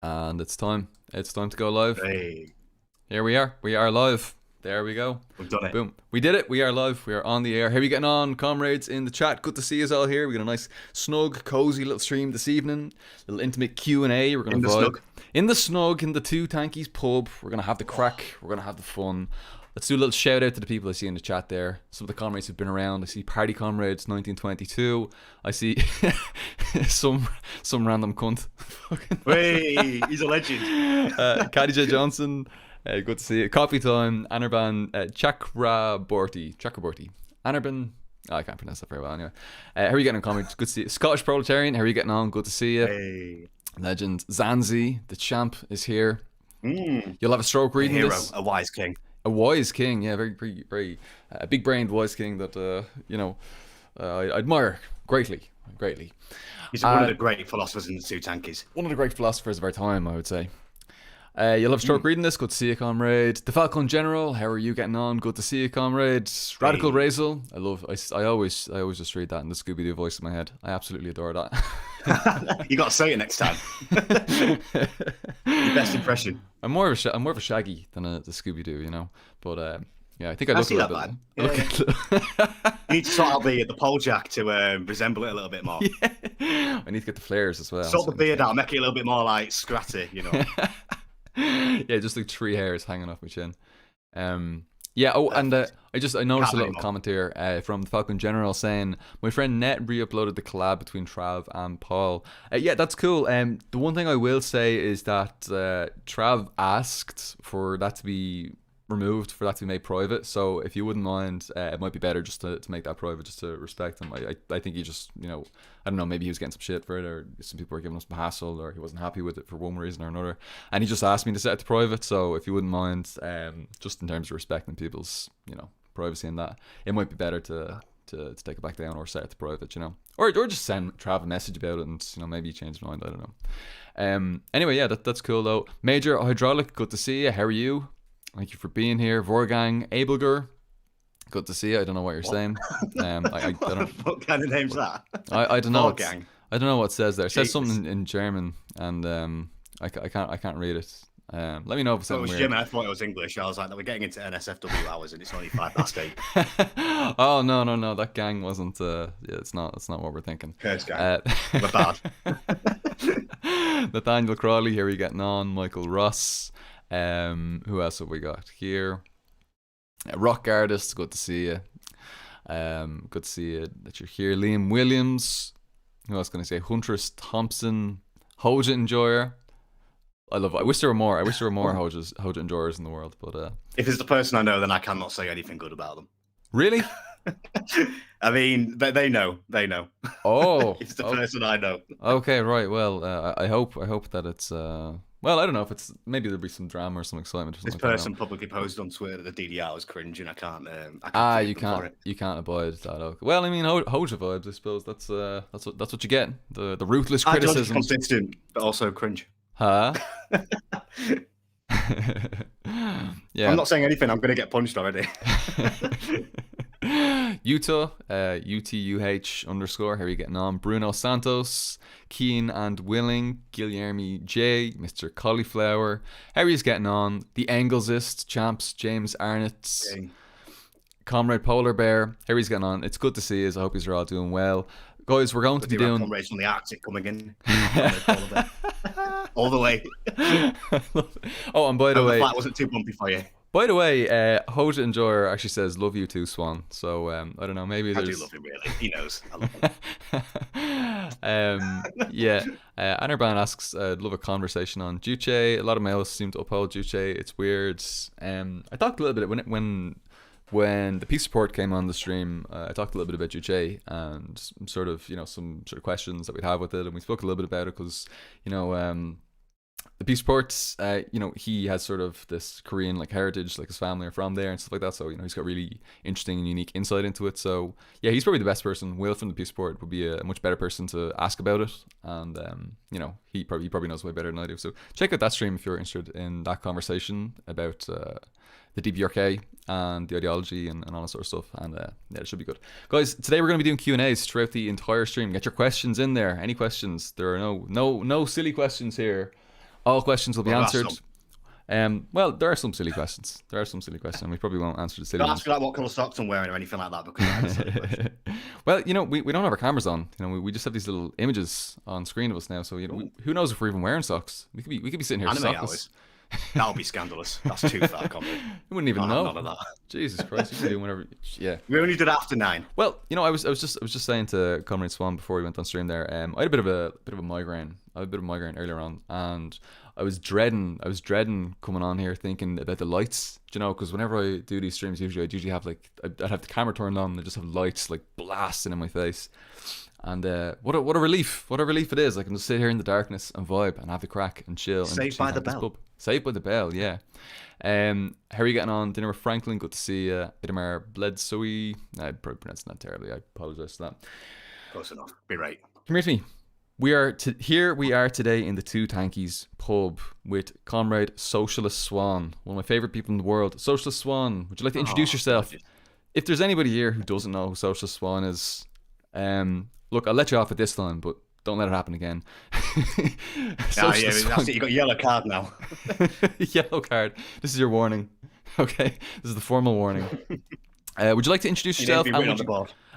And it's time. It's time to go live. Hey, Here we are. We are live. There we go. we've done it. Boom. We did it. We are live. We are on the air. How are you getting on, comrades in the chat? Good to see us all here. We got a nice, snug, cozy little stream this evening. Little intimate Q&A. We're going to vibe. Snug. In the snug, in the two Tankies pub. We're going to have the crack. We're going to have the fun. Let's do a little shout out to the people I see in the chat there. Some of the comrades who've been around. I see Party Comrades 1922. I see some random cunt. Hey, he's a legend. Caddy J Johnson. Good to see you. Coffee time. Anirban Chakraborty. Anirban. Oh, I can't pronounce that very well anyway. How are you getting on, comrades? Good to see you. Scottish Proletarian. How are you getting on? Good to see you. Hey. Legend. Zanzi, the champ, is here. You'll have a stroke reading Hero, this. a wise king. A wise king, yeah, very big-brained wise king that I admire greatly. He's one of the great philosophers in the two Tankies. One of the great philosophers of our time, I would say. You'll have stroke reading this. Good to see you, comrade. The Falcon General, how are you getting on? Good to see you, comrade. Radical Razel, I always just read that in the Scooby-Doo voice in my head. I absolutely adore that. You got to say it next time. Your best impression. I'm more of a Shaggy than the Scooby-Doo, you know. But yeah, I think I look see a that, little bit. man. You need to sort out the pole jack to resemble it a little bit more. Yeah. I need to get the flares as well. Sort the beard out, make it a little bit more like scratty, you know. Yeah, just like 3 hairs hanging off my chin. Yeah. Oh, and I noticed a little comment here from the Falcon General saying my friend Net re-uploaded the collab between Trav and Paul. Yeah, that's cool. The one thing I will say is that Trav asked for that to be removed, for that to be made private. So if you wouldn't mind, it might be better just to make that private, just to respect him. I think he just, I don't know, maybe he was getting some shit for it, or some people were giving us some hassle, or he wasn't happy with it for one reason or another, and he just asked me to set it to private. So if you wouldn't mind, just in terms of respecting people's privacy and that, it might be better to take it back down, or set it to private, or just send Trav a message about it, and maybe he changed his mind. I don't know. Anyway, yeah, that's cool though. Major Hydraulic, good to see you. How are you? Thank you for being here. Vorgang Abelger, good to see you. I don't know what you're saying. I don't. What kind of name's that? I don't know. Vorgang. I don't know what it says there. It says something in German, and I can't read it. Let me know if it's Well, it was weird. German. I thought it was English. I was like, we're getting into NSFW hours, and it's only 8:05. Oh no, that gang wasn't. Yeah, it's not what we're thinking. Curse gang. We're bad. Nathaniel Crawley, here are you getting on? Michael Ross. Who else have we got here? Rock Artist, good to see you. Good to see you that you're here. Liam Williams. Who else can I say? Huntress Thompson. Hoja Enjoyer. I wish there were more. Hoja Enjoyers in the world, but If it's the person I know, then I cannot say anything good about them. really? I mean, they know. Oh, It's the person I know. okay, right. Well, I hope that it's well, I don't know if it's, maybe there'll be some drama or some excitement or something. This like that, person publicly posted on Twitter that the DDR was cringe, and I can't. You can't abide that. Okay. Well, I mean, Hoja vibes, I suppose. That's what you get. The ruthless criticism. Consistent, but also cringe. Huh? Yeah. I'm not saying anything. I'm going to get punched already. Utah, UTUH _. How are you getting on? Bruno Santos, Keen and Willing, Guilherme J, Mr. Cauliflower. How are you getting on? The Engelsist, Champs, James Arnott, Comrade Polar Bear. How are you getting on? It's good to see you. I hope you're all doing well. Guys, we're going to be doing... Comrades from the Arctic coming in. All the way. Oh, and by the way... The flight wasn't too bumpy for you. By the way, Hoja Enjoyer actually says, love you too, Swann. So, I don't know, maybe there's... I do love him, really. He knows. I love him. Yeah. Anirban asks, I'd love a conversation on Duce. A lot of males seem to uphold Duce. It's weird. I talked a little bit when the peace report came on the stream. I talked a little bit about Duce and some sort of questions that we'd have with it, and we spoke a little bit about it because, the peace report, he has sort of this Korean heritage, his family are from there and stuff like that. So he's got really interesting and unique insight into it. So yeah, he's probably the best person. Will from the peace report would be a much better person to ask about it, and he probably knows way better than I do. So check out that stream if you're interested in that conversation about the DPRK and the ideology and all that sort of stuff. And yeah, it should be good. Guys, today we're going to be doing Q&As throughout the entire stream. Get your questions in there. Any questions? There are no silly questions here. All questions will be Well, answered. some. Well, there are some silly questions. And we probably won't answer the silly Don't ones. ask me like what colour socks I'm wearing or anything like that, because that's a silly question. Well, you know, we don't have our cameras on. You know, we just have these little images on screen of us now. So you know, who knows if we're even wearing socks? We could be sitting here Anime sockless. hours. That would be scandalous. That's too far, comedy. You wouldn't even know. None of that. Jesus Christ, you can do whenever. Yeah. We only did after 9. Well, you know, I was just saying to Comrade Swann before we went on stream there. I had a bit of a migraine. I had a bit of a migraine earlier on, and I was dreading coming on here thinking about the lights. Do you know? Because whenever I do these streams, I'd usually have like I'd have the camera turned on and I just have lights like blasting in my face. And what a relief! What a relief it is! I can just sit here in the darkness and vibe and have the crack and chill. Saved by the bell. Saved by the bell, yeah. How are you getting on? Dinner with Franklin. Good to see you. Idamar Bledsoe. I probably pronounced that terribly. I apologise for that. Close enough. Be right. Come here to me. Here we are today in the Two Tankies pub with Comrade Socialist Swann, one of my favourite people in the world. Socialist Swann, would you like to introduce yourself? If there's anybody here who doesn't know who Socialist Swann is, look, I'll let you off at this time, but don't let it happen again. That's it. You got a yellow card now. Yellow card. This is your warning. Okay, this is the formal warning. Would you like to introduce yourself?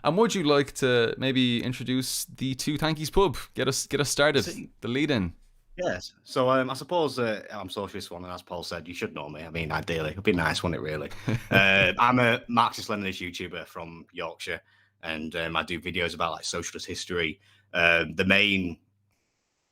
And would you like to maybe introduce the Two Tankies pub? Get us started. The lead in. Yes. So I suppose I'm Socialist Swann, and as Paul said, you should know me. I mean, ideally, it'd be nice, wouldn't it? Really. I'm a Marxist-Leninist YouTuber from Yorkshire, and I do videos about like socialist history. The main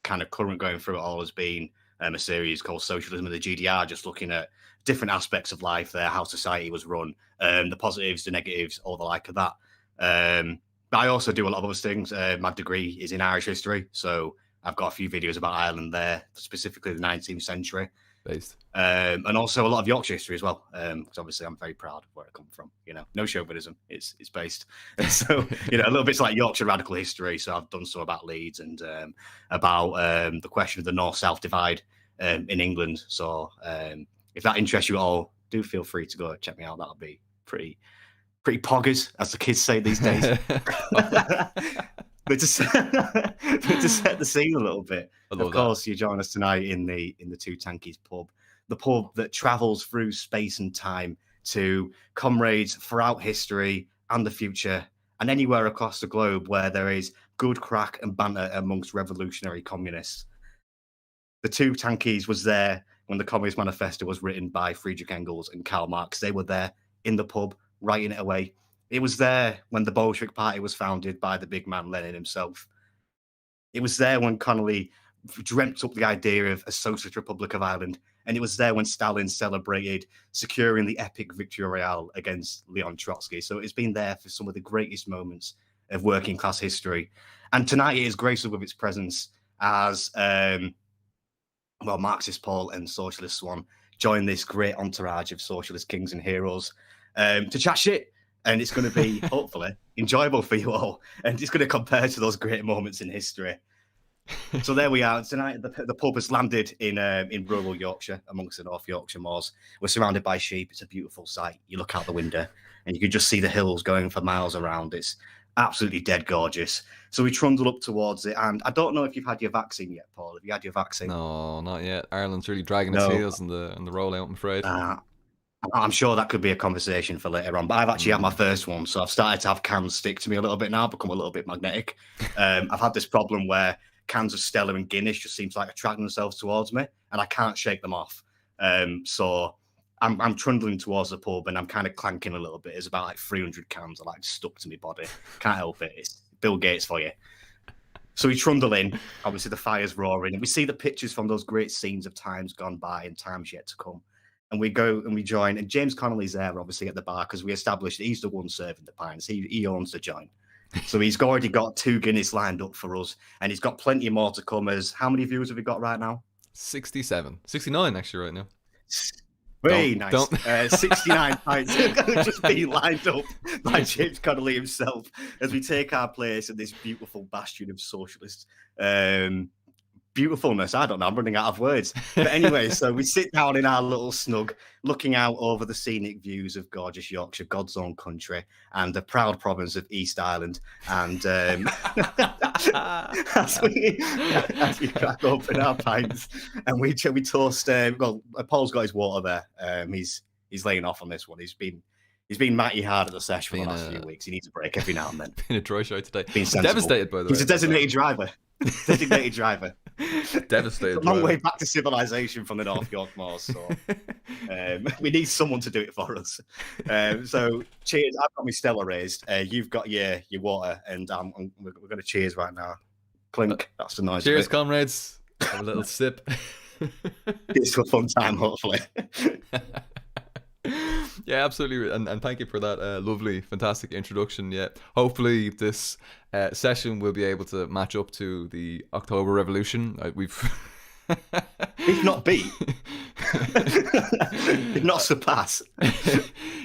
kind of current going through it all has been a series called Socialism and the GDR, just looking at different aspects of life there, how society was run, the positives, the negatives, all the like of that. But I also do a lot of other things. My degree is in Irish history, so I've got a few videos about Ireland there, specifically the 19th century. Based. And also a lot of Yorkshire history as well, because obviously I'm very proud of where I come from. You know, no chauvinism, it's based. And so, you know, a little bit like Yorkshire radical history. So I've done some about Leeds and about the question of the North-South divide in England. So if that interests you at all, do feel free to go check me out. That'll be pretty poggers, as the kids say these days. But to set the scene a little bit, of course, you join us tonight in the Two Tankies pub, the pub that travels through space and time to comrades throughout history and the future, and anywhere across the globe where there is good crack and banter amongst revolutionary communists. The Two Tankies was there when the Communist Manifesto was written by Friedrich Engels and Karl Marx. They were there in the pub, writing it away. It was there when the Bolshevik Party was founded by the big man Lenin himself. It was there when Connolly dreamt up the idea of a socialist Republic of Ireland. And it was there when Stalin celebrated securing the epic Victory Royale against Leon Trotsky. So it's been there for some of the greatest moments of working class history. And tonight it is graced with its presence as, Marxist Paul and Socialist Swann join this great entourage of socialist kings and heroes to chat shit. And it's going to be, hopefully, enjoyable for you all. And it's going to compare to those great moments in history. So there we are. Tonight, the pub has landed in rural Yorkshire, amongst the North Yorkshire moors. We're surrounded by sheep. It's a beautiful sight. You look out the window, and you can just see the hills going for miles around. It's absolutely dead gorgeous. So we trundle up towards it. And I don't know if you've had your vaccine yet, Paul. Have you had your vaccine? No, not yet. Ireland's really dragging its heels in the rollout, I'm afraid. I'm sure that could be a conversation for later on, but I've actually had my first one, so I've started to have cans stick to me a little bit now, become a little bit magnetic. I've had this problem where cans of Stella and Guinness just seem to like attract themselves towards me, and I can't shake them off. So I'm trundling towards the pub, and I'm kind of clanking a little bit. There's about like 300 cans are like stuck to my body. Can't help it. It's Bill Gates for you. So we trundle in. Obviously, the fire's roaring, and we see the pictures from those great scenes of times gone by and times yet to come. And we go and we join, and James Connolly's there, obviously, at the bar, because we established that he's the one serving the pints. He owns the joint. So he's already got 2 Guinness lined up for us, and he's got plenty more to come. As how many viewers have we got right now? 67. 69, actually, right now. Very nice. 69 pints just being lined up by James Connolly himself as we take our place in this beautiful bastion of socialist beautifulness. I don't know. I'm running out of words. But anyway, so we sit down in our little snug, looking out over the scenic views of gorgeous Yorkshire, God's own country, and the proud province of East Ireland. And as we crack open our pints, and we toast. Well, Paul's got his water there. He's laying off on this one. He's been mighty hard at the session for the last few weeks. He needs a break every now and then. Been a dry show today. Being devastated, by the way. He's a designated driver. Designated driver. Devastated. It's a long way back to civilization from the North York Moors, so we need someone to do it for us. So cheers. I've got my Stella raised. You've got your water, and we're going to cheers right now. Clink. That's the noise. Cheers, comrades. Have a little sip. It's a fun time, hopefully. Yeah, absolutely, and thank you for that lovely, fantastic introduction. Yeah, hopefully this session will be able to match up to the October Revolution. We've if not beat, if not surpass.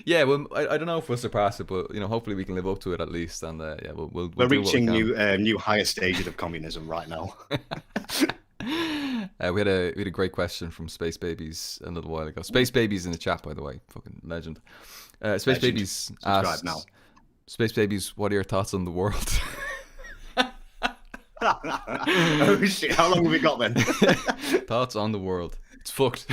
Yeah, well, I don't know if we'll surpass it, but hopefully we can live up to it at least. And yeah, we're reaching new higher stages of communism right now. We had a great question from Space Babies a little while ago. Space Babies in the chat, by the way, fucking legend. Space Babies asked, now. Space Babies, what are your thoughts on the world? Oh shit! How long have we got then? Thoughts on the world? It's fucked.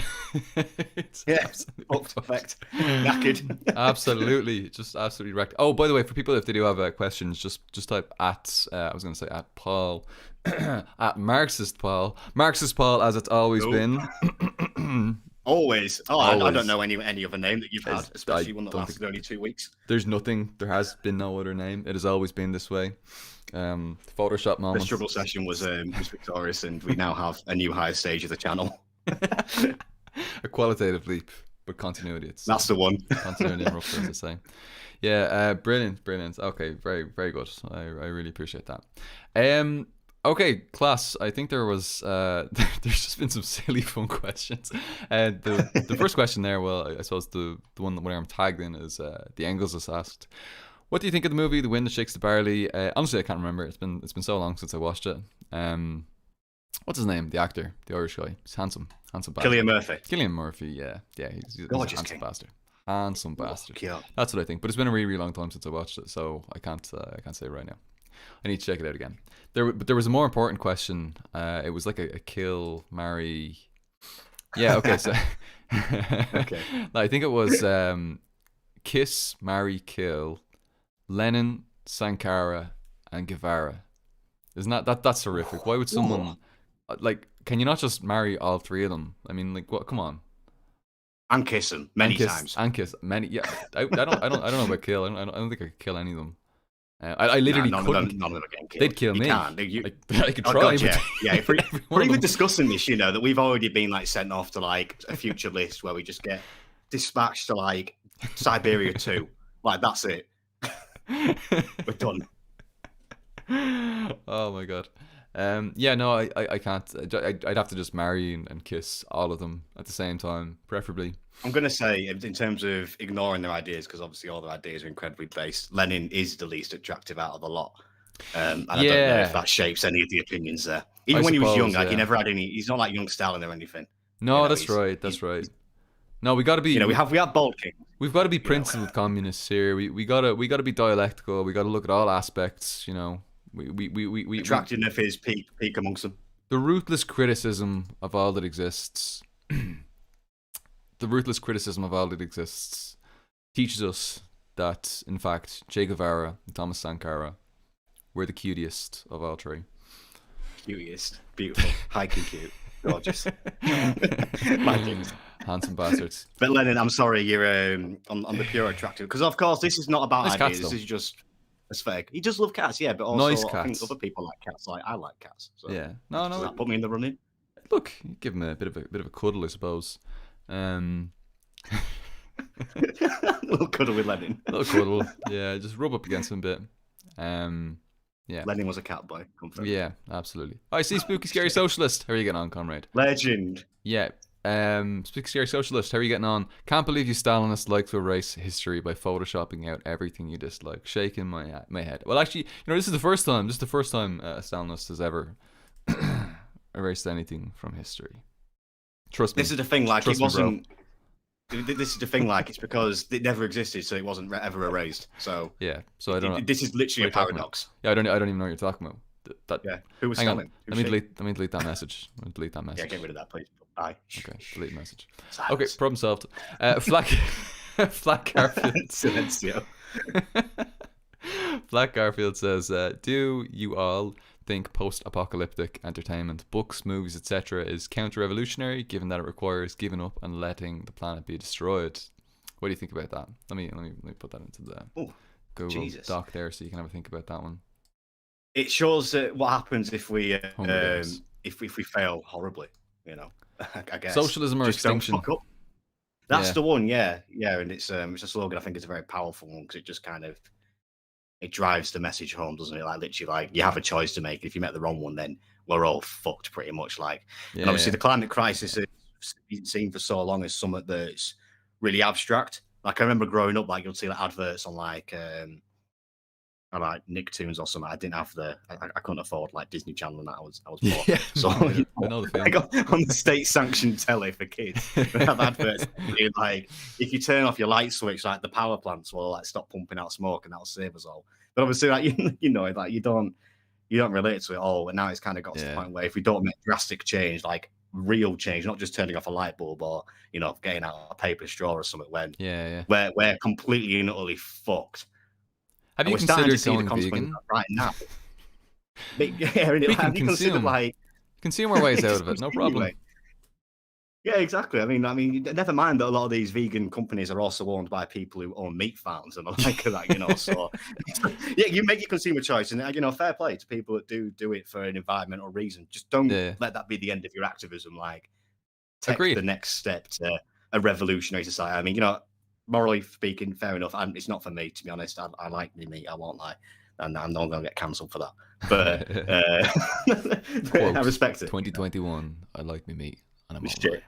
It's fucked. Knackered. Absolutely, just absolutely wrecked. Oh, by the way, for people if they do have questions, just type at I was going to say at Paul. At Marxist Paul as it's always been. Always. Always. I don't know any other name that you've had, especially one that lasted only 2 weeks. There has been no other name. It has always been this way. Photoshop moment. The struggle session was victorious, and we now have a new higher stage of the channel. A qualitative leap, but continuity. That's the one. Continuity and rupture, as I say. Yeah, brilliant. Okay, very, very good. I really appreciate that. Okay, class. I think there was there's just been some silly fun questions. The first question there, well, I suppose the one where I'm tagged in is the Engels has asked, what do you think of the movie The Wind That Shakes the Barley? Honestly, I can't remember. It's been so long since I watched it. What's his name? The actor, the Irish guy. He's handsome bastard. Cillian Murphy. Yeah, he's a handsome bastard. Handsome bastard. That's what I think. But it's been a really, really long time since I watched it, so I can't say it right now. I need to check it out again. But there was a more important question. It was like a kill, marry. Yeah. Okay. So. Okay. I think it was kiss, marry, kill, Lenin, Sankara, and Guevara. Isn't that's horrific? Why would someone like? Can you not just marry all three of them? I mean, like, what? Come on. And kiss them many times. And kiss many. Yeah. I don't know about kill. I don't think I could kill any of them. I literally couldn't. None of them are getting killed. They'd kill me. I could try. God, yeah. If we're even discussing this, that we've already been like sent off to like a future list where we just get dispatched to like Siberia 2. Like that's it. We're done. Oh my god. Yeah, no, I can't. I'd have to just marry and kiss all of them at the same time, preferably. I'm going to say, in terms of ignoring their ideas, because obviously all their ideas are incredibly based, Lenin is the least attractive out of the lot. And I don't know if that shapes any of the opinions there. Even when he was young, like he never had any. He's not like young Stalin or anything. No, that's right. No, we got to be. We have bold kings. We've got to be principled communists here. We got to be dialectical. We got to look at all aspects. We attractiveness is peak amongst them. The ruthless criticism of all that exists. The ruthless criticism of all that exists teaches us that, in fact, Che Guevara and Thomas Sankara were the cutest of all three. Cutest, beautiful, hiking cute, gorgeous. My things. Handsome bastards. But Lenin, I'm sorry, you're on the pure attractive, because of course this is not about nice ideas. Cats, this is just aesthetic. He does love cats, yeah, but also nice I think other people like cats. Like I like cats. So yeah, no. Does that put me in the running? Look, give him a bit of a cuddle, I suppose. A little cuddle with Lenin. A little cuddle, yeah. Just rub up against him a bit. Yeah. Lenin was a cat boy. Comfort. Yeah, absolutely. I see, Spooky Scary Socialist. How are you getting on, comrade? Legend. Yeah. Spooky Scary Socialist. How are you getting on? Can't believe you Stalinists like to erase history by photoshopping out everything you dislike. Shaking my head. Well, actually, this is the first time. A Stalinist has ever erased anything from history. Trust me. This is the thing, like, Trust it me, bro. wasn't. This is the thing, like, it's because it never existed, so it wasn't ever erased. So Yeah. So I don't know. This is literally a What are you talking paradox. Yeah, I don't even know what you're talking about. Yeah. Who was Hang on. Stalin? Let me delete that message. I'm gonna delete that message. Yeah, get rid of that, please. Bye. Okay, delete message. Silence. Okay, problem solved. Flat Garfield. Silencio. Flat Garfield says, "Do you all think post-apocalyptic entertainment, books, movies, etc., is counter-revolutionary, given that it requires giving up and letting the planet be destroyed?" What do you think about that? Let me put that into the Google Doc there, so you can have a think about that one. It shows what happens if we Hunger if we fail horribly. You know, I guess Socialism or just extinction. don't fuck up. That's Yeah. the one, yeah, and it's a slogan. I think it's a very powerful one because it just kind of it drives the message home, doesn't it? Like literally, like you have a choice to make. If you make the wrong one, then we're all fucked pretty much. Like, and obviously the climate crisis is seen for so long as something that's really abstract. Like I remember growing up, like you'll see like adverts on like Nicktoons or something. I didn't have I couldn't afford like Disney Channel and that. I was poor. Yeah, so I know the feeling. I got on the state sanctioned telly for kids. We have adverts like if you turn off your light switch, like the power plants will like stop pumping out smoke and that'll save us all. But obviously, like you know, like you don't relate to it all. And now it's kind of got to the point where if we don't make drastic change, like real change, not just turning off a light bulb or getting out a paper straw or something, when we're completely and utterly fucked. Have you considered going vegan right now? We can consume more ways out of it, no problem. Yeah, exactly. I mean, never mind that a lot of these vegan companies are also owned by people who own meat farms and the like of that, So, yeah, you make your consumer choice, and fair play to people that do it for an environmental reason. Just don't let that be the end of your activism. Like, take the next step to a revolutionary society. I mean, morally speaking, fair enough. And it's not for me, to be honest. I like the meat. I won't lie. And I'm not going to get cancelled for that. But I respect it. 2021, I like me meat. And I'm shit.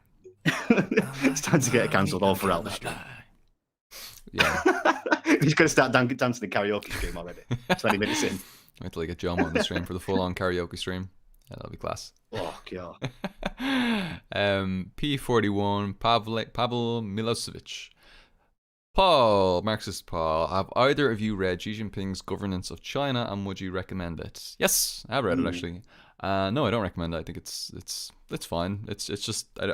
It's time to get it cancelled all throughout the stream. Yeah. He's going to start dancing the karaoke stream already. 20 minutes in. Wait till I get John on the stream for the full-on karaoke stream. Yeah, that'll be class. Oh, God. P41, Pavel Milosevic. Paul, Marxist Paul, have either of you read Xi Jinping's Governance of China, and would you recommend it? Yes, I read it actually. No, I don't recommend it. I think it's fine. It's just I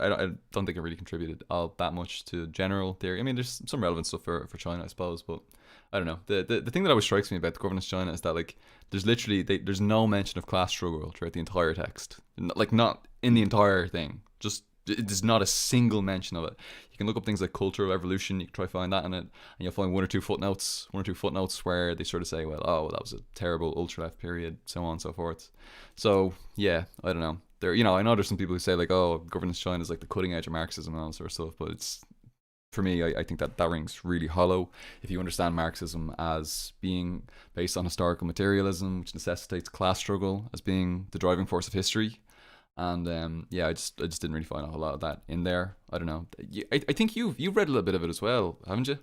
don't think it really contributed all that much to general theory. I mean, there's some relevant stuff for China, I suppose, but I don't know. The thing that always strikes me about the Governance of China is that like there's literally there's no mention of class struggle throughout the entire text. Like not in the entire thing. Just there's not a single mention of it. You can look up things like cultural evolution. You can try find that in it, and you'll find one or two footnotes where they sort of say, well, oh, that was a terrible ultra left period, so on and so forth. So yeah, I don't know. There, I know there's some people who say like, oh, Governance China is like the cutting edge of Marxism and all that sort of stuff, but it's for me, I think that rings really hollow. If you understand Marxism as being based on historical materialism, which necessitates class struggle as being the driving force of history. And I just didn't really find a whole lot of that in there. I don't know. I think you've read a little bit of it as well, haven't you?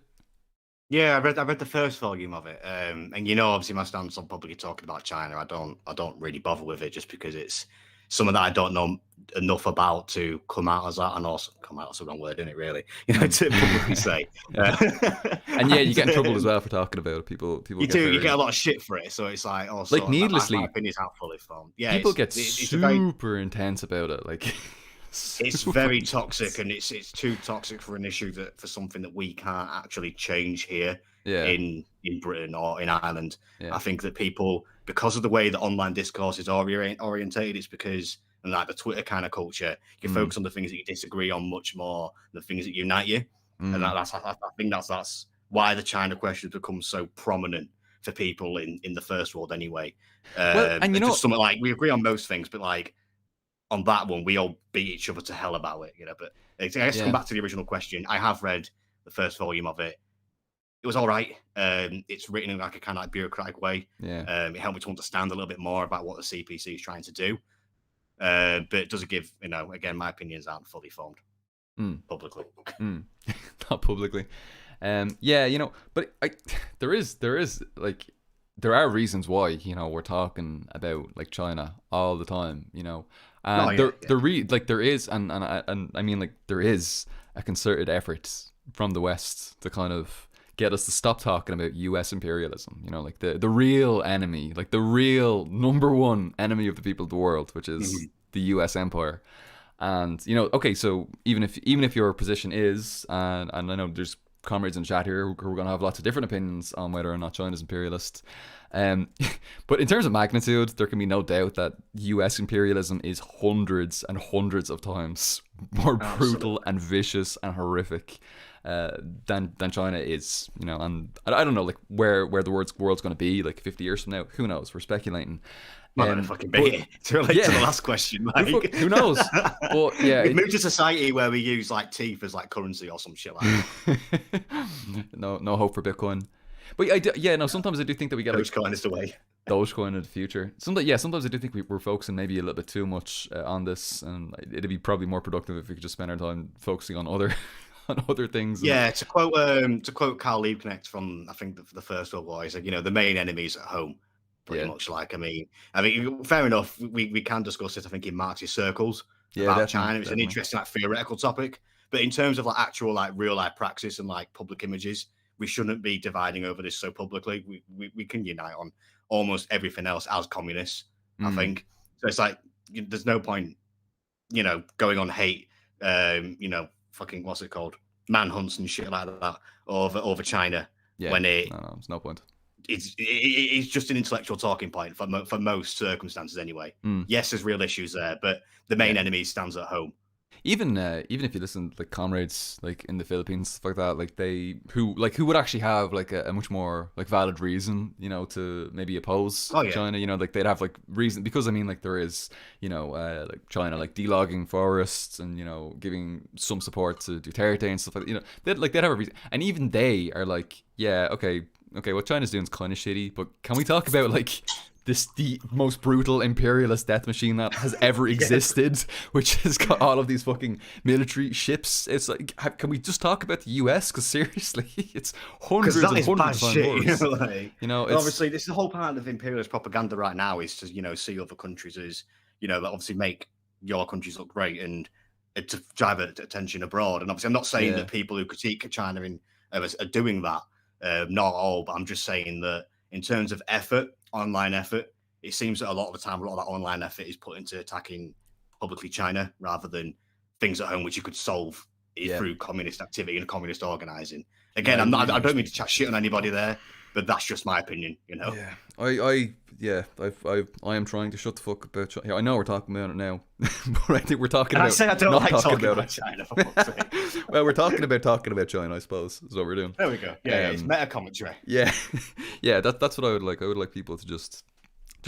Yeah, I read the first volume of it, and obviously my stance on publicly talking about China, I don't really bother with it just because it's something that I don't know enough about to come out as that, and also come out is the wrong word, isn't it? Really, to publicly say. And yeah, you get in trouble as well for talking about it. People you get a lot of shit for it, so it's like also like needlessly. My opinion's not fully formed. Yeah, people get super intense about it, like. It's very toxic, and it's too toxic for an issue for something that we can't actually change here in Britain or in Ireland. I think that people, because of the way that online discourse is orientated, it's because and like the Twitter kind of culture, you focus on the things that you disagree on much more than the things that unite you. And I think that's why the China question has become so prominent for people in the first world anyway. Well, and just something like we agree on most things, but like on that one, we all beat each other to hell about it, But I guess to come back to the original question, I have read the first volume of it. It was all right. It's written in like a kind of like bureaucratic way. It helped me to understand a little bit more about what the CPC is trying to do. But it doesn't give, again, my opinions aren't fully formed publicly. Not publicly. But there is like there are reasons why, you know, we're talking about like China all the time, you know, Oh, and yeah, yeah. like there is, and I mean like there is a concerted effort from the West to kind of get us to stop talking about U.S. imperialism, you know, like the real enemy, like the real number one enemy of the people of the world, which is Mhm. the U.S. empire. And you know, okay, so even if your position is, and I know there's comrades in chat here who are going to have lots of different opinions on whether or not China's imperialist. Um, but in terms of magnitude, there can be no doubt that U.S. imperialism is hundreds and hundreds of times more brutal Absolutely. and vicious and horrific than China is. You know, and I don't know like where the world's going to be like 50 years from now. Who knows? We're speculating. Might not fucking be But here to relate to the yeah, last question. Like, who knows? But yeah, we've moved to society where we use like teeth as like currency or some shit like that. no hope for Bitcoin. But yeah, no. Sometimes I do think that we get like Dogecoin is the way. Dogecoin in the future. Sometimes I do think we're focusing maybe a little bit too much on this, and it'd be probably more productive if we could just spend our time focusing on other on other things. Yeah, to quote Carl Liebknecht from I think the First World War, he said, the main enemy's at home. Pretty Yeah, much like I mean, fair enough. We can discuss it. I think in Marxist circles yeah, about definitely, China. It's an definitely. interesting like theoretical topic, but in terms of like actual like real life praxis and like public images, we shouldn't be dividing over this so publicly. We can unite on almost everything else as communists. I Mm, think so. It's like there's no point, going on hate. Fucking what's it called? Manhunts and shit like that over China yeah, when no, there's no point. it's just an intellectual talking point for most circumstances anyway. Mm, Yes, there's real issues there, but the yeah. main enemy stands at home. Even if you listen to like comrades like in the Philippines stuff like that, like who would actually have like a much more like valid reason, you know, to maybe oppose Oh yeah, China, you know, like they'd have like reason because I mean like there is, you know, like China like delogging forests and, you know, giving some support to Duterte and stuff like that, you know, they'd have a reason, and even they are like, yeah, okay, what China's doing is kind of shitty, but can we talk about like the most brutal imperialist death machine that has ever existed, which has got all of these fucking military ships. It's like, can we just talk about the US? Because seriously, it's hundreds because that and is bad hundreds of times shit. worse. Like, You know, and it's obviously, this is the whole part of imperialist propaganda right now is to see other countries as that obviously make your countries look great and to drive attention abroad. And obviously, I'm not saying yeah, that people who critique China are doing that. Not all, but I'm just saying that in terms of effort, online effort, it seems that a lot of the time, a lot of that online effort is put into attacking publicly China rather than things at home which you could solve yeah, through communist activity and communist organizing. yeah. Again, I I really don't mean to respect chat that shit shit. on anybody there, but that's just my opinion. Yeah, I am trying to shut the fuck about China. I know we're talking about it now, but I think we're talking And I about say I don't not like talking talking about about China, for fuck's sake. it. Well, we're talking about China, I suppose, is what we're doing. There we go. Yeah, it's Um, meta commentary. yeah, yeah. That's what I would like. I would like people to just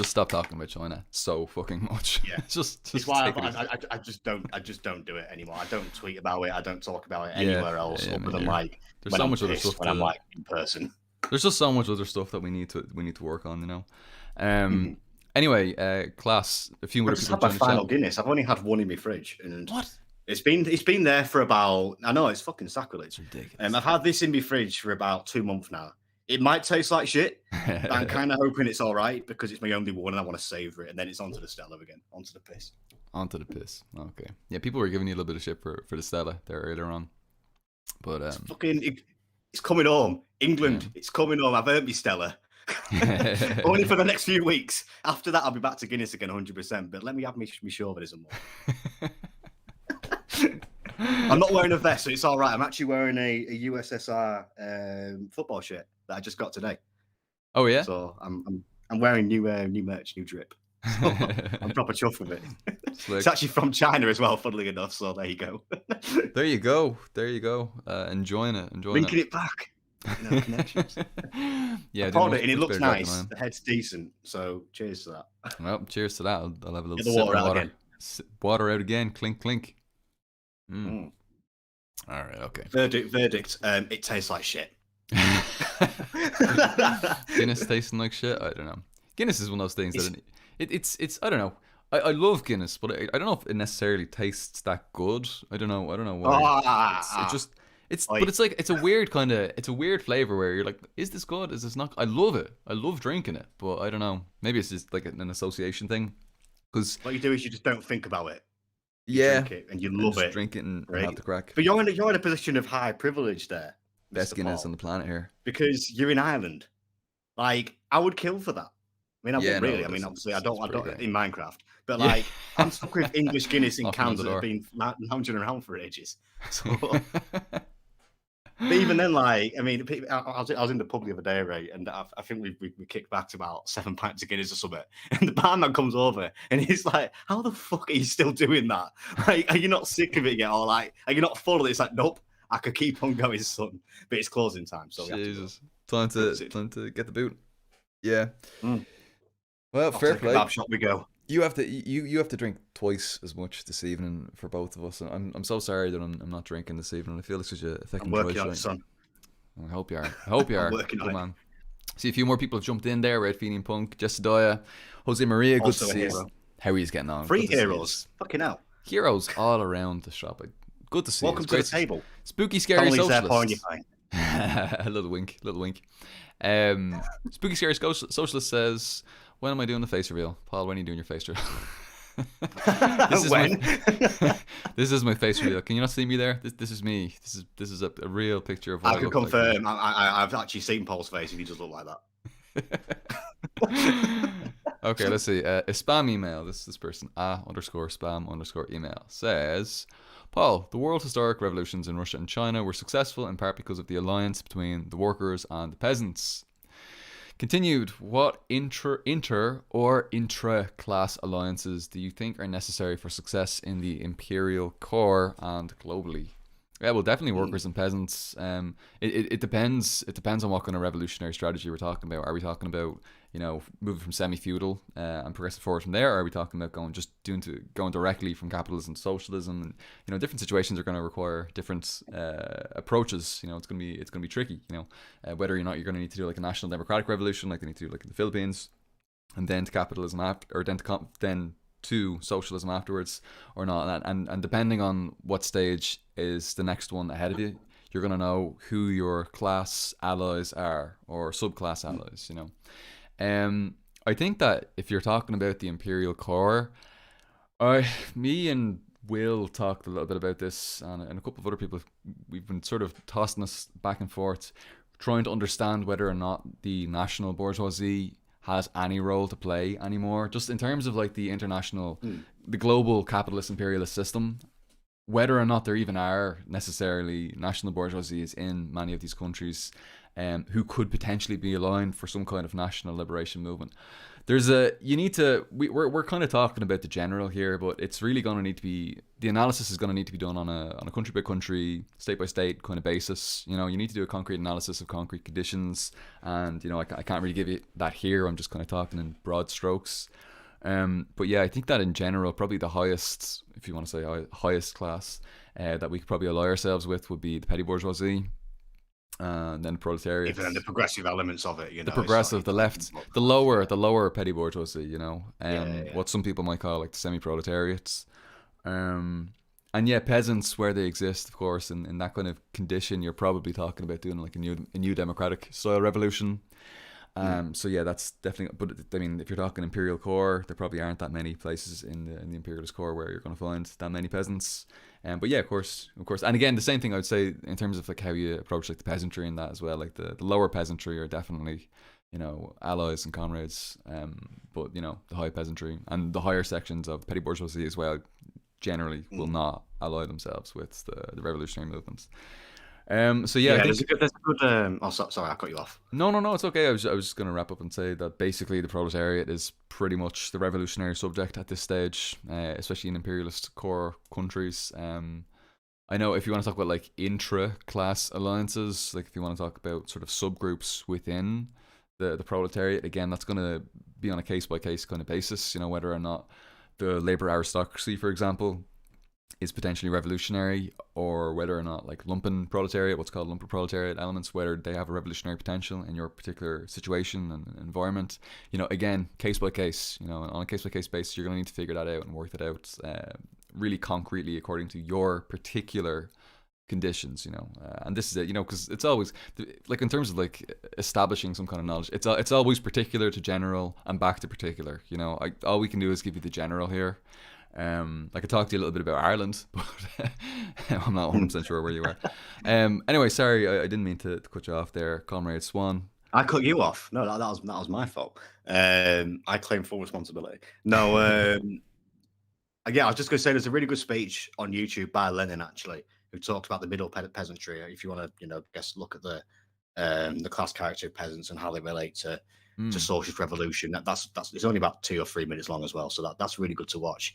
stop talking about China so fucking much. Yeah. just It's why take it easy. I just don't do it anymore. I don't tweet about it. I don't talk about it Yeah, anywhere else yeah, other me than neither. like There's when so I'm much other pissed, stuff when I'm to. like in person. There's just so much other stuff that we need to work on. You know. Mhm. Anyway, class. A few I other just people had my joined the final chat. Guinness. I've only had one in my fridge, and What? it's been there for about. I know it's fucking sacrilege. Ridiculous. I've had this in my fridge for about 2 months now. It might taste like shit, but I'm kind of hoping it's all right because it's my only one, and I want to savor it. And then it's onto the Stella again, onto the piss. Onto the piss. Okay. Yeah, people were giving you a little bit of shit for the Stella there earlier on, but It's coming home, yeah. England. It's coming home. I've earned me Stella. Only for the next few weeks. After that, I'll be back to Guinness again, 100%. But let me have me chauvinism more. I'm not wearing a vest, so it's all right. I'm actually wearing a USSR football shirt that I just got today. Oh yeah. So I'm wearing new merch, new drip. So I'm proper chuffed with it. It's actually from China as well, funnily enough. So there you go. There you go. There you go. Enjoying it. Linking it back. Connections. Yeah, I doing poured much, it and it much looks better job than I nice. am. The head's decent. So cheers to that. Well, cheers to that. I'll have a little Get the sip water of out water. again. Water out again. Clink, clink. Mm. All right. Okay. Verdict. It tastes like shit. Guinness tasting like shit. I don't know. Guinness is one of those things that it's. I don't know. I love Guinness, but I don't know if it necessarily tastes that good. I don't know why. But it's like it's a weird flavor where you're like, is this good? Is this not? I love it. I love drinking it, but I don't know. Maybe it's just like an association thing. Because what you do is you just don't think about it. You yeah, drink it and you love it. Drink it and right? have the crack. But you're in a position of high privilege there. Best Guinness on the planet here. Because you're in Ireland. Like, I would kill for that. I mean, I wouldn't really. I mean, obviously, I don't in Minecraft. But like, I'm stuck with English Guinness in cans that have been lounging around for ages. So, but even then, like, I mean, I was in the pub the other day, right? And I think we kicked back to about 7 pints of Guinness or something. And the barman comes over and he's like, "How the fuck are you still doing that? Like, are you not sick of it yet? Or like, are you not full of it?" It's like, nope. I could keep on going, son, but it's closing time. So Jesus, time to get the boot. Yeah. Well, I'll fair play. Shop we go. You have to drink twice as much this evening for both of us. And I'm so sorry that I'm not drinking this evening. I feel like such a fucking choice. On it, son. I hope you are. Good man. See, a few more people have jumped in there. Red Feeding Punk, Jessica, Jose Maria. Good to see you. How are you getting on? 3 heroes. Fucking hell. Heroes all around the shop. Good to see you. Welcome to the table. Spooky Scary Socialist. A little wink. Spooky Scary Socialist says, when am I doing the face reveal? Paul, when are you doing your face reveal? This is my face reveal. Can you not see me there? This is me. This is a real picture of what I can confirm. Like. I've actually seen Paul's face if he does look like that. Okay, let's see. A spam email. This person, _spam_email says, Paul, the world historic revolutions in Russia and China were successful in part because of the alliance between the workers and the peasants. Continued, what inter or intra-class alliances do you think are necessary for success in the imperial core and globally? Yeah, well, definitely workers and peasants. It depends. It depends on what kind of revolutionary strategy we're talking about. Are we talking about, moving from semi-feudal and progressing forward from there? Or are we talking about going directly from capitalism to socialism? And different situations are going to require different approaches. It's going to be tricky. Whether or not you're going to need to do like a national democratic revolution, like they need to do like in the Philippines, and then to capitalism or then to socialism afterwards or not, and depending on what stage is the next one ahead of you, you're going to know who your class allies are or subclass allies. I think that if you're talking about the imperial core, me and Will talked a little bit about this, and a couple of other people, we've been sort of tossing us back and forth trying to understand whether or not the national bourgeoisie has any role to play anymore, just in terms of like the international, the global capitalist imperialist system, whether or not there even are necessarily national bourgeoisies in many of these countries who could potentially be aligned for some kind of national liberation movement. We're kind of talking about the general here, but it's really going to need to be, the analysis is going to need to be done on a country by country, state by state kind of basis. You need to do a concrete analysis of concrete conditions, and I can't really give you that here. I'm just kind of talking in broad strokes. But yeah, I think that in general, probably the highest, if you want to say highest class that we could probably ally ourselves with would be the petty bourgeoisie. And then the proletariat. Even the progressive elements of it, the progressive, the left, the lower petty bourgeoisie, what some people might call like the semi-proletariats. And yeah, peasants where they exist, of course, in that kind of condition, you're probably talking about doing like a new democratic style revolution. So yeah, that's definitely. But I mean, if you're talking imperial core, there probably aren't that many places in the imperialist core where you're going to find that many peasants. But yeah, of course, and again, the same thing I would say in terms of like how you approach like the peasantry and that as well. Like the lower peasantry are definitely allies and comrades. But the high peasantry and the higher sections of petty bourgeoisie as well generally will not ally themselves with the revolutionary movements. So yeah, I think there's a good. Sorry, I cut you off. No, it's okay. I was just going to wrap up and say that basically the proletariat is pretty much the revolutionary subject at this stage, especially in imperialist core countries. I know if you want to talk about like intra-class alliances, like if you want to talk about sort of subgroups within the proletariat, again, that's going to be on a case-by-case kind of basis. Whether or not the labor aristocracy, for example, is potentially revolutionary, or whether or not like lumpen proletariat, what's called lumpen proletariat elements, whether they have a revolutionary potential in your particular situation and environment. Again, case by case. On a case by case basis, you're going to need to figure that out and work that out really concretely according to your particular conditions, and this is it, because it's always like in terms of like establishing some kind of knowledge, it's always particular to general and back to particular. All we can do is give you the general here. I could talk to you a little bit about Ireland, but I'm not 100% sure where you are. Anyway, sorry, I didn't mean to cut you off there, Comrade Swann. I cut you off. No, that was my fault. I claim full responsibility. No, yeah, I was just going to say there's a really good speech on YouTube by Lenin actually, who talks about the middle peasantry. If you want to, look at the class character of peasants and how they relate to socialist revolution. That's it's only about 2 or 3 minutes long as well, so that's really good to watch.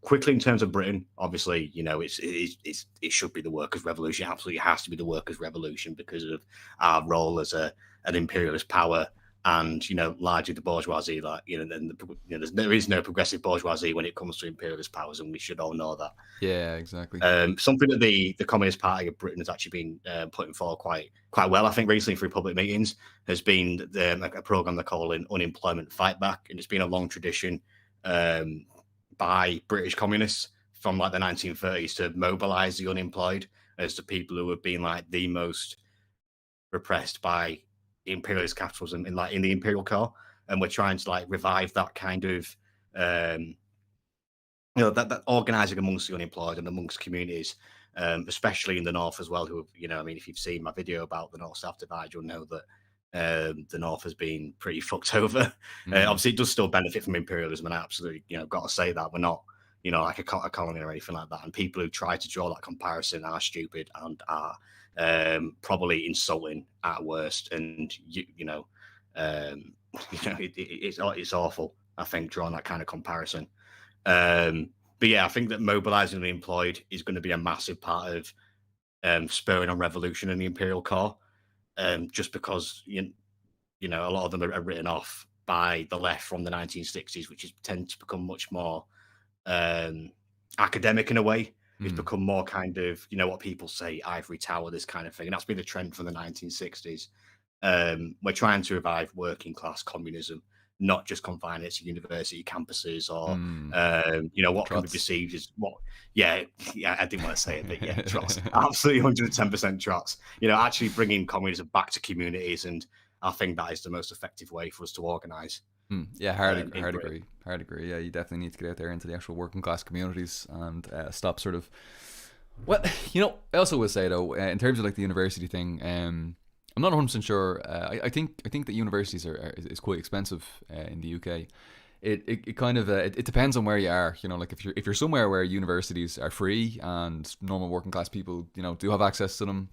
Quickly, in terms of Britain, obviously, it should be the workers' revolution. It absolutely has to be the workers' revolution because of our role as an imperialist power, and largely the bourgeoisie. There is no progressive bourgeoisie when it comes to imperialist powers, and we should all know that. Yeah, exactly. Something that the Communist Party of Britain has actually been putting forward quite well, I think, recently through public meetings, has been a program they're calling Unemployment Fight Back, and it's been a long tradition by British communists from like the 1930s to mobilize the unemployed as the people who have been like the most repressed by imperialist capitalism in the imperial core, and we're trying to like revive that kind of that organizing amongst the unemployed and amongst communities, especially in the north as well, who have, if you've seen my video about the north-south divide, you'll know that the north has been pretty fucked over. Obviously it does still benefit from imperialism, and I absolutely got to say that we're not like a colony or anything like that, and people who try to draw that comparison are stupid and are probably insulting at worst, and it's awful, I think, drawing that kind of comparison. But yeah, I think that mobilizing the employed is going to be a massive part of spurring on revolution in the imperial core, just because a lot of them are written off by the left from the 1960s, which tend to become much more academic in a way. It's become more kind of, what people say, ivory tower, this kind of thing. And that's been the trend from the 1960s. We're trying to revive working class communism, not just confine it to university campuses or, what can be perceived as I didn't want to say it, but yeah, trots. Absolutely 110% trots. Actually bringing communism back to communities. And I think that is the most effective way for us to organize. Yeah, hard agree. Yeah, you definitely need to get out there into the actual working class communities and stop sort of. Well, I also will say though, in terms of like the university thing, I'm not 100% sure. I think that universities is quite expensive in the UK. It kind of it depends on where you are. Like if you're somewhere where universities are free and normal working class people do have access to them,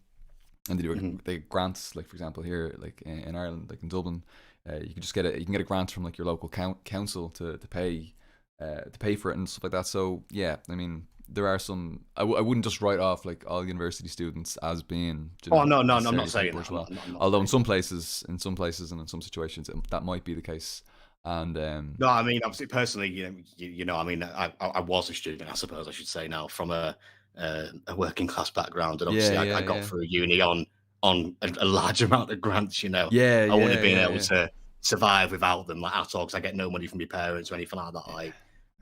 and they do they grants, like for example here, like in Ireland, like in Dublin. You can just get a grant from like your local council to pay for it and stuff like that. So yeah, I mean there are some. I wouldn't just write off like all university students as being. No, I'm not saying that. Well. Although in some places and in some situations that might be the case. And no, I mean obviously personally, I mean I was a student, I suppose I should say now, from a working class background, and obviously I got through uni on a large amount of grants, I wouldn't have been able to survive without them like at all, because I get no money from my parents or anything like that, like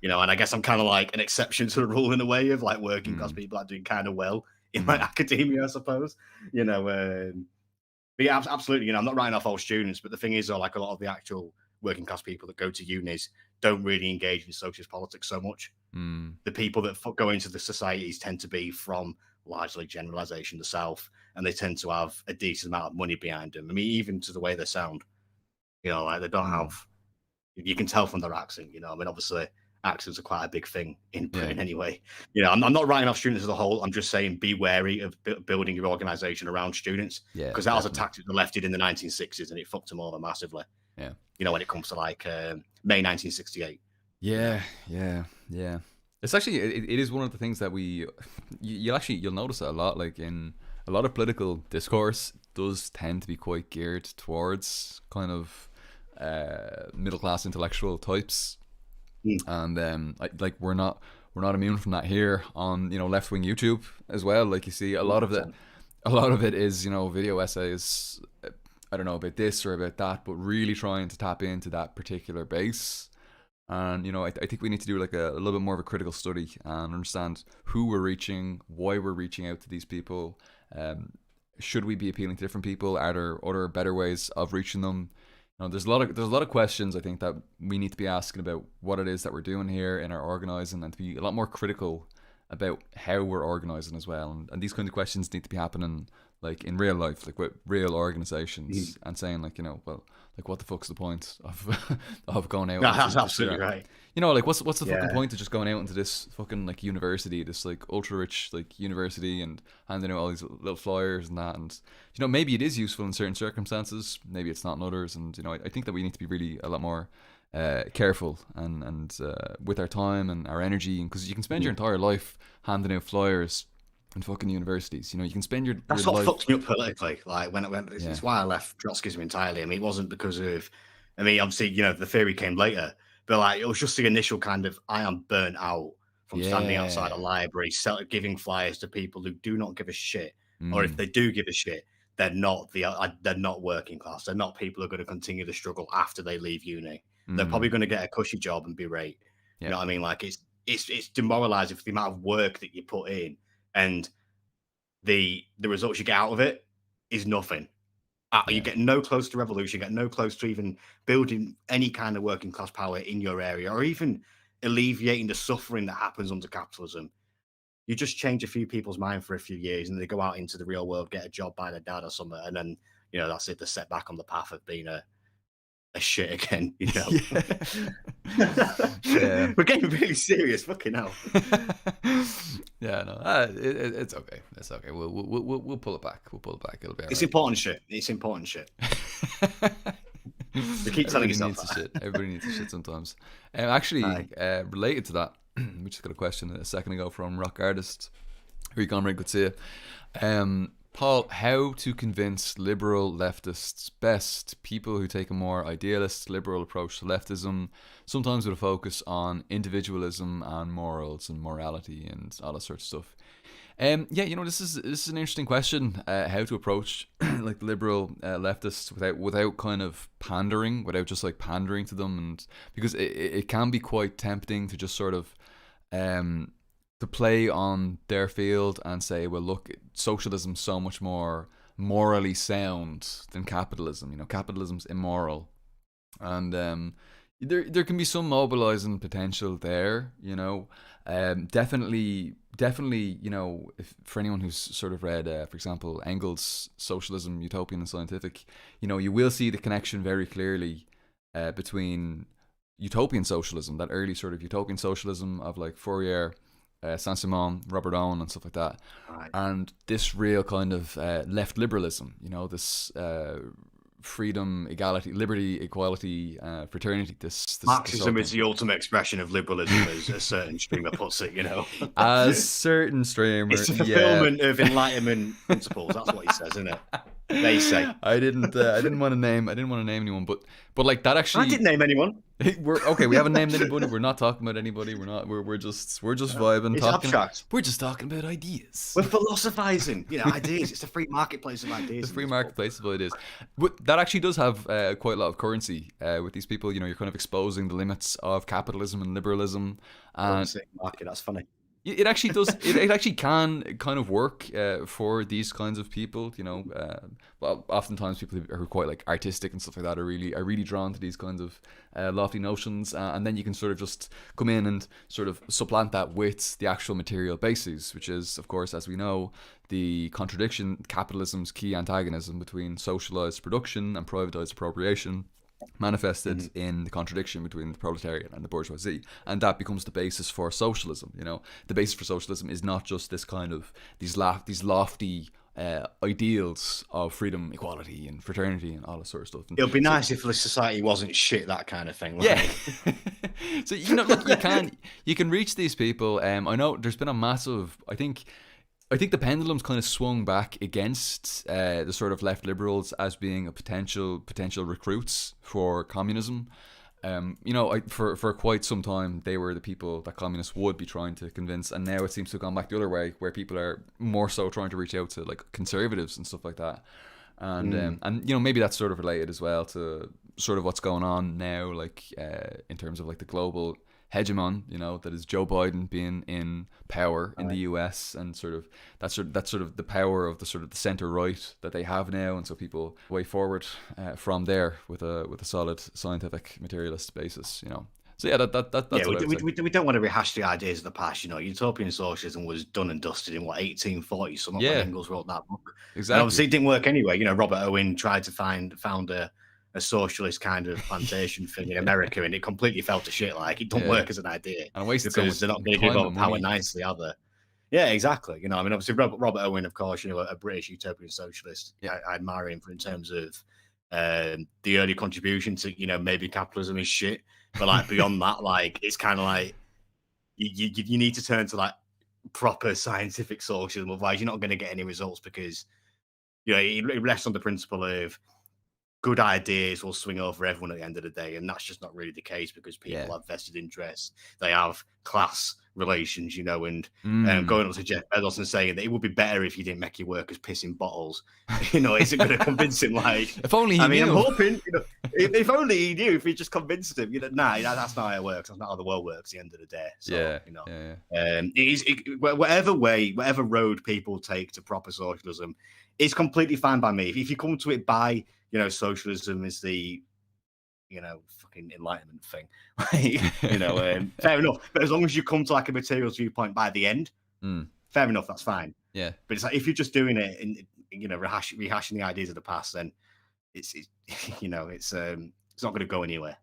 and I guess I'm kind of like an exception to the rule in a way of like working class people are doing kind of well in my academia, I suppose, but yeah, absolutely, I'm not writing off all students, but the thing is, like a lot of the actual working class people that go to unis don't really engage in socialist politics so much. The people that go into the societies tend to be from largely generalization the South, and they tend to have a decent amount of money behind them. I mean, even to the way they sound, like they don't have. You can tell from their accent. I mean, obviously accents are quite a big thing in Britain anyway. I'm not writing off students as a whole. I'm just saying be wary of building your organization around students, because that was a tactic the left did in the 1960s, and it fucked them over massively. Yeah, when it comes to like May 1968. Yeah. It's actually it is one of the things that you'll notice it a lot, like in a lot of political discourse does tend to be quite geared towards kind of middle class intellectual types, and like we're not immune from that here on left wing YouTube as well. Like you see a lot of it is video essays, I don't know about this or about that, but really trying to tap into that particular base. And I think we need to do like a little bit more of a critical study and understand who we're reaching, why we're reaching out to these people. Should we be appealing to different people? Are there other better ways of reaching them? There's a lot of questions I think that we need to be asking about what it is that we're doing here in our organizing, and to be a lot more critical about how we're organizing as well. And these kinds of questions need to be happening like in real life, like with real organizations, and saying like, well, like what the fuck's the point of of going out? No, that's absolutely right. Like what's the fucking Yeah. point of just going out into this fucking like university, this like ultra rich like university, and handing out all these little flyers and that, and maybe it is useful in certain circumstances, maybe it's not in others, and I think that we need to be really a lot more careful and with our time and our energy, because you can spend your entire life handing out flyers in fucking universities. You can spend your That's your what life. fucked me up politically. Like when it's why I left Trotskyism entirely. I mean, it wasn't because of, obviously, the theory came later, but like it was just the initial kind of, I am burnt out from standing outside a library, giving flyers to people who do not give a shit, or if they do give a shit, they're not working class. They're not people who are going to continue the struggle after they leave uni. They're probably going to get a cushy job and be right. You know what I mean? Like it's demoralizing for the amount of work that you put in, and the results you get out of it is nothing. You get no close to revolution, you get no close to even building any kind of working class power in your area, or even alleviating the suffering that happens under capitalism. You just change a few people's mind for a few years, and they go out into the real world, get a job by their dad or something, and then that's it. They're set back on the path of being a shit again. Yeah. We're getting really serious. Fucking hell. Yeah, no, it's okay. It's okay. We'll pull it back. We'll pull it back. It'll be all It's right. important shit. It's important shit. You keep telling yourself that. Shit. Everybody needs to shit sometimes. Actually, related to that, we just got a question a second ago from Rock Artist. Here you come, good to see you. Paul, how to convince liberal leftists best, people who take a more idealist liberal approach to leftism, sometimes with a focus on individualism and morals and morality and all that sort of stuff. This is an interesting question. How to approach like liberal leftists without kind of pandering, without just like pandering to them, and because it can be quite tempting to just sort of to play on their field and say, well, look, socialism's so much more morally sound than capitalism. Capitalism's immoral, and there can be some mobilizing potential there. Definitely. If for anyone who's sort of read, for example, Engels' Socialism, Utopian and Scientific, you will see the connection very clearly between utopian socialism, that early sort of utopian socialism of like Fourier, Saint-Simon, Robert Owen and stuff like that, Right. and this real kind of left liberalism, this freedom, equality, liberty, equality, fraternity. This Marxism is the ultimate expression of liberalism, as a certain streamer puts it. A certain streamer. It's the fulfillment of Enlightenment principles. That's what he says, isn't it? They say. I didn't want to name anyone, but like that actually. I didn't name anyone. We're okay. We haven't named anybody. We're not talking about anybody. We're just vibing. It's talking. abstract. We're just talking about ideas. We're philosophizing. Ideas. It's a free marketplace of ideas. The free marketplace of ideas. But that actually does have quite a lot of currency with these people. You're kind of exposing the limits of capitalism and liberalism. And market. That's funny. It actually does. It actually can kind of work for these kinds of people. Well, oftentimes people who are quite like artistic and stuff like that are really drawn to these kinds of lofty notions, and then you can sort of just come in and sort of supplant that with the actual material basis, which is, of course, as we know, the contradiction, capitalism's key antagonism between socialized production and privatized appropriation, manifested in the contradiction between the proletariat and the bourgeoisie, and that becomes the basis for socialism. The basis for socialism is not just this kind of these lofty ideals of freedom, equality, and fraternity, and all that sort of stuff. And it would be nice if the society wasn't shit, that kind of thing. Yeah. So look, you can reach these people. I know there's been a massive. I think the pendulum's kind of swung back against the sort of left liberals as being a potential recruits for communism. For quite some time, they were the people that communists would be trying to convince, and now it seems to have gone back the other way, where people are more so trying to reach out to like conservatives and stuff like that. And maybe that's sort of related as well to sort of what's going on now, like in terms of like the global hegemon, that is Joe Biden being in power in the US, and that's sort of the power of the sort of the center right that they have now, and so people way forward from there with a solid scientific materialist basis. So yeah, that's we don't want to rehash the ideas of the past. Utopian socialism was done and dusted in 1840 something when Engels wrote that book. Exactly. And obviously it didn't work anyway. Robert Owen tried to found a socialist kind of plantation thing in America, and it completely fell to shit. Like, it don't work as an idea, and wasted because they're not going to give up power money. nicely, are they? Yeah, exactly. Obviously Robert Owen, of course, a British utopian socialist. I admire him in terms of the early contribution to maybe capitalism is shit, but like beyond that, like it's kind of like you need to turn to like proper scientific socialism, otherwise you're not going to get any results, because it rests on the principle of good ideas will swing over everyone at the end of the day, and that's just not really the case, because people have vested interests, they have class relations, and going up to Jeff Bezos and saying that it would be better if you didn't make your workers piss in bottles, is it going to convince him? Like, if only he knew. I'm hoping, if only he knew, if he just convinced him, nah, that's not how it works. That's not how the world works at the end of the day. So, whatever road people take to proper socialism, it's completely fine by me. If you come to it by socialism is the, fucking enlightenment thing. Fair enough. But as long as you come to like a materials viewpoint by the end, fair enough, that's fine. Yeah. But it's like, if you're just doing it and rehashing the ideas of the past, then it's not going to go anywhere.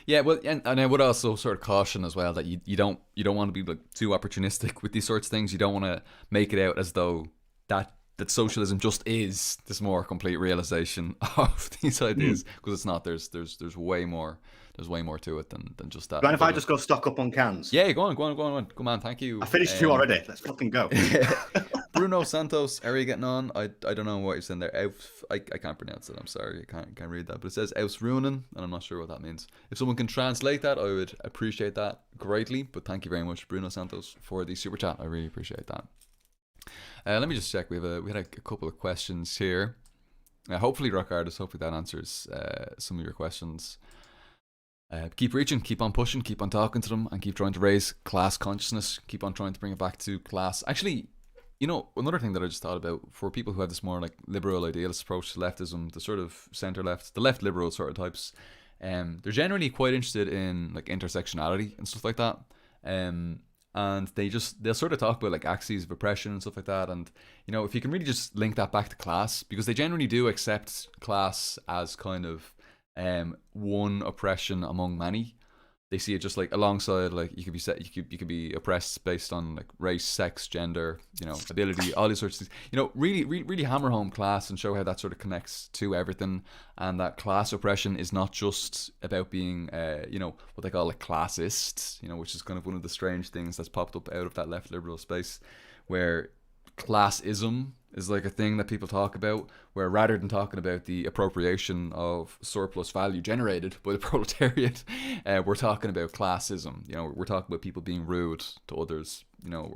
Yeah, well, and I would also sort of caution as well that you don't want to be like too opportunistic with these sorts of things. You don't want to make it out as though that socialism just is this more complete realization of these ideas, because it's not. There's way more. There's way more to it than just that. But if I just go stock up on cans? Yeah, go on. Come on, thank you. I finished 2 already. Let's fucking go. Bruno Santos, how are you getting on? I don't know what you're saying there. I can't pronounce it. I'm sorry, I can't read that. But it says Ausrunen, and I'm not sure what that means. If someone can translate that, I would appreciate that greatly. But thank you very much, Bruno Santos, for the super chat. I really appreciate that. Let me just check. We had a couple of questions here. Hopefully, Rock Artist, hopefully that answers some of your questions. Keep reaching, keep on pushing, keep on talking to them, and keep trying to raise class consciousness. Keep on trying to bring it back to class. Actually, another thing that I just thought about, for people who have this more like liberal idealist approach to leftism, the sort of center left, the left liberal sort of types, they're generally quite interested in like intersectionality and stuff like that. And they'll sort of talk about like axes of oppression and stuff like that. And, if you can really just link that back to class, because they generally do accept class as kind of one oppression among many. They see it just like alongside, like you could be oppressed based on like race, sex, gender, ability, all these sorts of things. Really hammer home class and show how that sort of connects to everything, and that class oppression is not just about being, what they call like classist, which is kind of one of the strange things that's popped up out of that left liberal space, where classism is like a thing that people talk about, where rather than talking about the appropriation of surplus value generated by the proletariat, we're talking about classism. We're talking about people being rude to others,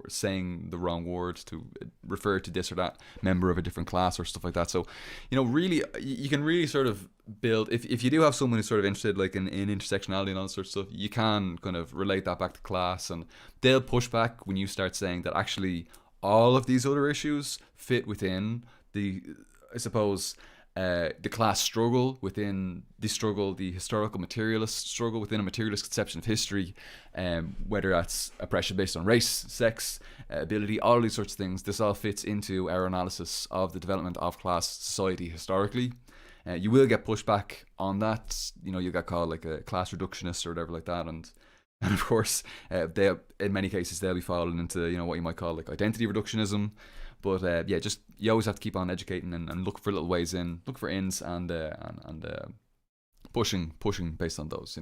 saying the wrong word to refer to this or that member of a different class or stuff like that. So, really, you can really sort of build, if you do have someone who's sort of interested like in intersectionality and all that sort of stuff, you can kind of relate that back to class, and they'll push back when you start saying that actually all of these other issues fit within the class struggle, within the struggle, the historical materialist struggle within a materialist conception of history, whether that's oppression based on race, sex, ability, all these sorts of things. This all fits into our analysis of the development of class society historically. You will get pushback on that. You'll get called like a class reductionist or whatever like that, and of course, they, in many cases, they'll be falling into what you might call like identity reductionism. But just you always have to keep on educating and look for little ways in, look for ins and pushing based on those.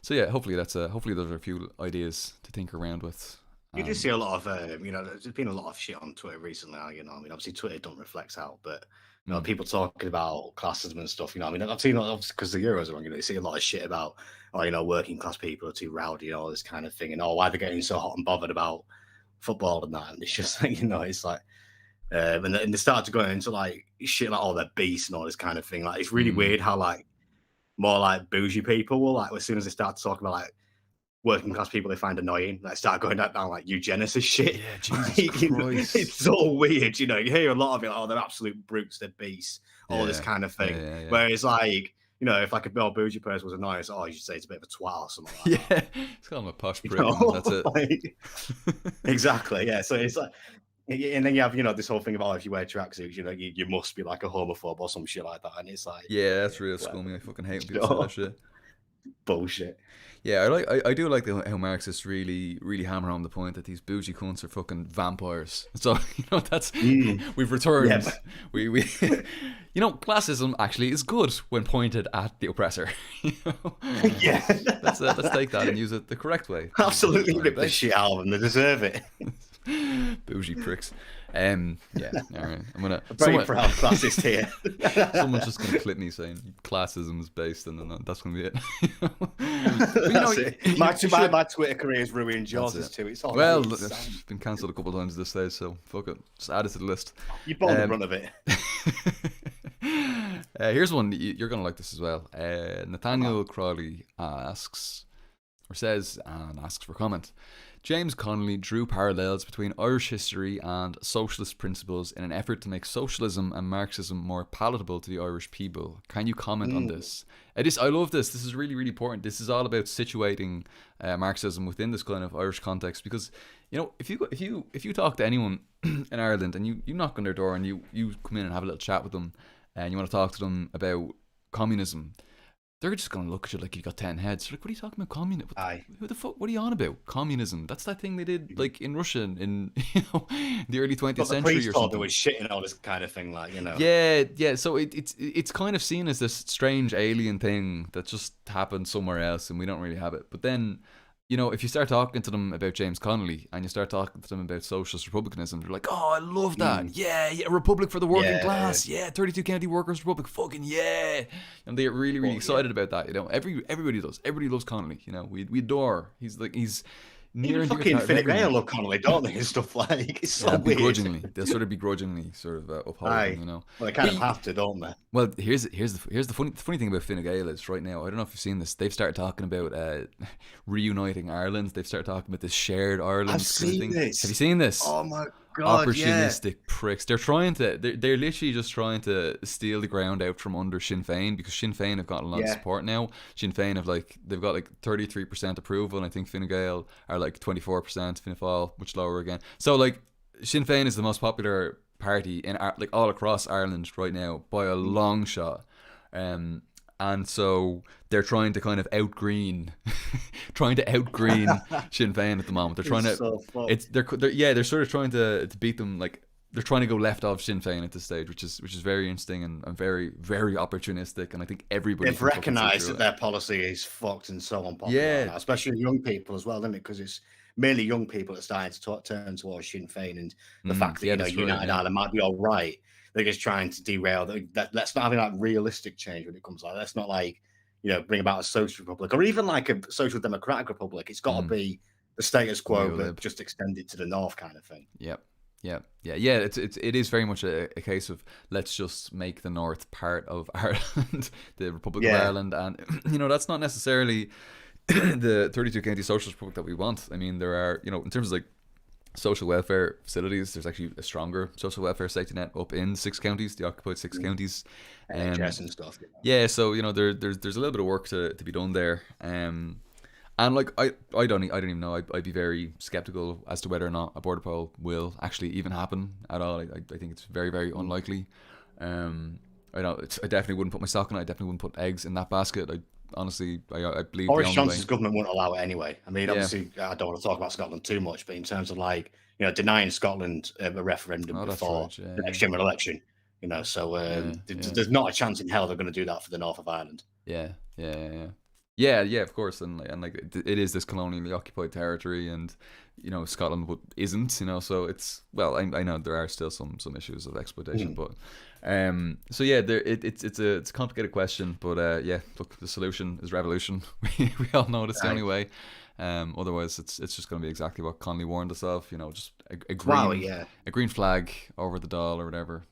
So yeah, hopefully those are a few ideas to think around with. You do see a lot of there's been a lot of shit on Twitter recently. Obviously Twitter don't reflect out, but people talking about classism and stuff. I've seen, obviously, because the Euros are on. You see a lot of shit about, working class people are too rowdy and all this kind of thing, and why they're getting so hot and bothered about football and that. And it's just like, it's like, And they started to go into like shit like, oh, they're beasts and all this kind of thing. Like, it's really weird how like more like bougie people will, like, as soon as they start talking about like working class people they find annoying, like start going down like eugenicist shit. Yeah, Jesus Like, you know, Christ. it's so weird, you know. You hear a lot of it, like, oh, they're absolute brutes, they're beasts, all this Yeah. kind of thing. Yeah. Whereas, like, you know, if like a more bougie person was annoying, it's, oh, you should say it's a bit of a twat or something like that. Yeah. It's called him a posh You prick, know? man. That's it. Like, exactly, yeah. So it's like, and then you have, you know, this whole thing about, oh, if you wear tracksuits, you know, you must be like a homophobe or some shit like that. And it's like, Yeah, that's real scummy. I fucking hate when people say that shit. Bullshit. Yeah, I do like how Marxists really hammer home the point that these bougie cunts are fucking vampires. So, you know, that's we've returned. Yeah. We you know, classism actually is good when pointed at the oppressor. You know? Yeah. Let's take that and use it the correct way. Absolutely rip the shit out of them. They deserve it. Bougie pricks. Yeah, all right. I'm gonna. Very proud classist here. Someone's just gonna clip me saying classism is based, and then that's gonna be it. That's it. My Twitter career is ruined. Yours too. It's all well, it's been cancelled a couple of times this day, so fuck it. Just add it to the list. You bought the brunt of it. Here's one. You're gonna like this as well. Nathaniel Crawley asks for comment. James Connolly drew parallels between Irish history and socialist principles in an effort to make socialism and Marxism more palatable to the Irish people. Can you comment on this? I love this. This is really, really important. This is all about situating Marxism within this kind of Irish context, because, you know, if you talk to anyone in Ireland and you knock on their door and you come in and have a little chat with them and you want to talk to them about communism, they're just going to look at you like you got 10 heads. They're like, what are you talking about, communism? Who the fuck? What are you on about? Communism. That's that thing they did like in Russia in the early 20th century or something. There was shit and all this kind of thing, like, you know. Yeah. So it's kind of seen as this strange alien thing that just happened somewhere else and we don't really have it. But then, you know, if you start talking to them about James Connolly and you start talking to them about socialist republicanism, they're like, oh, I love that. Yeah, republic for the working class. Yeah, 32 county workers republic. Fucking yeah. And they're really, really excited about that. You know, everybody does. Everybody loves Connolly. You know, we adore. He's near and fucking Fine Gael love Connolly, don't they? And stuff like, it's so weird. Begrudgingly, they'll sort of begrudgingly uphold him, you know. Well, they kind of have to, don't they? Well, here's the funny thing about Fine Gael is right now, I don't know if you've seen this, they've started talking about reuniting Ireland. They've started talking about this shared Ireland. I've seen this. Have you seen this? Oh my God, opportunistic pricks. They're literally just trying to steal the ground out from under Sinn Féin, because Sinn Féin have gotten a lot of support now. Sinn Féin they've got like 33% approval, and I think Fine Gael are like 24%, Fianna Fáil much lower again. So like Sinn Féin is the most popular party in like all across Ireland right now by a long shot. And so they're trying to kind of outgreen Sinn Féin at the moment. They're trying they're sort of trying to beat them. Like, they're trying to go left of Sinn Féin at this stage, which is very interesting and very, very opportunistic. And I think everybody they've recognised that their policy is fucked and so unpopular. Yeah, especially young people as well, isn't it? Because it's mainly young people that are starting to turn towards Sinn Féin, and the fact that United Ireland might be all right. They're just trying to derail that. Let's not have like realistic change when it comes to that. Let's not like, you know, bring about a social republic or even like a social democratic republic. It's got to be the status quo, but just extended to the north, kind of thing. Yep. Yeah. It is very much a case of, let's just make the north part of Ireland, the Republic of Ireland, and you know, that's not necessarily the 32 county socialist republic that we want. I mean, there are, you know, in terms of like social welfare facilities, there's actually a stronger social welfare safety net up in 6 counties, the occupied 6 counties, and stuff. Yeah, so you know, there's a little bit of work to be done there, and like I don't even know. I'd be very skeptical as to whether or not a border poll will actually even happen at all. I think it's very, very unlikely. I definitely wouldn't put my stock in it. I definitely wouldn't put eggs in that basket. Honestly, I believe Boris Johnson's government wouldn't allow it anyway. I mean, obviously, I don't want to talk about Scotland too much, but in terms of like, you know, denying Scotland a referendum before the next general election, you know, so there's not a chance in hell they're going to do that for the north of Ireland. Yeah, of course, and like it is this colonially occupied territory, and you know, Scotland isn't, you know, so it's, well, I know there are still some issues of exploitation, but so yeah, it's a complicated question, but yeah, look, the solution is revolution. we all know it's the only way. Otherwise, it's just going to be exactly what Connolly warned us of. You know, just a Wow, green yeah. a green flag over the Dáil or whatever,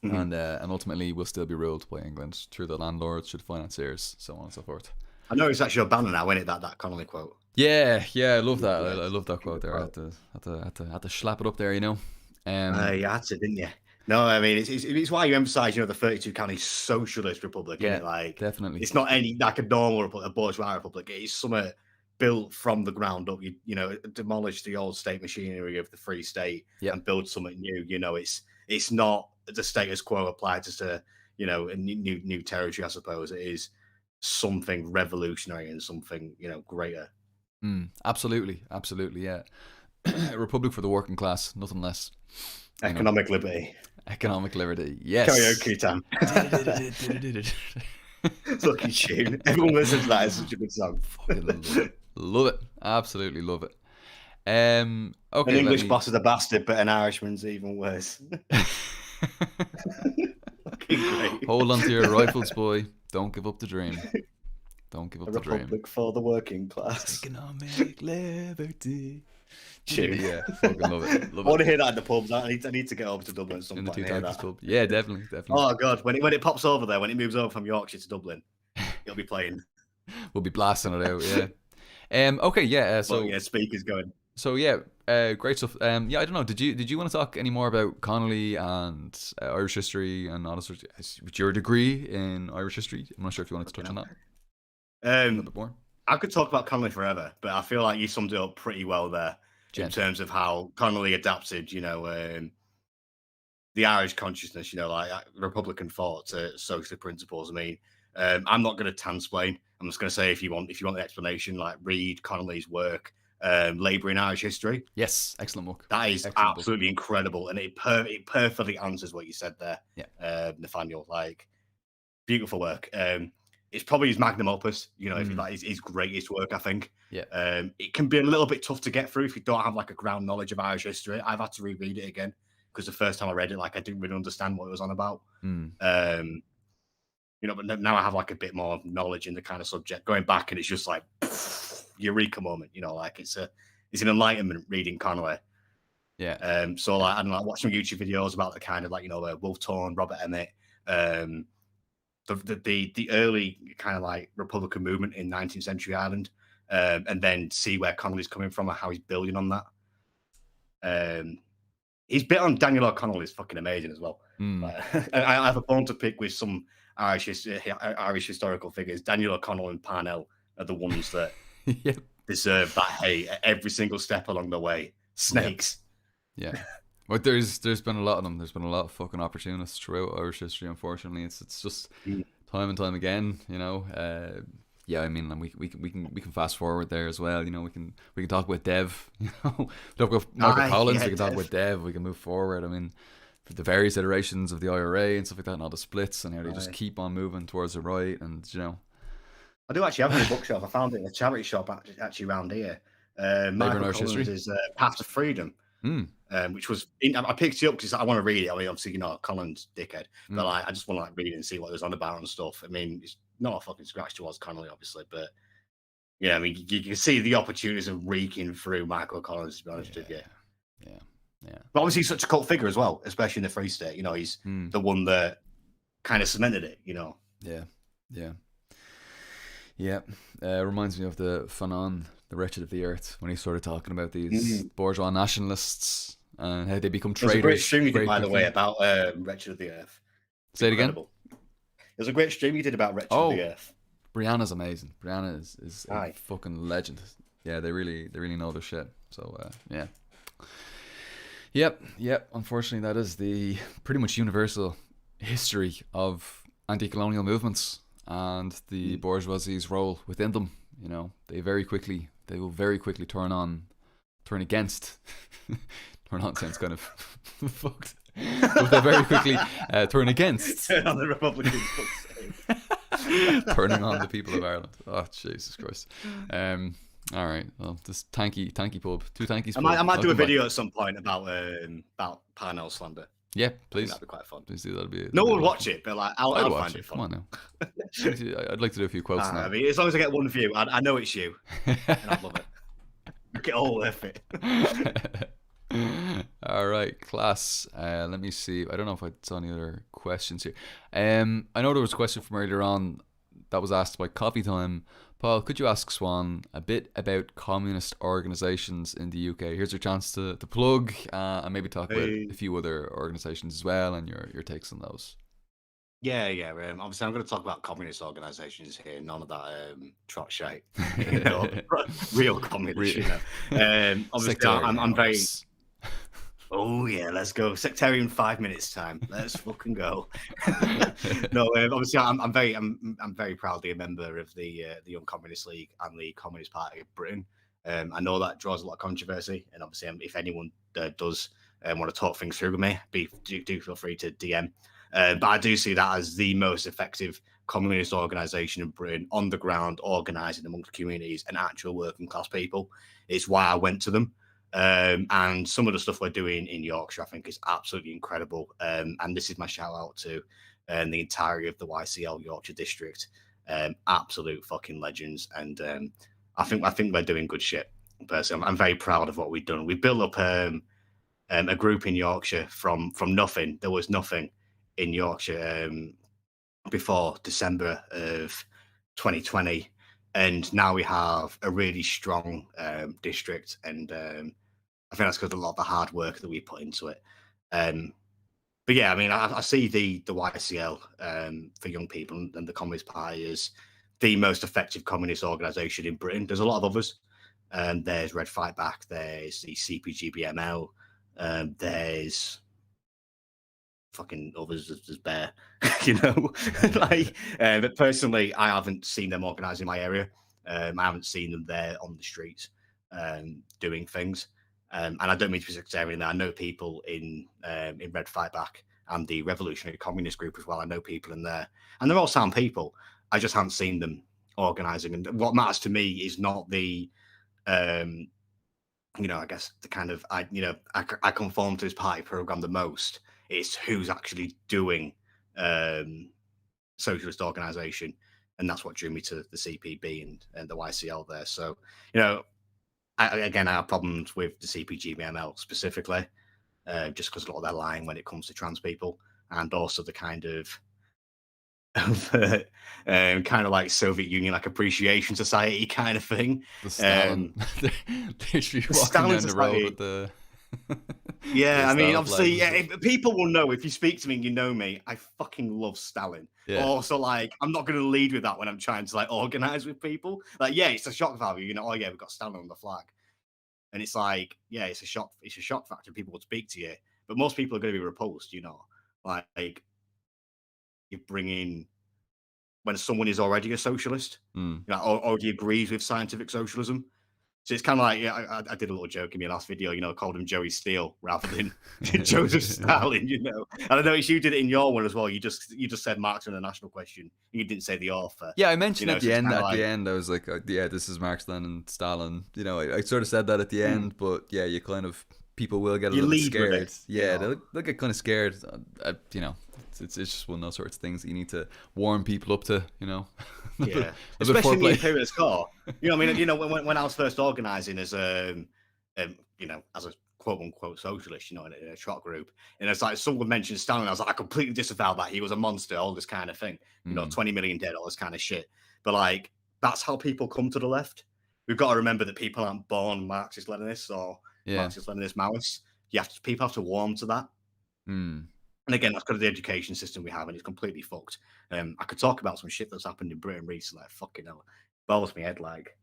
Mhm. and ultimately we'll still be ruled by England through the landlords, through the financiers, so on and so forth. I know it's actually a banner now, isn't it? That Connolly quote. Yeah, I love that. Yeah, I love that good quote there. I quote. had to slap it up there, you know. Um, You had to, didn't you? No, I mean it's why you emphasise, the 32 county socialist republic, isn't yeah, it? Like definitely. it's not any like a normal republic, a bourgeois republic. It's something built from the ground up. You demolish the old state machinery of the free state Yep. and build something new. It's not the status quo applied to a new territory. I suppose it is something revolutionary and something greater. Absolutely, yeah. A republic for the working class, nothing less. You know, Economic liberty, economic liberty. Yes. karaoke time. Fucking tune. Everyone listens to that. It's such a good song. Fucking love it. Love it. Absolutely love it. An Okay, let English me. boss is a bastard, but an Irishman's even worse. Fucking great. Hold on to your rifles, boy. Don't give up the dream. Don't give A up the dream. republic for the working class. Economic liberty. Tune. Yeah, fucking love it. I want to hear that in the pubs. I need to get over to Dublin at some In the point. two And hear Tankies that. pub. Yeah, definitely. Oh god, when it pops over there, when it moves over from Yorkshire to Dublin, it'll be playing. We'll be blasting it out. Yeah. Okay. Yeah. But yeah, speakers going. So yeah, great stuff. Yeah, I don't know. Did you want to talk any more about Connolly and Irish history and all this? With your degree in Irish history, I'm not sure if you wanted to touch on that a little bit more. I could talk about Connolly forever, but I feel like you summed it up pretty well there in terms of how Connolly adapted, the Irish consciousness, like Republican thought to socialist principles. I mean, I'm not going to tansplain. I'm just going to say if you want the explanation, like read Connolly's work, Labour in Irish History. Yes, excellent book. That is excellent absolutely incredible, and it perfectly answers what you said there, yeah. Nathaniel. Like, beautiful work. It's probably his magnum opus, if you like his greatest work, I think. Yeah. It can be a little bit tough to get through if you don't have like a ground knowledge of Irish history. I've had to reread it again because the first time I read it, like I didn't really understand what it was on about. But now I have like a bit more knowledge in the kind of subject. Going back and it's just like eureka moment, like it's an enlightenment reading Connolly. Yeah. So like I don't know, I watch some YouTube videos about the kind of like Wolfe Tone, Robert Emmet, the early kind of like Republican movement in 19th century Ireland, and then see where Connolly's coming from and how he's building on that. His bit on Daniel O'Connell is fucking amazing as well. I have a bone to pick with some Irish historical figures. Daniel O'Connell and Parnell are the ones that deserve that hate at every single step along the way. Snakes. Yeah. But there's been a lot of them. There's been a lot of fucking opportunists throughout Irish history. Unfortunately, it's just time and time again. Yeah, I mean, we can fast forward there as well. We can talk about Dev. Talk about Michael Collins. We can talk about Dev. We can move forward. I mean, the various iterations of the IRA and stuff like that, and all the splits, and how they just keep on moving towards the right. And I do actually have it in a bookshelf. I found it in a charity shop actually around here. Michael Collins is Path to Freedom. Which was I picked it up because I want to read it. I mean, obviously, Collins dickhead, but I just want to read it and see what it was on about and stuff. I mean, it's not a fucking scratch towards Connolly, obviously, but yeah, I mean, you can see the opportunities of reeking through Michael Collins. To be honest with you, yeah. But obviously, he's such a cult figure as well, especially in the Free State. He's the one that kind of cemented it. Yeah. Reminds me of the Fanon, the Wretched of the Earth, when he started talking about these bourgeois nationalists and how they become traitors. There's a great stream you did, by the way, about Wretched of the Earth. Say it again? There's a great stream you did about Wretched of the Earth. Brianna's amazing. Brianna is a fucking legend. Yeah, they really know their shit. So, yeah. Yep. Unfortunately, that is the pretty much universal history of anti-colonial movements and the bourgeoisie's role within them. They will very quickly turn against. Turn on sounds kind of fucked. But they very quickly turn against. Turn on the Republicans. Turning on the people of Ireland. Oh, Jesus Christ. All right. Well, this tanky pub. Two Tankies pub. I might do a video at some point about Parnell slander. Yeah, I think please. that'd be quite fun. Please do. That'd No be a one would lot of watch fun. it, but like I'd I'll watch find it. it Come fun. on now. I'd like to do a few quotes now. I mean, as long as I get one view, I know it's you, and I'd love it. Make it all worth it. All right, class. Let me see. I don't know if I saw any other questions here. I know there was a question from earlier on that was asked by Coffee Time. Paul, could you ask Swann a bit about communist organisations in the UK? Here's your chance to plug and maybe talk about Hey. a few other organisations as well and your takes on those. Yeah, yeah. Obviously, I'm going to talk about communist organisations here. None of that trot shite, you know, real communists. Re- You know, obviously, I'm very. Sectarians. Oh yeah, let's go. Sectarian 5 minutes time. Let's fucking go. No, obviously, I'm very proudly a member of the Young Communist League and the Communist Party of Britain. I know that draws a lot of controversy, and obviously, if anyone does want to talk things through with me, do feel free to DM. But I do see that as the most effective communist organisation in Britain on the ground, organising amongst communities and actual working class people. It's why I went to them. And some of the stuff we're doing in Yorkshire, I think, is absolutely incredible. And this is my shout out to the entirety of the YCL Yorkshire district. Absolute fucking legends. And I think we're doing good shit. Personally, I'm very proud of what we've done. We built up a group in Yorkshire from nothing. There was nothing in Yorkshire before December of 2020, and now we have a really strong district, and I think that's because of a lot of the hard work that we put into it. But yeah, I mean, I see the YCL for young people and the Communist Party as the most effective communist organisation in Britain. There's a lot of others. There's Red Fight Back. There's the CPGBML. There's fucking others as bear, you know. Like, but personally, I haven't seen them organise in my area. I haven't seen them there on the streets doing things. And I don't mean to be sectarian. I know people in Red Fight Back and the Revolutionary Communist Group as well. I know people in there, and they're all sound people. I just haven't seen them organising. And what matters to me is not the I guess the kind of I conform to this party program the most. It's who's actually doing socialist organisation, and that's what drew me to the CPB and the YCL there. So I have problems with the CPGBML specifically, just because a lot of their lying when it comes to trans people, and also the kind of kind of like Soviet Union, like appreciation society kind of thing. The Stalin. They should be walking Stalin down the road society. with the. Yeah, I mean, Stalin obviously, flags. people will know if you speak to me and you know me. I fucking love Stalin. Yeah. Also, like, I'm not going to lead with that when I'm trying to like organize with people. Like, yeah, it's a shock value. Oh yeah, we've got Stalin on the flag, and it's like, yeah, it's a shock. It's a shock factor. People would speak to you, but most people are going to be repulsed. Like you bring in when someone is already a socialist, or already agrees with scientific socialism. So it's kind of like, yeah, I did a little joke in my last video, called him Joey Steele rather than Joseph Stalin, And I noticed you did it in your one as well. You just said Marx in a national question. You didn't say the author. Yeah, I mentioned at the end. At the end, I was like, "Yeah, this is Marx, Lenin, Stalin." I sort of said that at the end, but yeah, you kind of people will get a little bit scared. Yeah, they'll get kind of scared. It's just one of those sorts of things that you need to warm people up to. Yeah, especially in the imperialist core. When I was first organising as as a quote unquote socialist, in a trot group, and it's like someone mentioned Stalin, I was like, I completely disavow that. He was a monster, all this kind of thing. 20 million dead, all this kind of shit. But like, that's how people come to the left. We've got to remember that people aren't born Marxist Leninists or Marxist Leninist Maoists. People have to warm to that. And again, that's because of the education system we have, and it's completely fucked. I could talk about some shit that's happened in Britain recently. Like, fucking hell, balls me head. Like,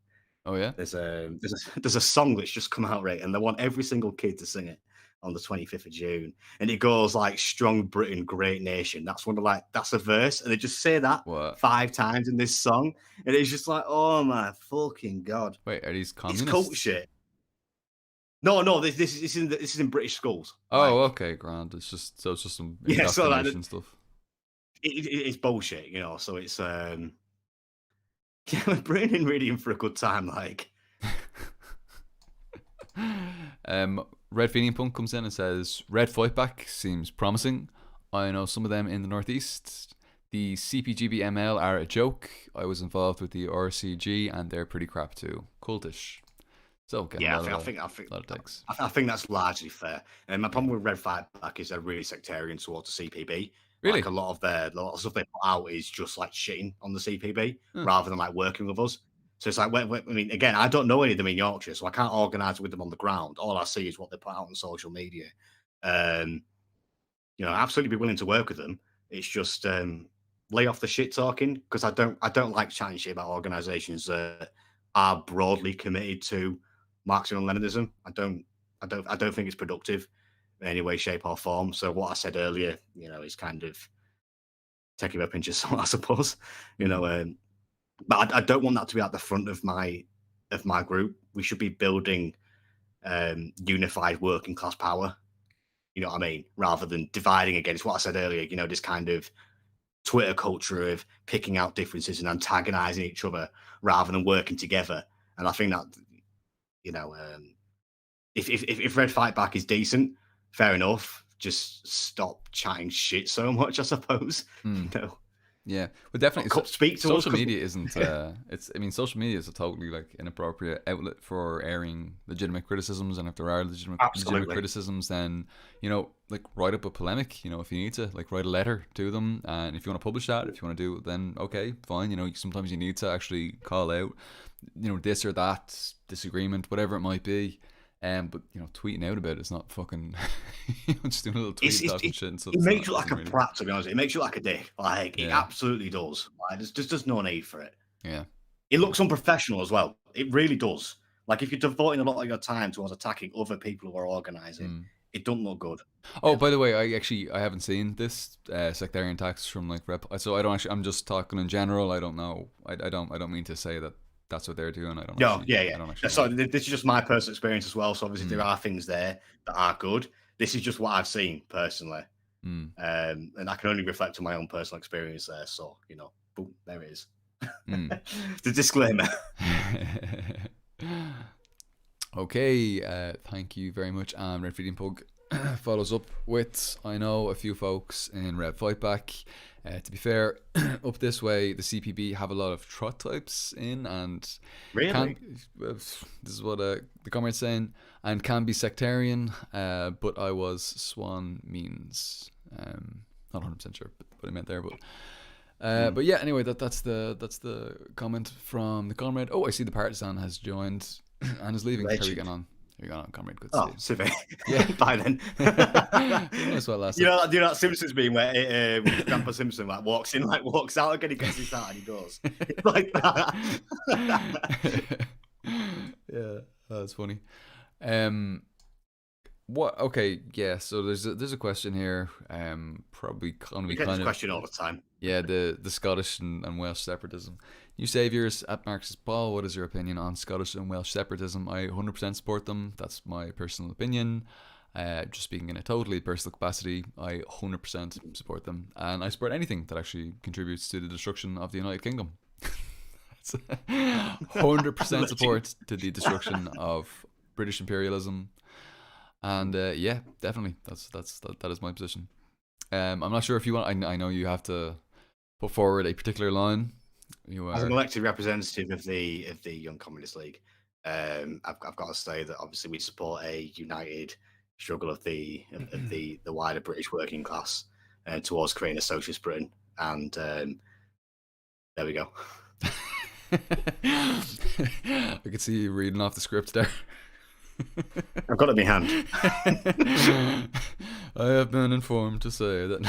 oh yeah, there's a song that's just come out, right, and they want every single kid to sing it on the 25th of June, and it goes like "Strong Britain, Great Nation." That's that's a verse, and they just say that 5 times in this song, and it's just like, oh my fucking god! Wait, are these communists? It's cult shit. No, this is in British schools. Oh, okay, grand. It's just some indoctrination stuff. It's bullshit, So it's Britain really in for a good time, like. Red Feeding Punk comes in and says, Red Fightback seems promising. I know some of them in the Northeast. The CPGBML are a joke. I was involved with the RCG and they're pretty crap too. Cultish. So yeah, I think I think that's largely fair. And my problem with Red Fightback is they're really sectarian towards the CPB. Really? Like a lot of stuff they put out is just like shitting on the CPB rather than like working with us. So it's like, I mean, again, I don't know any of them in Yorkshire, so I can't organise with them on the ground. All I see is what they put out on social media. Absolutely be willing to work with them. It's just lay off the shit talking, because I don't like chatting shit about organisations that are broadly committed to Marxism and Leninism. I don't think it's productive in any way, shape, or form. So what I said earlier, is kind of taking a pinch of salt, I suppose. But I don't want that to be at the front of my group. We should be building unified working class power. You know what I mean? Rather than dividing against what I said earlier. This kind of Twitter culture of picking out differences and antagonizing each other rather than working together. And I think that if Red Fightback is decent, fair enough. Just stop chatting shit so much, I suppose. Yeah, but definitely speak to social us, media isn't. Social media is a totally inappropriate outlet for airing legitimate criticisms, and if there are legitimate criticisms, then write up a polemic. If you need to write a letter to them, and if you want to publish that, if you want to do it, then okay, fine. Sometimes you need to actually call out, this or that disagreement, whatever it might be. But tweeting out about it's not fucking just doing a little tweet talking shit and stuff. It makes you look like a prat, to be honest. It makes you look like a dick. It absolutely does. There's no need for it. Yeah. It looks unprofessional as well. It really does. If you're devoting a lot of your time towards attacking other people who are organising, it doesn't look good. Oh, by the way, I haven't seen this sectarian tax from Rep. So I don't actually. I'm just talking in general. I don't know. I don't mean to say that that's what they're doing. I don't know. So this is just my personal experience as well. So obviously there are things there that are good. This is just what I've seen personally. And I can only reflect on my own personal experience there. So, boom, there it is. The disclaimer. Okay, thank you very much. And Red Feeding Pug follows up with, I know a few folks in Red Fightback. To be fair, up this way, the CPB have a lot of trot types in, and really, this is what the comrade's saying, and can be sectarian. But I was Swann means, not 100% sure what I meant there, but yeah. Anyway, that's the comment from the comrade. Oh, I see the partisan has joined and is leaving. How are you getting on? You're going on, comrade. Good to see you. Yeah, bye then. That's what last. You know that Simpsons meme where Grandpa Simpson walks in, walks out again, he gets his hat and he goes like that. Yeah, that's funny. What? Okay, yeah. So there's a question here. Probably gonna be kind of question all the time. Yeah, the Scottish and Welsh separatism. New Saviours at Marxist Paul, what is your opinion on Scottish and Welsh separatism? I 100% support them. That's my personal opinion. Just speaking in a totally personal capacity, I 100% support them. And I support anything that actually contributes to the destruction of the United Kingdom. 100% support to the destruction of British imperialism. And yeah, definitely, that is my position. I'm not sure if you want. I know you have to put forward a particular line. As an elected representative of the Young Communist League, I've got to say that obviously we support a united struggle of the wider British working class towards creating a socialist Britain, and there we go. I could see you reading off the script there. I've got it in my hand. I have been informed to say that.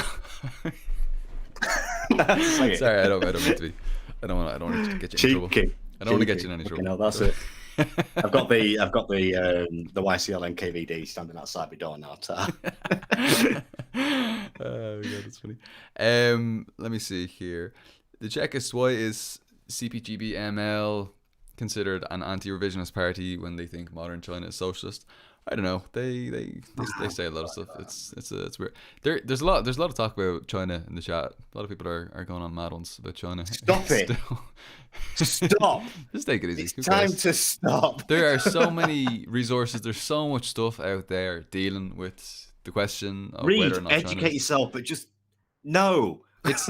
Sorry, I don't mean to be. I don't want to get you in trouble. I don't want to get you in any trouble. No, that's it. I've got the YCL and KVD standing outside my door now. Oh yeah, that's funny. Let me see here. The check is, why is CPGB-ML considered an anti-revisionist party when they think modern China is socialist? I don't know. They say a lot of stuff. It's weird. There's a lot of talk about China in the chat. A lot of people are going on mad ones about China. Stop it. Stop. Just take it easy. It's time to stop. There are so many resources. There's so much stuff out there dealing with the question of whether or not educate yourself, but just no. It's.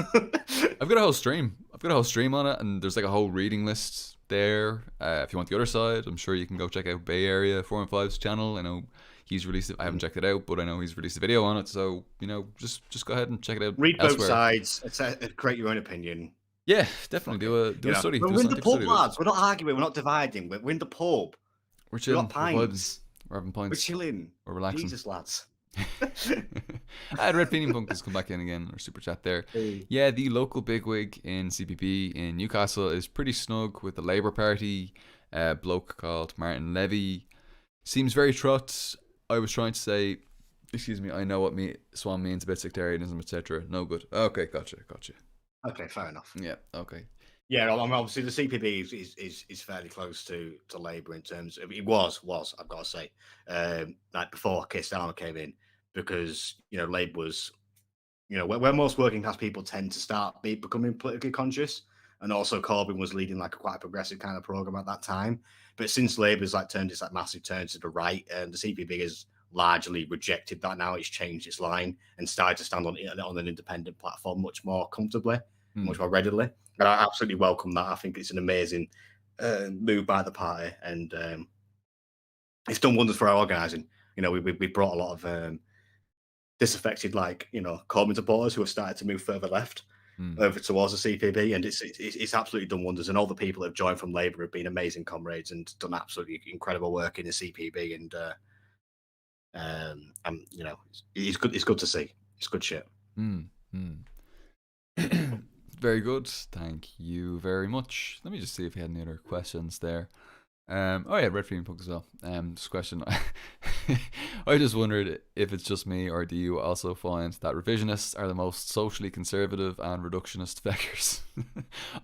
I've got a whole stream. On it, and there's like a whole reading list there. If you want the other side, I'm sure you can go check out Bay Area 415's channel. I know he's released it. I haven't checked it out, but I know he's released a video on it. So just go ahead and check it out. Read both sides. Create your own opinion. Yeah, definitely do a study. We're in the pub, lads. We're not arguing. We're not dividing. We're in the pub. We're chilling. We're having pints. We're chilling. We're relaxing. Jesus, lads. I had Red Pinion Punk has come back in again, or super chat there. Yeah, the local bigwig in CPP in Newcastle is pretty snug with the Labour Party. Bloke called Martin Levy seems very trot. I was trying to say, excuse me, I know what Swann means about sectarianism, etc. No good. Okay, gotcha. Okay, fair enough. Yeah, okay. Yeah, I mean, obviously the CPP is fairly close to Labour in terms of, it was I've got to say, like before Keir Starmer came in, because Labour was, where most working class people tend to start becoming politically conscious, and also Corbyn was leading like quite a progressive kind of program at that time. But since Labour's turned its massive turn to the right, and the CPP has largely rejected that now, it's changed its line and started to stand on an independent platform much more comfortably, much more readily. And I absolutely welcome that. I think it's an amazing move by the party, and it's done wonders for our organising. We brought a lot of disaffected, Corbyn supporters who have started to move further left over towards the CPB, and it's absolutely done wonders. And all the people that have joined from Labour have been amazing comrades and done absolutely incredible work in the CPB. And it's good. It's good to see. It's good shit. Very good. Thank you very much. Let me just see if you had any other questions there. Red Freedom Punk as well. This question, I just wondered if it's just me, or do you also find that revisionists are the most socially conservative and reductionist figures?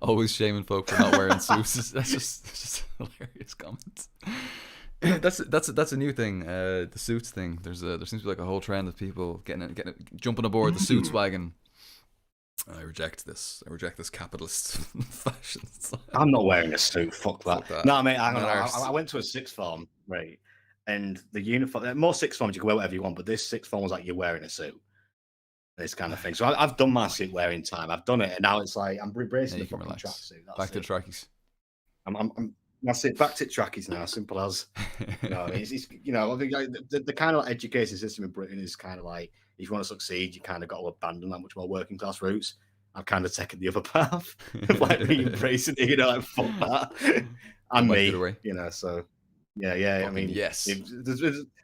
Always shaming folk for not wearing suits. That's just a hilarious comment. That's a new thing. The suits thing. There seems to be like a whole trend of people jumping aboard the suits wagon. I reject this capitalist fashion style. I'm not wearing a suit. Fuck that. No, mate, I went to a sixth form, right? And the uniform, most sixth forms you can wear whatever you want, but this sixth form was like, you're wearing a suit. This kind of thing. So I've done my suit wearing time. I've done it, and now it's like I'm embracing the fucking tracksuit. Back to the trackies. That's it. Back to trackies now. Simple as. The kind of education system in Britain is kind of like, if you want to succeed, you kind of got to abandon that much more working class roots. I've kind of taken the other path of me embracing it. Fuck that. And me, So yeah. I mean, yes.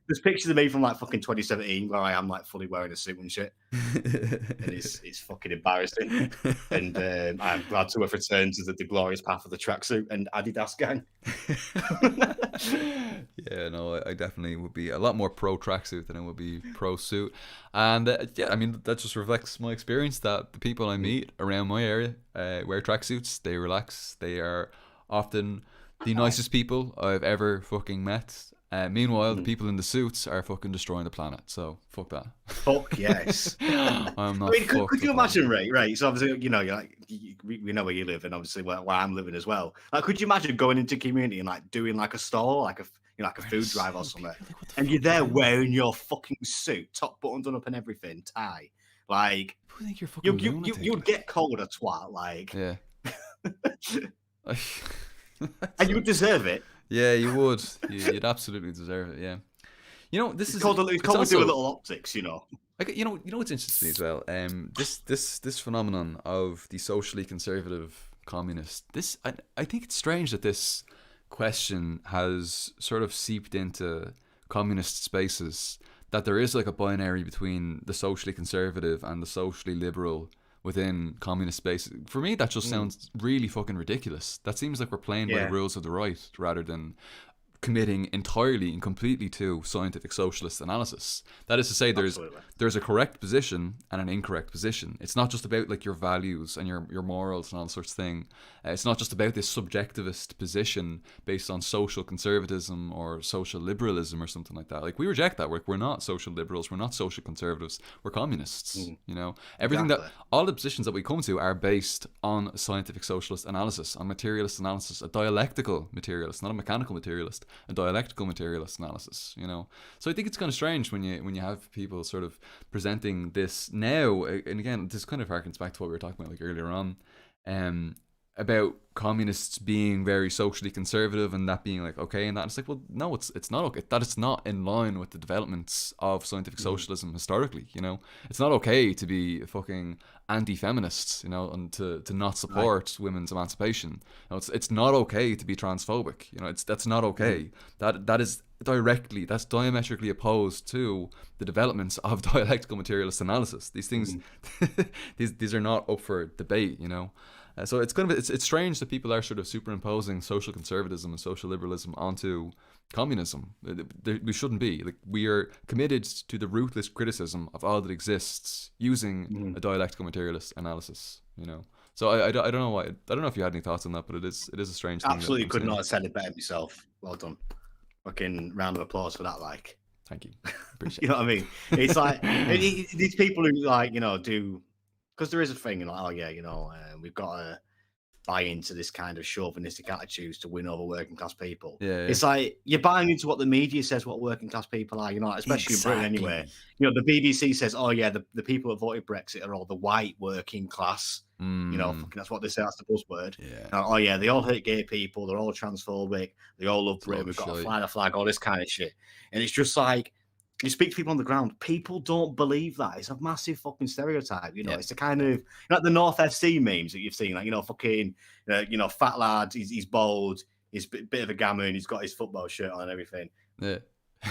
There's pictures of me from fucking 2017 where I am fully wearing a suit and shit, and it's fucking embarrassing. And I'm glad to have returned to the glorious path of the tracksuit and Adidas gang. Yeah, no, I definitely would be a lot more pro tracksuit than I would be pro suit. And I mean, that just reflects my experience that the people I meet around my area wear tracksuits. They relax. They are often the nicest people I've ever fucking met. Meanwhile, the people in the suits are fucking destroying the planet. So fuck that. Fuck yes. I'm not. Could you imagine, right? So obviously, you're we know where you live, and obviously where I'm living as well. Could you imagine going into community and doing a stall, like a food drive or something, and you're there wearing your fucking suit, top buttons done up and everything, tie, I think you're fucking you'd get called a twat, yeah. And you would deserve it. Yeah, you would. You'd absolutely deserve it. Yeah. This is called to do a little optics. What's interesting as well. This phenomenon of the socially conservative communist. I think it's strange that this question has sort of seeped into communist spaces. That there is a binary between the socially conservative and the socially liberal within communist space. For me, that just sounds really fucking ridiculous. That seems like we're playing by the rules of the right rather than committing entirely and completely to scientific socialist analysis. That is to say, there's a correct position and an incorrect position. It's not just about like your values and your morals and all sorts of thing. It's not just about this subjectivist position based on social conservatism or social liberalism or something like that. Like, we reject that. We're not social liberals. We're not social conservatives. We're communists. You know, everything all the positions that we come to are based on scientific socialist analysis, on materialist analysis, a dialectical materialist, not a mechanical materialist, a dialectical materialist analysis, you know. So I think it's kind of strange when you have people sort of presenting this now, and again, this kind of harkens back to what we were talking about like earlier on, about communists being very socially conservative and that being like okay, and that it's like, well, no, it's not okay. That it's not in line with the developments of scientific socialism historically. You know, it's not okay to be fucking anti-feminists, you know, and to not support women's emancipation. You know, it's not okay to be transphobic. You know, that's not okay. That's diametrically opposed to the developments of dialectical materialist analysis. These things, these are not up for debate. You know. So it's kind of it's strange that people are sort of superimposing social conservatism and social liberalism onto communism. We shouldn't be. Like, we are committed to the ruthless criticism of all that exists using a dialectical materialist analysis. You know. So I don't know why. I don't know if you had any thoughts on that, but it is a strange thing. Absolutely could not have said it better myself. Well done. Fucking round of applause for that. Like, thank you. Appreciate you know what I mean? It's like these people who like, you know, do. Because there is a thing, like, oh yeah, you know, we've got to buy into this kind of chauvinistic attitudes to win over working class people. Yeah. It's like you're buying into what the media says what working class people are, you know, especially in Britain anyway. You know, the BBC says, oh yeah, the people that voted Brexit are all the white working class. You know, fucking that's what they say. That's the buzzword. Yeah. Oh yeah, they all hate gay people. They're all transphobic. They all love Britain. We've got to fly the flag. All this kind of shit. And it's just like, you speak to people on the ground, people don't believe that. It's a massive fucking stereotype, you know. It's the kind of like the North FC memes that you've seen, like, you know, fucking, you know, fat lad, he's bald, he's a bit of a gammon, he's got his football shirt on and everything. Yeah.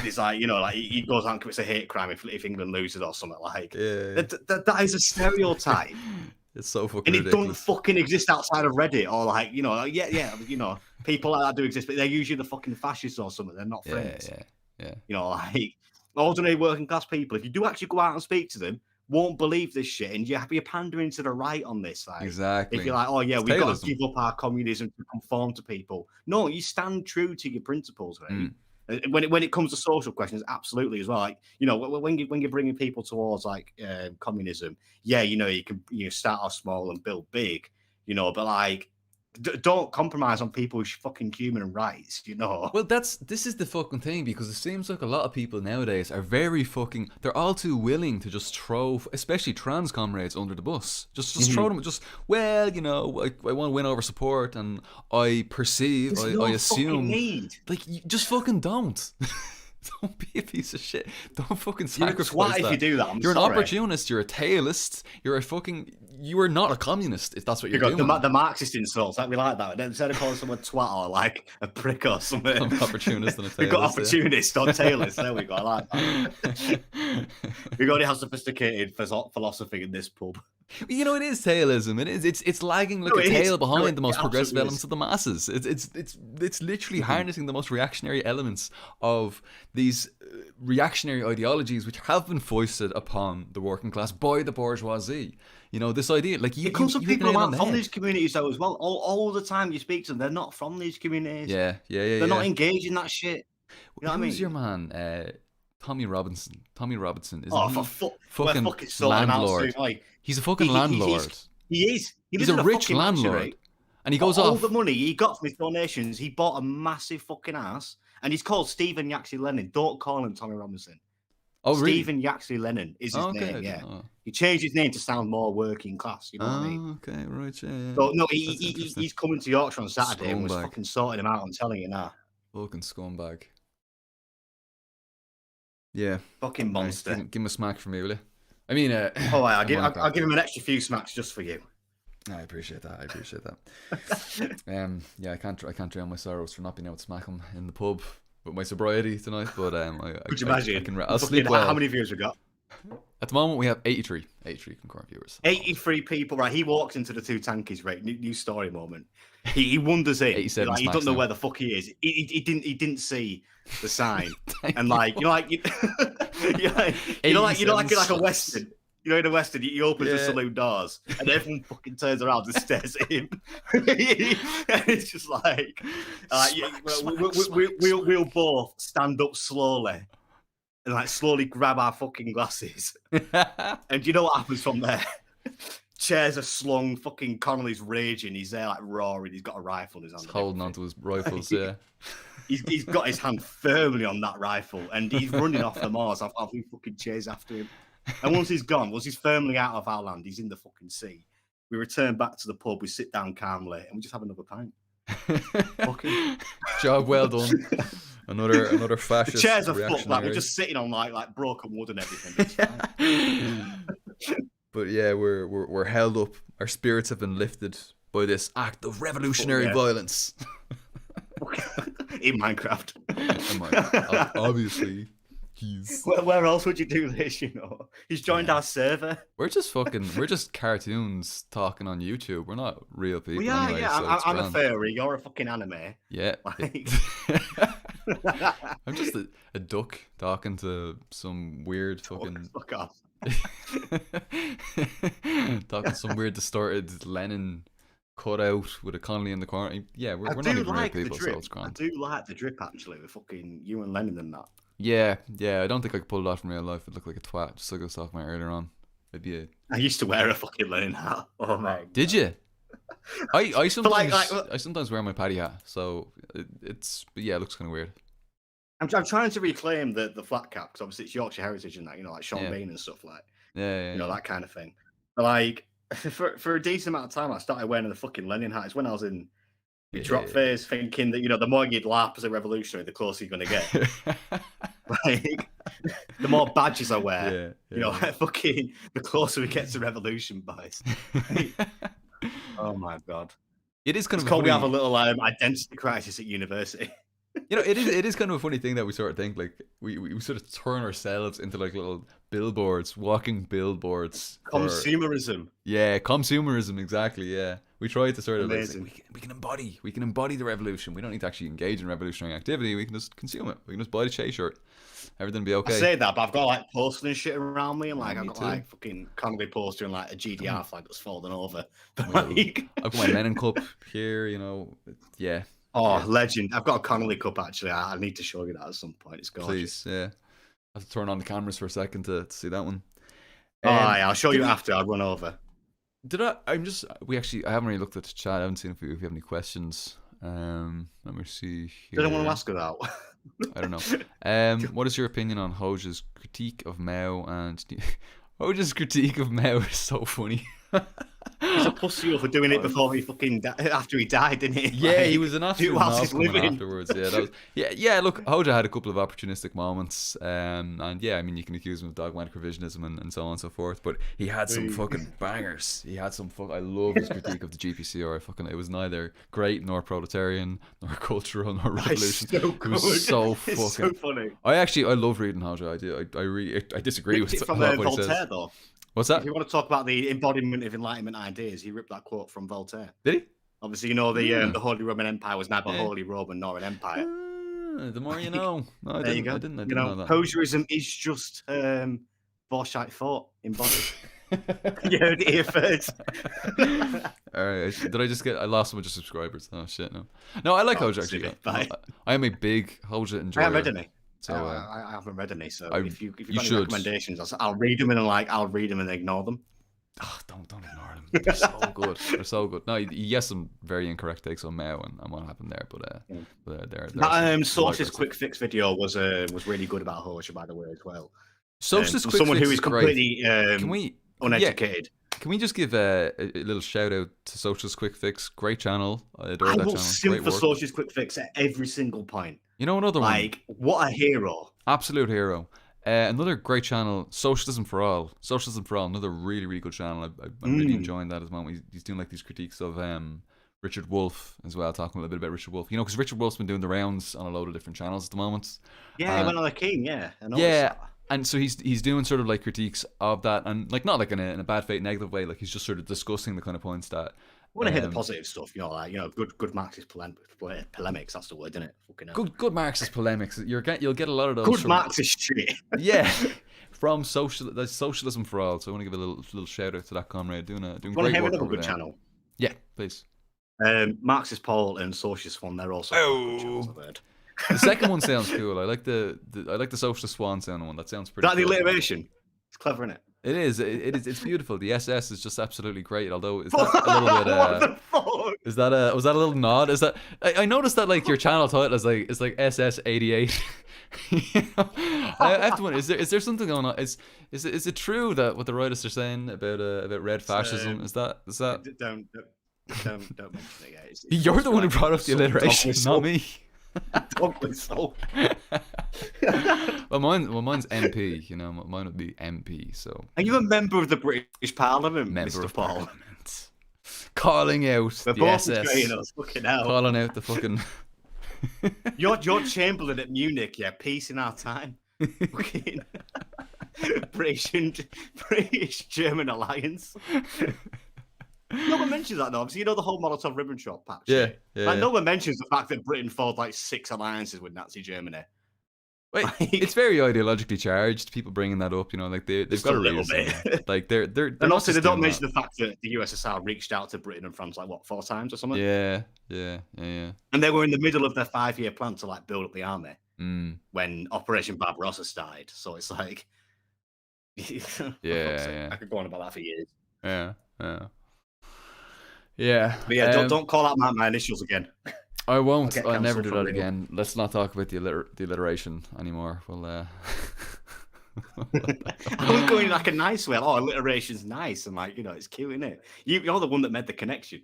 It's like, you know, like he goes out and commits a hate crime if England loses or something like. That is a stereotype. It's so fucking and it ridiculous. don't fucking exist outside of Reddit or like, you know, like, you know, people like that do exist, but they're usually the fucking fascists or something. They're not friends. Yeah. You know, like, ordinary working class people, if you do actually go out and speak to them, won't believe this shit, and you're pandering to the right on this. Like, exactly. If you're like, oh yeah, we've got to give up our communism to conform to people. No, you stand true to your principles, right? When it comes to social questions, absolutely as well. Like, you know, when you're bringing people towards like communism, yeah, you know, you start off small and build big, you know, but like, don't compromise on people's fucking human rights, you know. Well, this is the fucking thing, because it seems like a lot of people nowadays are very fucking, they're all too willing to just throw, especially trans comrades, under the bus. Just throw them, well, you know, I want to win over support, and I perceive, I assume, like, you just fucking don't. Don't be a piece of shit. Don't fucking sacrifice that. If you do that, you're an opportunist. You're a tailist. You are not a communist if that's what you're doing. The Marxist insults, like, we like that. Instead of calling someone twat or like a prick or something. I'm an opportunist and a tailist. We've got opportunists, not tailors. There we go. I like that. We got to have sophisticated philosophy in this pub. You know, it is tailism. It is. It's lagging like a tail behind the most progressive elements of the masses. It's literally harnessing the most reactionary elements of these reactionary ideologies which have been foisted upon the working class by the bourgeoisie. You know, this idea, like, it comes from people who aren't from these communities though as well. All the time you speak to them, they're not from these communities. Yeah. They're not engaged in that shit. You know what I mean? Who's your man? Tommy Robinson. Tommy Robinson is fucking landlord. He's a fucking landlord. He is. He's a rich landlord, right? And he goes all off the money he got from his donations. He bought a massive fucking ass, and he's called Stephen Yaxley Lennon. Don't call him Tommy Robinson. Oh, really? Stephen Yaxley Lennon is his name. Yeah, he changed his name to sound more working class. You know what I mean? Okay, right. Yeah. So no, he's coming to Yorkshire on Saturday and was fucking sorting him out. I'm telling you now. Fucking scumbag. Yeah. Fucking monster. Give him a smack for me, will you? I mean, I'll give him an extra few smacks just for you. I appreciate that. Yeah, I can't drown my sorrows for not being able to smack him in the pub with my sobriety tonight. But could you imagine? I'll sleep well. How many views we got? At the moment, we have 83 concurrent viewers. 83 people, right? He walks into the two Tankies, right? New story moment. He wanders in. 87 Like, he smacks don't know now. where the fuck he is. He didn't see the sign. And like you know, like you know, like a Western. You know, in a Western, he opens the saloon doors and everyone fucking turns around and stares at him. And it's just like, we'll both stand up slowly and like slowly grab our fucking glasses. And you know what happens from there? Chairs are slung, fucking Connolly's raging, he's there like roaring, he's got a rifle in his hand. He's holding onto his rifles, yeah. He's got his hand firmly on that rifle and he's running off the moors. I've fucking chase after him. And once he's gone, once he's firmly out of our land, he's in the fucking sea. We return back to the pub, we sit down calmly, and we just have another pint. Fucking job well done. Another fascist. The chairs are fucked. Like we're just sitting on like broken wood and everything. But yeah, we're held up. Our spirits have been lifted by this act of revolutionary violence. In Minecraft. Obviously. Where else would you do this, you know? He's joined our server. We're just cartoons talking on YouTube. We're not real people. We are, anyway, yeah. So I'm a furry. You're a fucking anime. Yeah. Like... I'm just a duck talking to some weird fucking... Fuck off. Talking some weird distorted Lenin cutout with a Connolly in the corner. Yeah, we're not even real people, so it's grand. I do like the drip, actually, with fucking you and Lenin and that. Yeah, I don't think I could pull it off in real life. It'd look like a twat, just like I was talking about earlier on. It'd be I used to wear a fucking Lenin hat. Oh man. Did you? I sometimes I sometimes wear my paddy hat, so it looks kind of weird. I'm trying to reclaim the flat cap because obviously it's Yorkshire heritage and that, you know, like Sean Bean and stuff like. Yeah, you know, that kind of thing. But like for a decent amount of time, I started wearing the fucking Lenin hat. It's when I was in drop phase, thinking that, you know, the more you'd laugh as a revolutionary, the closer you're going to get. Like, the more badges I wear, you know, fucking the closer we get to revolution, boys. Oh my god, it is kind of funny. We have a little identity crisis at university. You know, it is kind of a funny thing that we sort of think like we sort of turn ourselves into like little billboards, walking billboards. Consumerism. Consumerism, exactly. Yeah, we try to sort of like, we can embody the revolution. We don't need to actually engage in revolutionary activity. We can just consume it. We can just buy the Che shirt. Everything will be okay. I say that, but I've got like posters and shit around me, and like I've got like fucking Connolly poster and like a GDR flag that's fallen over. I've got my Lenin cup here. You know, yeah. Oh, legend! I've got a Connolly cup actually. I need to show you that at some point. It's gorgeous. Please, yeah. I have to turn on the cameras for a second to see that one. Yeah, I'll show you after. I'll run over. I haven't really looked at the chat. I haven't seen if we have any questions. Let me see here. Did I want to ask her that? I don't know. What is your opinion on Hoja's critique of Mao? And Hoja's critique of Mao is so funny. He's a pussy for doing it before he fucking after he died, didn't he? Yeah, he was an absolute whilst he's living afterwards. Yeah, Look, Hoja had a couple of opportunistic moments, and yeah, I mean, you can accuse him of dogmatic revisionism and so on and so forth, but he had some fucking bangers. He had some I love his critique of the GPCR. It was neither great nor proletarian nor cultural nor revolution. It was so fucking. It's so funny. I love reading Hoja. I disagree with from what Voltaire, he says. though. What's that? If you want to talk about the embodiment of Enlightenment ideas, he ripped that quote from Voltaire. Did he? Obviously, you know the Holy Roman Empire was neither Holy Roman nor an empire. The more you know. No, there you go. I didn't know that. Hojaism is just Borshite thought embodied. You heard it here first. Alright, did I just I lost a bunch of subscribers. Oh shit, no, I like Hoja actually. I am a big Hoja enjoyer. I haven't read any. So I haven't read any. So if you've got any should. recommendations, I'll read them and I'll read them and ignore them. Oh, don't ignore them. They're so good. They're so good. No, he has some very incorrect takes on Mao and what happened there, but they're that Socialist quick fix video was really good about Hoja, by the way, as well. Socialist quick someone fix who is completely uneducated. Can we just give a little shout out to Socialist Quick Fix? Great channel. I adore that channel. I will simp for Socialist Quick Fix at every single point. You know another one? Like, what a hero. Absolute hero. Another great channel, Socialism for All. Socialism for All, another really, really good channel. I'm really enjoying that as well. He's doing like these critiques of Richard Wolff as well, talking a little bit about Richard Wolff. You know, because Richard Wolff's been doing the rounds on a load of different channels at the moment. Yeah, he went on the King, yeah. Yeah, and so he's doing sort of like critiques of that, and like not like in a bad faith negative way, like he's just sort of discussing the kind of points that I want to hear the positive stuff, like good Marxist polemics. That's the word, isn't it? Fucking hell. Good Marxist polemics. You'll get a lot of those. Good Marxist shit. Yeah, from Socialism for All. So I want to give a little shout out to that comrade doing great work. Another good channel? Yeah, please. Marxist Paul and Socialist Swann. They're also good channels, I've heard. The second one sounds cool. I like the Socialist Swann sound one. That sounds pretty. That cool. The alliteration. It's clever, isn't it? It is. It's beautiful. The SS is just absolutely great. Although is that a little bit? What the fuck? Is that was that a little nod? Is that I noticed that like your channel title is like SS88. I have to wonder, is there something going on? Is it true that what the writers are saying about red fascism? Is that? Don't mention it. Yeah, it's you're the one who brought up the alliteration, not me. Totally so. Well, mine's MP. Mine would be MP. So. Are you a member of the British Parliament, Mr. Paul? Parliament. Calling out We're the both SS. betraying us, fucking hell. Calling out the fucking. You're Chamberlain at Munich. Yeah, peace in our time. Fucking British-German alliance. No one mentions that though. Obviously, the whole Molotov-Ribbentrop patch. Yeah. No one mentions the fact that Britain formed like 6 alliances with Nazi Germany. Wait, it's very ideologically charged. People bringing that up, like they've got a little reason. bit. Like they're and also they don't mention the fact that the USSR reached out to Britain and France like 4 times or something. Yeah. And they were in the middle of their 5-year plan to like build up the army when Operation Barbarossa started. So it's like, yeah. I could go on about that for years. Yeah. But yeah, don't call out my initials again. I won't. I'll never do that again. Let's not talk about the alliteration anymore. Well, I was going like a nice way. Oh, alliteration's nice, and like it's cute, isn't it? You're the one that made the connection.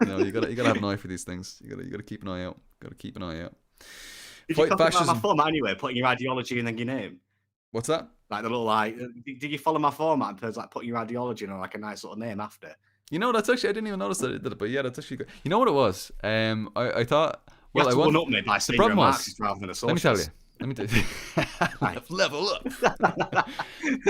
You gotta have an eye for these things. You gotta keep an eye out. Did you copy my format anyway? Putting your ideology and then your name. What's that? Like the little did you follow my format in terms of like putting your ideology and like a nice little name after? That's actually I didn't even notice that it did it, but yeah, that's actually good. You know what it was? I thought. Well, I want up me by saying you're a Marxist rather than a Socialist. Let me tell you. Level up.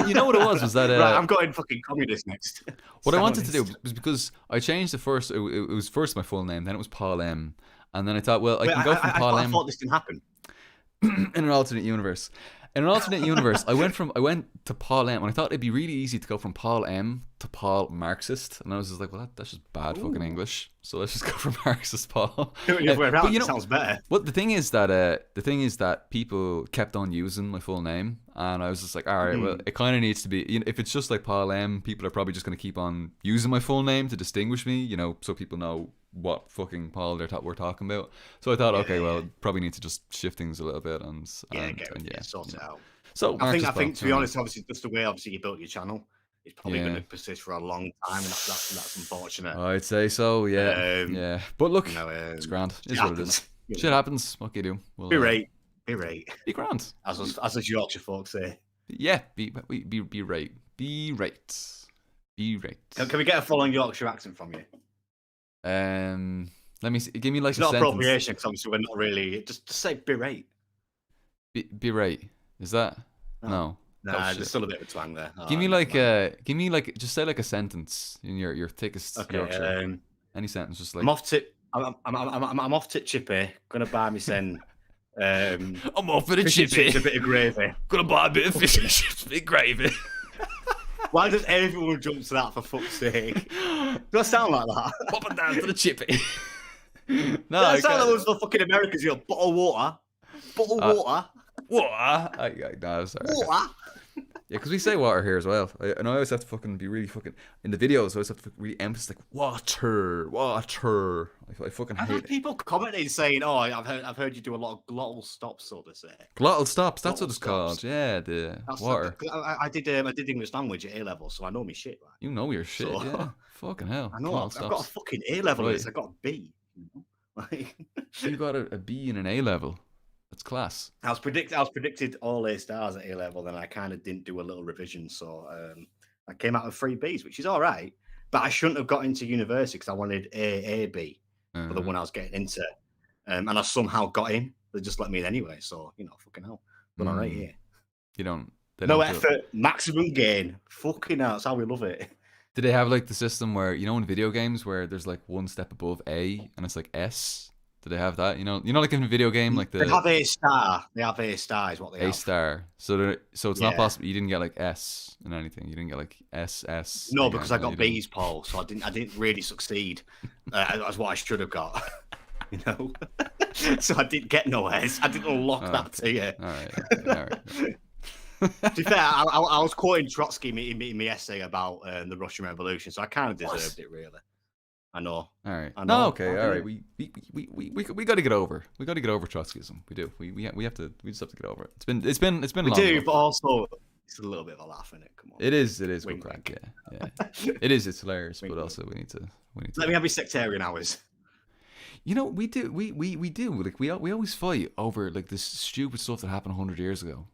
You know what it was that right, I'm going fucking communist next. What I wanted to do was because I changed the first. It was first my full name, then it was Paul M, and then I thought, well, I can go from Paul M. I thought this didn't happen. In an alternate universe. In an alternate universe, I went to Paul M, and I thought it'd be really easy to go from Paul M to Paul Marxist, and I was just like, well, that's just bad fucking English. So let's just go for Marxist Paul. It sounds better. But the thing is that people kept on using my full name, and I was just like, all right, well, it kind of needs to be. If it's just like Paul M, people are probably just going to keep on using my full name to distinguish me, so people know what fucking Paul we're talking about. So I thought, probably need to just shift things a little bit and sort it out. So I think to be honest, obviously just the way you built your channel, it's probably going to persist for a long time, and that's unfortunate. I'd say so, yeah. But look, it's grand. It's what it is. Shit happens. What can you do? We'll, be right. Be grand. As us Yorkshire folks say. Yeah, be right. Be right. Can we get a full-on Yorkshire accent from you? Let me see. Give me like it's not appropriation because obviously we're not really. Just say be right. Be right. Is that no? Nah, there's still a bit of a twang there. Give me like just say like a sentence in your thickest Yorkshire. Any sentence, just like I'm off to Chippy. Gonna buy me some. I'm off for the chippy. A bit of gravy. Gonna buy a bit of fish and chips, bit gravy. Why does everyone jump to that for fuck's sake? Do I sound like that? Popping down to the chippy. No, I sound like those fucking Americans. You know, bottle of water. Water. No, sorry. Water. Yeah, because we say water here as well. And I always have to fucking be really fucking in the videos. I always have to really emphasize like water. I fucking hate it. I've had people commenting saying, "Oh, I've heard you do a lot of glottal stops, so to say." Glottal stops. That's what it's called. Yeah, that's water. I did English language at A level, so I know me shit. Right? You know your shit. So, yeah. Fucking hell. I know. I've got a fucking A level. Right. I got a B. You got a B and an A level. That's class. I was predicted all A stars at A level, then I kind of didn't do a little revision, so I came out with 3 Bs, which is all right. But I shouldn't have got into university because I wanted A-B for the one I was getting into, and I somehow got in. They just let me in anyway, so fucking hell. Going on right here. You don't. They No don't do it. effort, maximum gain. Fucking hell, that's how we love it. Do they have like the system where, you know, in video games where there's like one step above A and it's like S? Do they have that? You know, like in a video game, like They the have A star. They have A star is what they A have. star. So it's not Yeah. possible. You didn't get like S in anything. You didn't get like SS. No, A because or I got anything. B's, Paul, so I didn't really succeed as what I should have got. You know, so I didn't get no A's. I didn't unlock that to you. All right. Okay, all right. To be fair, I was quoting Trotsky in my essay about the Russian Revolution, so I kind of deserved it, really. I know. All right. I know. No, okay. All right. We got to get over. We got to get over Trotskyism. We do. We have to. We just have to get over it. It's been We long do, enough. but also it's a little bit of a laugh in it. Come on. It is good Wink, crack. Yeah. It is. It's hilarious, Wink, but wink. also we need to. Let me have your sectarian hours. You know, we do. We do. Like we always fight over like this stupid stuff that happened 100 years ago.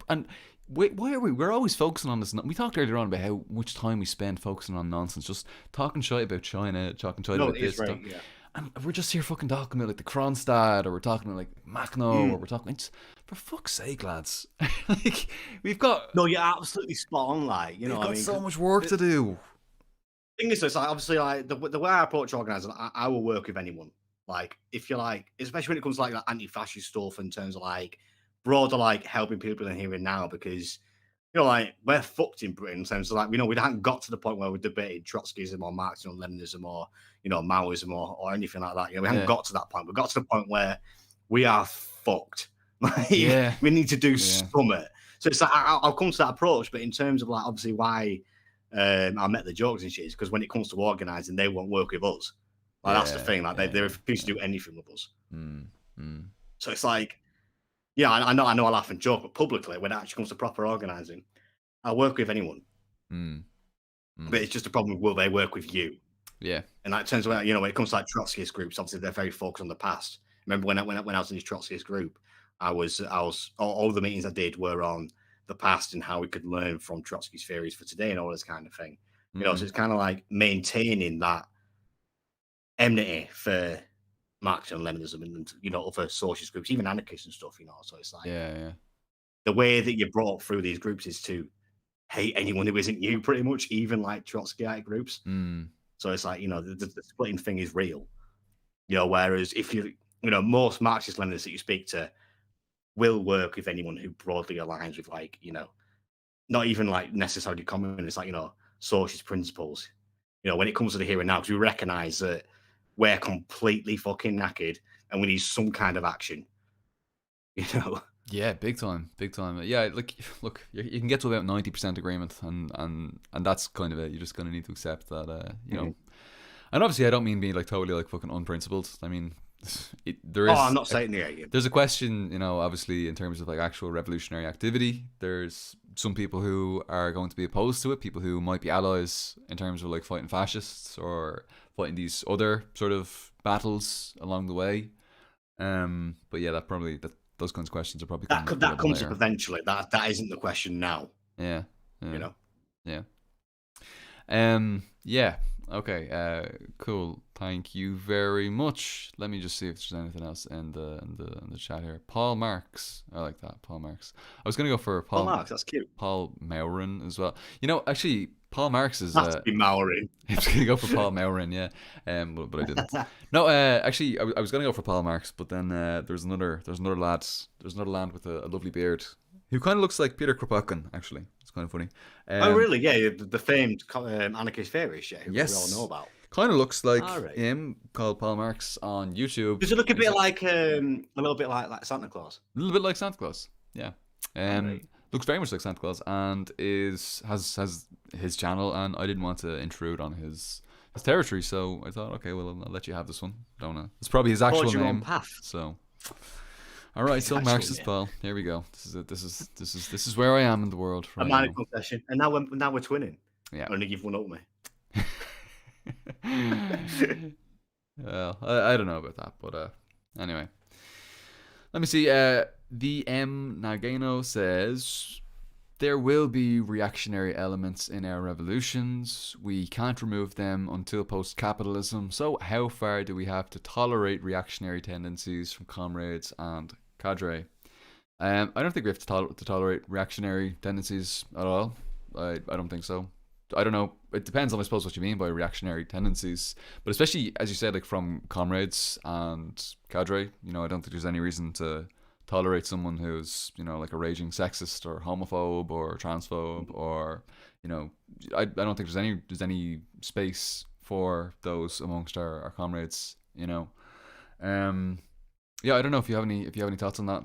And why are we? We're always focusing on this. We talked earlier on about how much time we spend focusing on nonsense, just talking shit about China, talking shit about this. Right, yeah. And we're just here fucking talking about like the Kronstadt, or we're talking about like Machno, or we're talking. It's, for fuck's sake, lads! Like we've got. No, you're absolutely spot on. Like, you know, We've got I mean, so much work to do. thing is, it's like obviously like the way I approach organising, I will work with anyone. Like, if you like, especially when it comes to like anti-fascist stuff in terms of like broader like helping people in here and now, because you know, like we're fucked in Britain in terms of like, you know, we haven't got to the point where we debated Trotskyism or Marxism or Leninism or, you know, Maoism or anything like that. You know, we haven't got to that point. We got to the point where we are fucked. Like, we need to do something. So it's like I'll come to that approach, but in terms of like obviously why I met the jokes and shit is because when it comes to organising, they won't work with us. Like that's the thing. Like they refuse to do anything with us. So it's like, yeah, I know I laugh and joke, but publicly, when it actually comes to proper organising, I'll work with anyone. But it's just a problem with will they work with you? Yeah. And that turns out, you know, when it comes to like Trotskyist groups, obviously they're very focused on the past. Remember when I was in this Trotskyist group, I was all the meetings I did were on the past and how we could learn from Trotsky's theories for today and all this kind of thing. You know, so it's kind of like maintaining that enmity for Marxism and Leninism and, you know, other socialist groups, even anarchists and stuff, you know. So it's like the way that you're brought through these groups is to hate anyone who isn't you, pretty much, even like Trotskyite groups. So it's like, you know, the splitting thing is real. You know, whereas if you know, most Marxist Leninists that you speak to will work with anyone who broadly aligns with, like, you know, not even like necessarily communist, like, you know, socialist principles. You know, when it comes to the here and now, because we recognise that we're completely fucking knackered and we need some kind of action. You know? Yeah, big time. Yeah, like, look, you can get to about 90% agreement, and that's kind of it. You're just gonna need to accept that, you know. And obviously, I don't mean being like totally like fucking unprincipled. I mean, there is. Oh, I'm not saying the There's a question, you know, obviously in terms of like actual revolutionary activity. There's some people who are going to be opposed to it, people who might be allies in terms of like fighting fascists or fighting these other sort of battles along the way. But yeah, those kinds of questions are probably that comes up eventually. That isn't the question now. Yeah. You know. Yeah. Yeah. Okay. Cool. Thank you very much. Let me just see if there's anything else in the chat here. Paul Marx. I like that. Paul Marx. I was gonna go for Paul Marx. That's cute. Paul Maurin as well. You know, actually, Paul Marx is. Has to be Maurin. I was gonna go for Paul Maurin, yeah. But I didn't. No, actually, I was gonna go for Paul Marx, but then there's another lad. There's another lad with a lovely beard who kind of looks like Peter Kropotkin. Actually, it's kind of funny. Oh, really? Yeah, the famed anarchist theorist, yeah, who we all know about. Kind of looks like him, called Paul Marx on YouTube. Does it look a bit like a little bit like Santa Claus? A little bit like Santa Claus, yeah. Looks very much like Santa Claus, and has his channel, and I didn't want to intrude on his territory, so I thought, okay, well, I'll let you have this one. Don't know. It's probably his actual name. So, all right, so Marxist Paul. Here we go. This is where I am in the world. Right, a manical session, and now we're twinning. Yeah. Only give one up me. Well, I don't know about that, but anyway. Let me see. The M Nagano says, there will be reactionary elements in our revolutions. We can't remove them until post-capitalism. So how far do we have to tolerate reactionary tendencies from comrades and cadre? I don't think we have to tolerate reactionary tendencies at all. I don't think so. I don't know. It depends on, I suppose, what you mean by reactionary tendencies. But especially, as you said, like from comrades and cadre, I don't think there's any reason to tolerate someone who's, like a raging sexist or homophobe or transphobe or, you know, I don't think there's any space for those amongst our comrades. Um, yeah, I don't know if you have any thoughts on that.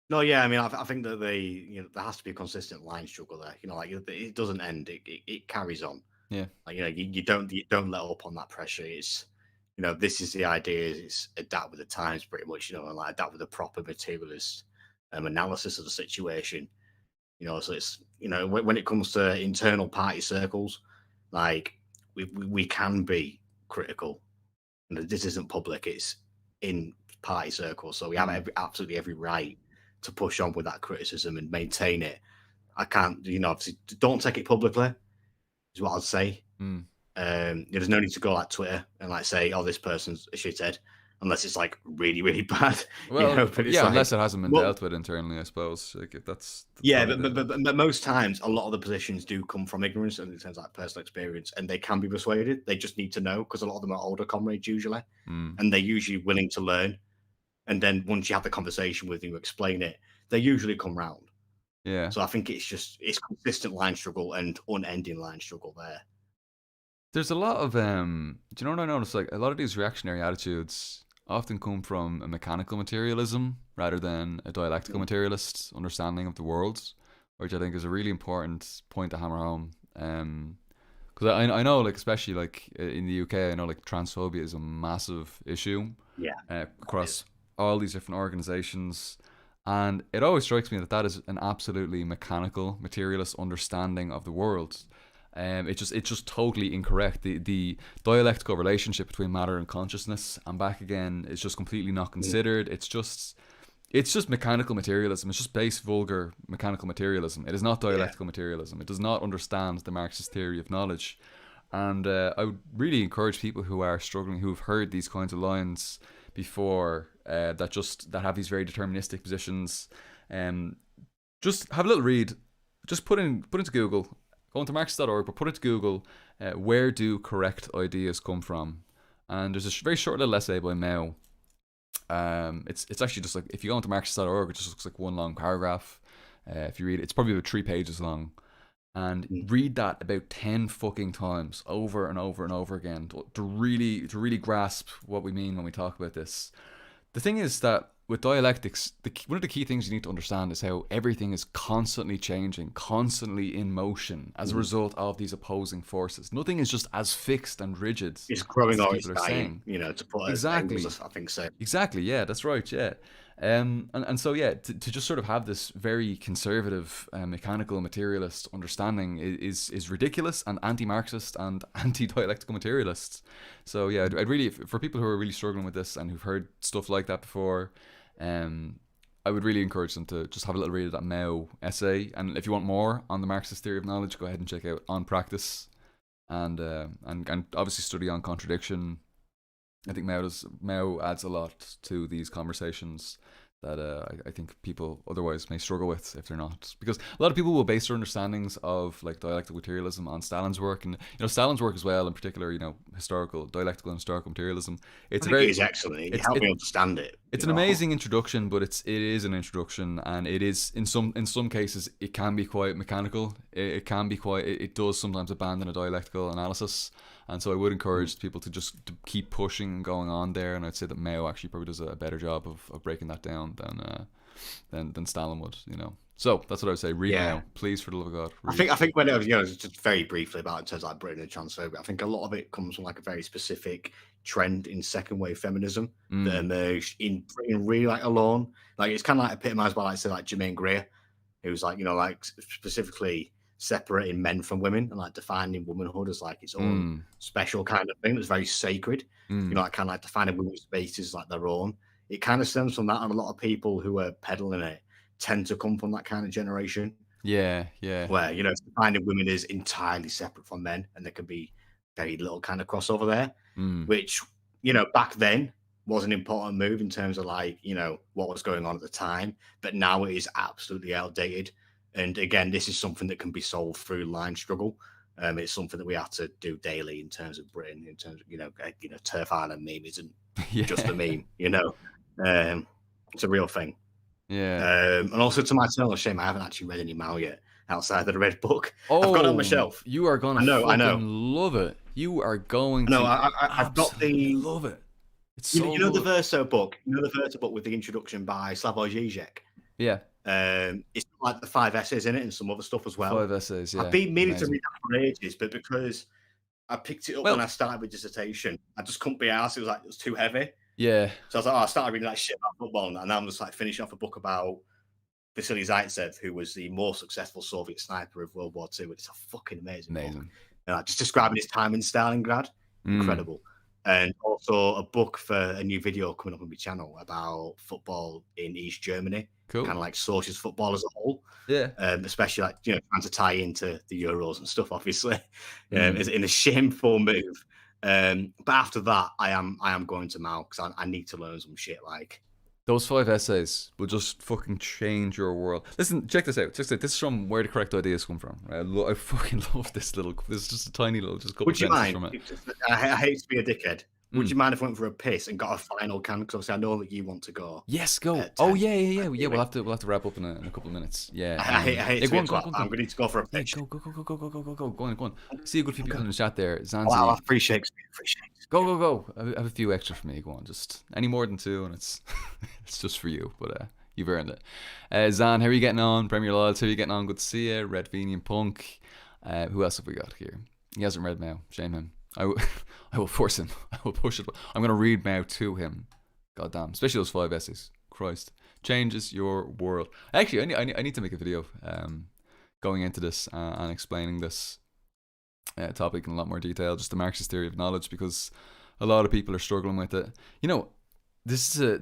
No, yeah, I mean, I think that there has to be a consistent line struggle there. Like it doesn't end; it carries on. Yeah. Like you don't let up on that pressure. It's this is the idea. It's adapt with the times, pretty much. And like adapt with a proper materialist analysis of the situation. So it's when it comes to internal party circles, like we can be critical. This isn't public; it's in party circles. So we have Mm, absolutely every right to push on with that criticism and maintain it. I can't, obviously, don't take it publicly, is what I'd say. mm. There's no need to go like Twitter and like say, "Oh, this person's a shithead," unless it's like really, really bad, Well, But it's yeah, like, unless it hasn't been well, dealt with internally, I suppose. Like if that's yeah, probably but, but, the. but, but most times, a lot of the positions do come from ignorance and it sounds like personal experience, and they can be persuaded. They just need to know because a lot of them are older comrades usually, Mm, and they're usually willing to learn. And then once you have the conversation with them, you explain it, they usually come round. yeah. So I think it's consistent line struggle and unending line struggle there. There's a lot of do you know what I noticed? Like a lot of these reactionary attitudes often come from a mechanical materialism rather than a dialectical Mm. materialist understanding of the world, which I think is a really important point to hammer home. Because I know, like, especially like in the UK, I know like transphobia is a massive issue Yeah, it across is. all these different organizations. And it always strikes me that that is an absolutely mechanical, materialist understanding of the world. It's just totally incorrect. The dialectical relationship between matter and consciousness and back again is just completely not Mm. considered. It's just mechanical materialism. It's just base vulgar mechanical materialism. It is not Yeah. dialectical materialism. It does not understand the Marxist theory of knowledge. And I would really encourage people who are struggling, who've heard these kinds of lines before, that have these very deterministic positions, um, just have a little read. Just put into Google, go into Marxist.org, but put into Google, where do correct ideas come from? And there's a very short little essay by Mao. It's actually just like, if you go into Marxist.org, it just looks like one long paragraph. If you read it, it's probably about 3 pages long, and Mm. read that about 10 fucking times over and over and over again to really grasp what we mean when we talk about this. The thing is that with dialectics, one of the key things you need to understand is how everything is constantly changing, constantly in motion as a Mm. result of these opposing forces. Nothing is just as fixed and rigid It's as growing or it's people are dying, saying. to put it as Exactly. angles, I think so. Exactly, yeah, that's right, yeah. And so, yeah, to just sort of have this very conservative, mechanical materialist understanding is ridiculous and anti-Marxist and anti-dialectical materialist. So, yeah, I'd really, for people who are really struggling with this and who've heard stuff like that before, um, I would really encourage them to just have a little read of that Mao essay. And if you want more on the Marxist theory of knowledge, go ahead and check out On Practice, and obviously study on contradiction. I think Mao adds a lot to these conversations that I think people otherwise may struggle with if they're not, because a lot of people will base their understandings of like dialectical materialism on Stalin's work, and Stalin's work as well, in particular, historical dialectical and historical materialism. I It's a think it very is excellent. It it's helped it, me understand it. it's an amazing introduction, but it is an introduction, and it is in some cases it can be quite mechanical. It can be quite. It does sometimes abandon a dialectical analysis, and so I would Mm. encourage people to keep pushing and going on there. And I'd say that Mao actually probably does a better job of breaking that down than Stalin would. So that's what I would say. Read Yeah. Mao, please, for the love of God, I read. think I think when it was, just very briefly about in terms of like Britain and transphobia, I think a lot of it comes from like a very specific trend in second wave feminism that Mm, emerged in Britain really like alone. Like it's kind of like epitomized by like say like Jermaine Greer, who's like like specifically separating men from women and like defining womanhood as like its own mm, special kind of thing that's very sacred. mm. Like kind of like defining women's spaces like their own. It kind of stems from that, and a lot of people who are peddling it tend to come from that kind of generation Yeah, yeah. where finding women is entirely separate from men, and there can be very little kind of crossover there. Mm, Which back then, was an important move in terms of like, you know, what was going on at the time, but now it is absolutely outdated. And again, this is something that can be solved through line struggle. It's something that we have to do daily in terms of Britain, in terms of, Turf Island meme isn't Yeah. just a meme, it's a real thing. Yeah. And also, to my eternal shame, I haven't actually read any Mao yet outside of the red book. Oh, I've got it on my shelf. You are gonna I know. love it. You are going to. No, I've got the love it. It's so you know good. the Verso book. You know the Verso book with the introduction by Slavoj Žižek. Yeah. It's like the 5 essays in it and some other stuff as well. 5 essays. Yeah. I've been meaning to read that for ages, but because I picked it up when I started with dissertation, I just couldn't be asked. It was too heavy. Yeah. So I was like, I started reading that shit about football, and now I'm just like finishing off a book about Vasily Zaitsev, who was the more successful Soviet sniper of World War II. It's a fucking amazing book. Just describing his time in Stalingrad, incredible. And also a book for a new video coming up on my channel about football in East Germany. Cool. Kind of like socialist football as a whole. Yeah. Especially like, trying to tie into the Euros and stuff, obviously. In a shameful move. But after that, I am going to Mao because I need to learn some shit. Like those 5 essays will just fucking change your world. Listen, check this out. This is from Where the Correct Ideas Come From. Right? I fucking love this little. This is just a tiny little, just a couple Would you mind? From it. I hate to be a dickhead. Would you mind if I went for a piss and got a final can? Because obviously I know that you want to go. Yes, go. Oh yeah. We'll have to wrap up in a couple of minutes. Yeah. I hate to be a twat. I'm going to need to go for a piss. Go. Go on. See a good few people in the chat there. Zanzi. Wow, free shakes. Go. I have a few extra for me. Go on. Just any more than 2, and it's it's just for you. But you've earned it. Zan, how are you getting on? Premier Laws, how are you getting on? Good to see you. Red Venian Punk. Who else have we got here? He hasn't read Mao. Shame him. I will force him. I will push it. I'm going to read Mao to him. God damn. Especially those 5 essays. Christ. Changes your world. Actually, I need to make a video going into this and explaining this topic in a lot more detail. Just the Marxist theory of knowledge, because a lot of people are struggling with it. You know, this is a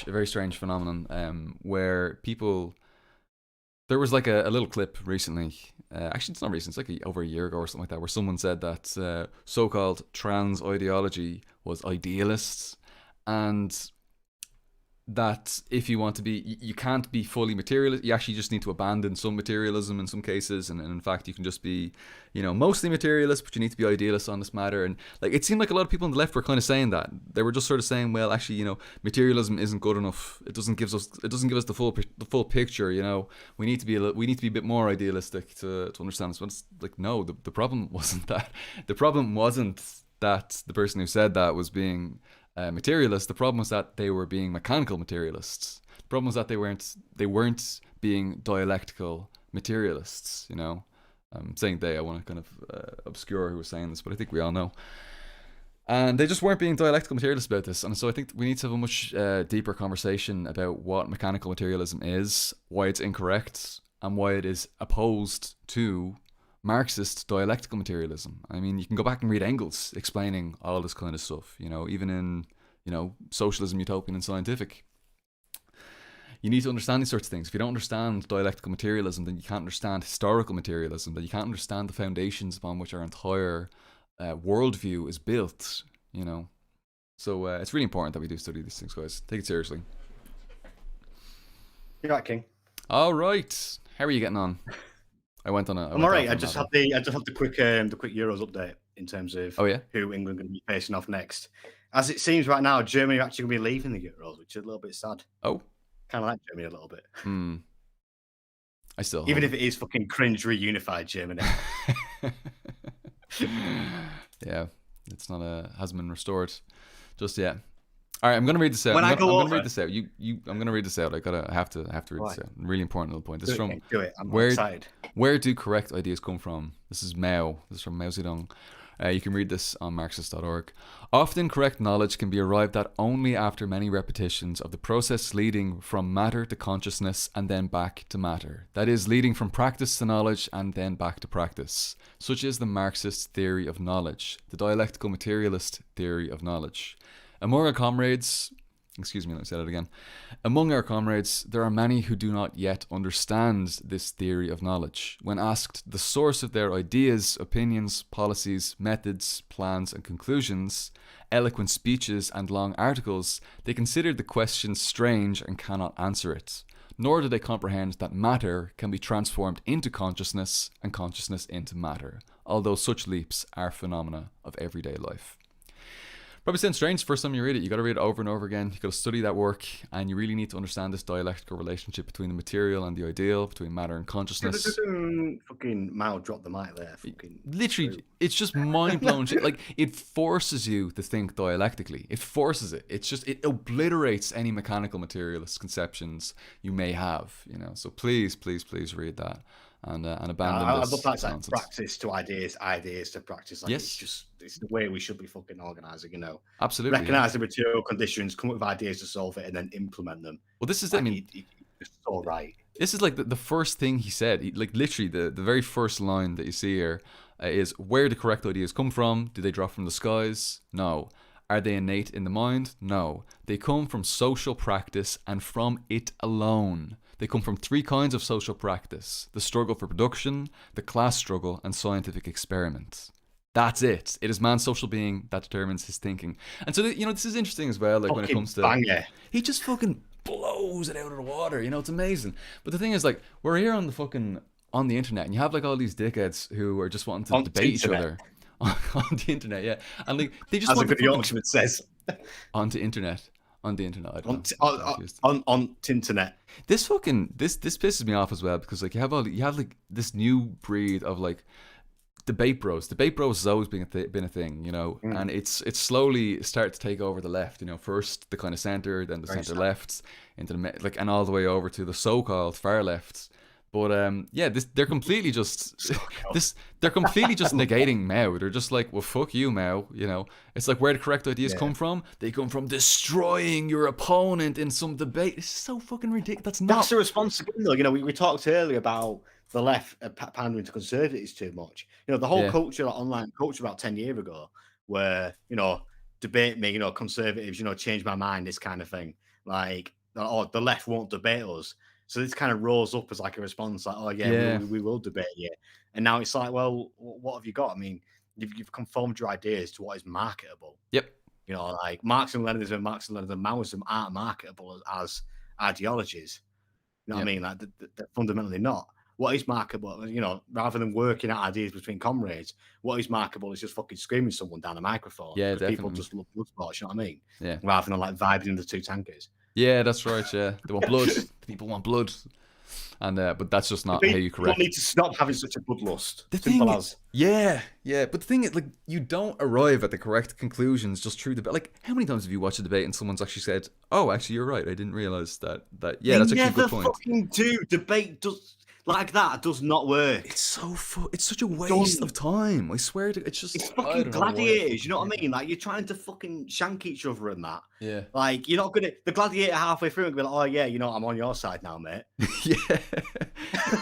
very strange phenomenon where people... There was like a little clip recently. Actually, it's not recent. It's like over a year ago or something like that, where someone said that so-called trans ideology was idealist, and that if you want to be, you can't be fully materialist. You actually just need to abandon some materialism in some cases, and in fact, you can just be, mostly materialist, but you need to be idealist on this matter. And like, it seemed like a lot of people on the left were kind of saying that. They were just sort of saying, well, actually, materialism isn't good enough. It doesn't give us the full picture. We need to be a bit more idealistic to understand this. But it's like, no, the problem wasn't that. The problem wasn't that the person who said that was being materialist. The problem was that they were being mechanical materialists. The problem was that they weren't being dialectical materialists. I'm saying I want to kind of obscure who was saying this, but I think we all know. And they just weren't being dialectical materialists about this. And so I think we need to have a much deeper conversation about what mechanical materialism is, why it's incorrect, and why it is opposed to Marxist dialectical materialism. I mean, you can go back and read Engels explaining all this kind of stuff, even in, Socialism, Utopian and Scientific. You need to understand these sorts of things. If you don't understand dialectical materialism, then you can't understand historical materialism, then you can't understand the foundations upon which our entire worldview is built, So it's really important that we do study these things, guys. Take it seriously. You're right, King. All right. How are you getting on? I'm all right. I just have the quick Euros update in terms of who England going to be facing off next. As it seems right now, Germany are actually going to be leaving the Euros, which is a little bit sad. Oh, kind of like Germany a little bit. I still even if it is fucking cringe reunified Germany. Yeah, it's not hasn't been restored just yet. All right, I'm gonna read this out. I'm gonna read this out. I'm gonna read this out. I have to read this out. Really important little point. This is from do it. I'm excited. Where do correct ideas come from? This is Mao. This is from Mao Zedong. You can read this on Marxist.org. Often correct knowledge can be arrived at only after many repetitions of the process leading from matter to consciousness and then back to matter. That is, leading from practice to knowledge and then back to practice. Such is the Marxist theory of knowledge, the dialectical materialist theory of knowledge. Among our comrades, Excuse me, let me say that again. Among our comrades, there are many who do not yet understand this theory of knowledge. When asked the source of their ideas, opinions, policies, methods, plans, and conclusions, eloquent speeches, and long articles, they consider the question strange and cannot answer it. Nor do they comprehend that matter can be transformed into consciousness and consciousness into matter, although such leaps are phenomena of everyday life. Probably sounds strange the first time you read it. You got to read it over and over again. You got to study that work, and you really need to understand this dialectical relationship between the material and the ideal, between matter and consciousness. Fucking Mao dropped the mic there. Fucking literally, it's just mind blowing shit. Like, it forces you to think dialectically. It forces it. It obliterates any mechanical materialist conceptions you may have. You know. So please, please, please read that. And abandon this I love that nonsense. practice to ideas, ideas to practice. Like, yes, it's the way we should be fucking organising. You know, absolutely. Recognize the material conditions, come up with ideas to solve it, and then implement them. Well, this is like, I mean, it's all right. This is like the first thing he said. Like literally, the very first line that you see here is, "Where do correct ideas come from? Do they drop from the skies? No. Are they innate in the mind? No. They come from social practice and from it alone. They come from three kinds of social practice: the struggle for production, the class struggle, and scientific experiment." That's it. It is man's social being that determines his thinking. And so, this is interesting as well. Like, when it comes to, he just fucking blows it out of the water. It's amazing. But the thing is, like, we're here on the internet, and you have like all these dickheads who are just wanting to debate each other on the internet. Yeah, and like they just as a good Yorkshireman says, on the internet. On the internet, I don't know. On Tinternet. This pisses me off as well, because like you have like this new breed of like debate bros. Debate bros has always been a thing, and it's slowly started to take over the left. First the kind of center, then the center left, into the and all the way over to the so-called far left. But they're completely just they're completely just negating Mao. They're just like, well, fuck you, Mao. It's like, where the correct ideas come from? They come from destroying your opponent in some debate. It's so fucking ridiculous. That's the response again, though. We talked earlier about the left pandering to conservatives too much. The whole culture, like online culture, about 10 years ago, where debate me, conservatives, change my mind, this kind of thing. Like, the left won't debate us. So this kind of rose up as like a response, like, oh yeah. We will debate you. And now it's like, well, what have you got? I mean, you've conformed your ideas to what is marketable. Yep. Like Marxism, Leninism, Maoism aren't marketable as ideologies. What I mean? Like they're fundamentally not. What is marketable? Rather than working out ideas between comrades, what is marketable is just fucking screaming someone down a microphone. Yeah, definitely. People just love blood sports. You know what I mean? Yeah. Rather than like vibing in the two Tankies. Yeah, that's right. Yeah, they want blood. People want blood, and but that's just not how you correct. People need to stop having such a bloodlust. Yeah. But the thing is, like, you don't arrive at the correct conclusions just through debate. Like, how many times have you watched a debate and someone's actually said, "Oh, actually, you're right. I didn't realize that." Yeah, that's actually a good point. Never fucking do. Debate like that does not work. It's it's such a waste of time. I swear to it's fucking gladiators. You know what I mean? Like, you're trying to fucking shank each other and that. Yeah. Like, you're not gonna the gladiator halfway through and be like, oh yeah, I'm on your side now, mate. Yeah.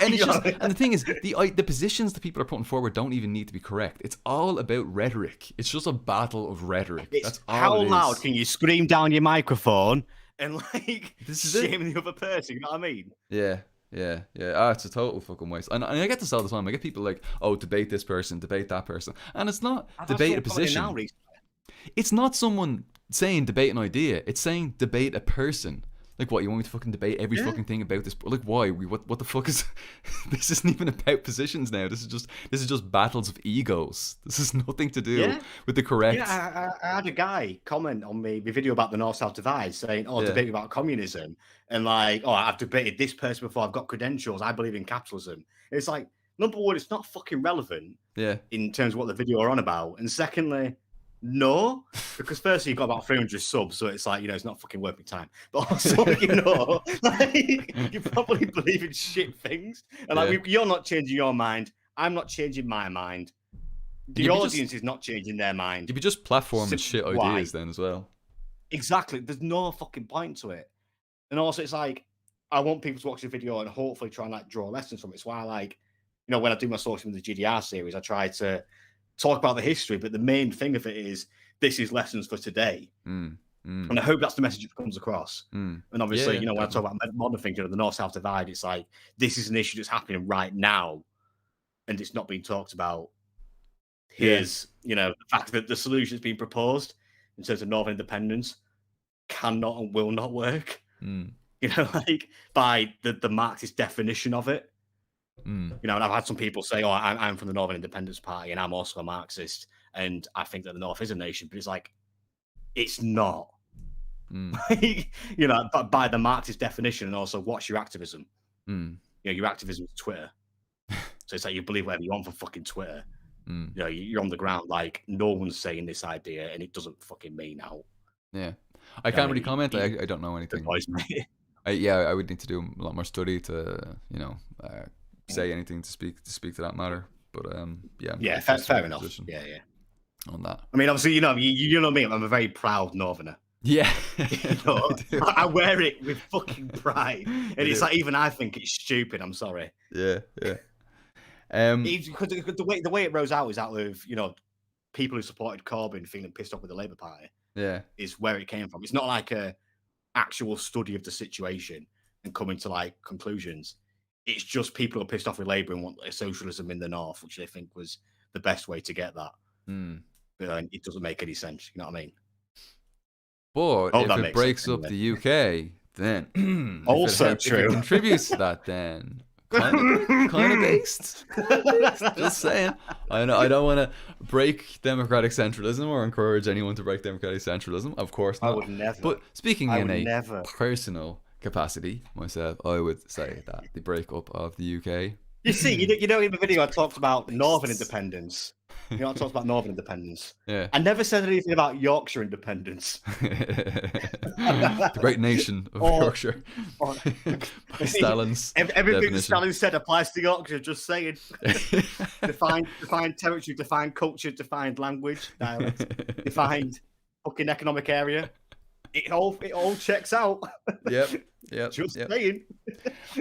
And it's just, and the thing is, the positions that people are putting forward don't even need to be correct. It's all about rhetoric. It's just a battle of rhetoric. That's all how it is. loud can you scream down your microphone and like shame the other person? You know what I mean? Yeah. It's a total fucking waste. And I get this all the time. I get people like, oh, debate this person, debate that person. And it's not debate a position. It's not someone saying debate an idea. It's saying debate a person. Like, what, you want me to fucking debate every fucking thing about this? Like, why? What the fuck is... This isn't even about positions now. This is just battles of egos. This has nothing to do with the correct... Yeah, I had a guy comment on my video about the North-South divide saying, debate about communism. And like, I've debated this person before. I've got credentials. I believe in capitalism. And it's like, number one, it's not fucking relevant in terms of what the video are on about. And secondly... No, because firstly, you've got about 300 subs, so it's like, it's not fucking worth my time. But also, like, you probably believe in shit things. And like, you're not changing your mind. I'm not changing my mind. The audience is not changing their mind. You'd be just platforming shit ideas then as well. Exactly. There's no fucking point to it. And also, it's like, I want people to watch the video and hopefully try and like draw lessons from it. It's why I like, when I do my social with the GDR series, I try to talk about the history, but the main thing of it is this is lessons for today. And I hope that's the message that comes across. And obviously, Yeah, you know, when definitely. I talk about modern thinking of the North-South divide, it's like this is an issue that's happening right now, and it's not being talked about. Yeah. Here's, you know, the fact that the solution that's being proposed in terms of Northern independence cannot and will not work. Mm. You know, like by the Marxist definition of it. Mm. You know, and I've had some people say, "Oh, I'm from the Northern Independence Party, and I'm also a Marxist, and I think that the North is a nation." But it's like, it's not. Mm. You know, but by the Marxist definition, and also what's your activism? Mm. You know, your activism is Twitter. So it's like you believe whatever you want for fucking Twitter. Mm. You know, you're on the ground. Like no one's saying this idea, and it doesn't fucking mean out. Yeah. I You know what can't I really mean? comment. I don't know The anything. voice, mate. I would need to do a lot more study to, say anything to speak to that matter. But yeah, I'm Yeah, very close to fair your enough. position Yeah, yeah. on that. I mean, obviously, you know me. I'm a very proud Northerner. Yeah, You know, I do. I wear it with fucking pride, and You it's do. like even I think it's stupid. I'm sorry. Yeah, yeah. Because the way it rose out is out of people who supported Corbyn feeling pissed off with the Labour Party Yeah. is where it came from. It's not like a actual study of the situation and coming to like conclusions. It's just people who are pissed off with Labour and want a socialism in the north, which they think was the best way to get that. Mm. But it doesn't make any sense. You know what I mean? But Hope if that it makes sense breaks up anyway. the UK, then Also if true. it contributes to that, then kind of based. Just saying. I know I don't want to break democratic centralism or encourage anyone to break democratic centralism. Of course I not. would never. But speaking I in would a never. personal capacity, myself, I would say that the breakup of the UK. You see, you know, in the video I talked about Northern independence. You know, I talked about Northern independence. Yeah. I never said anything about Yorkshire independence. The great nation of Or- Yorkshire. or- By Stalin's Everything that definition. Stalin said applies to Yorkshire. Just saying. Defined territory, defined culture, defined language, dialect, defined fucking economic area. It all checks out. Yep. Just Yep. saying.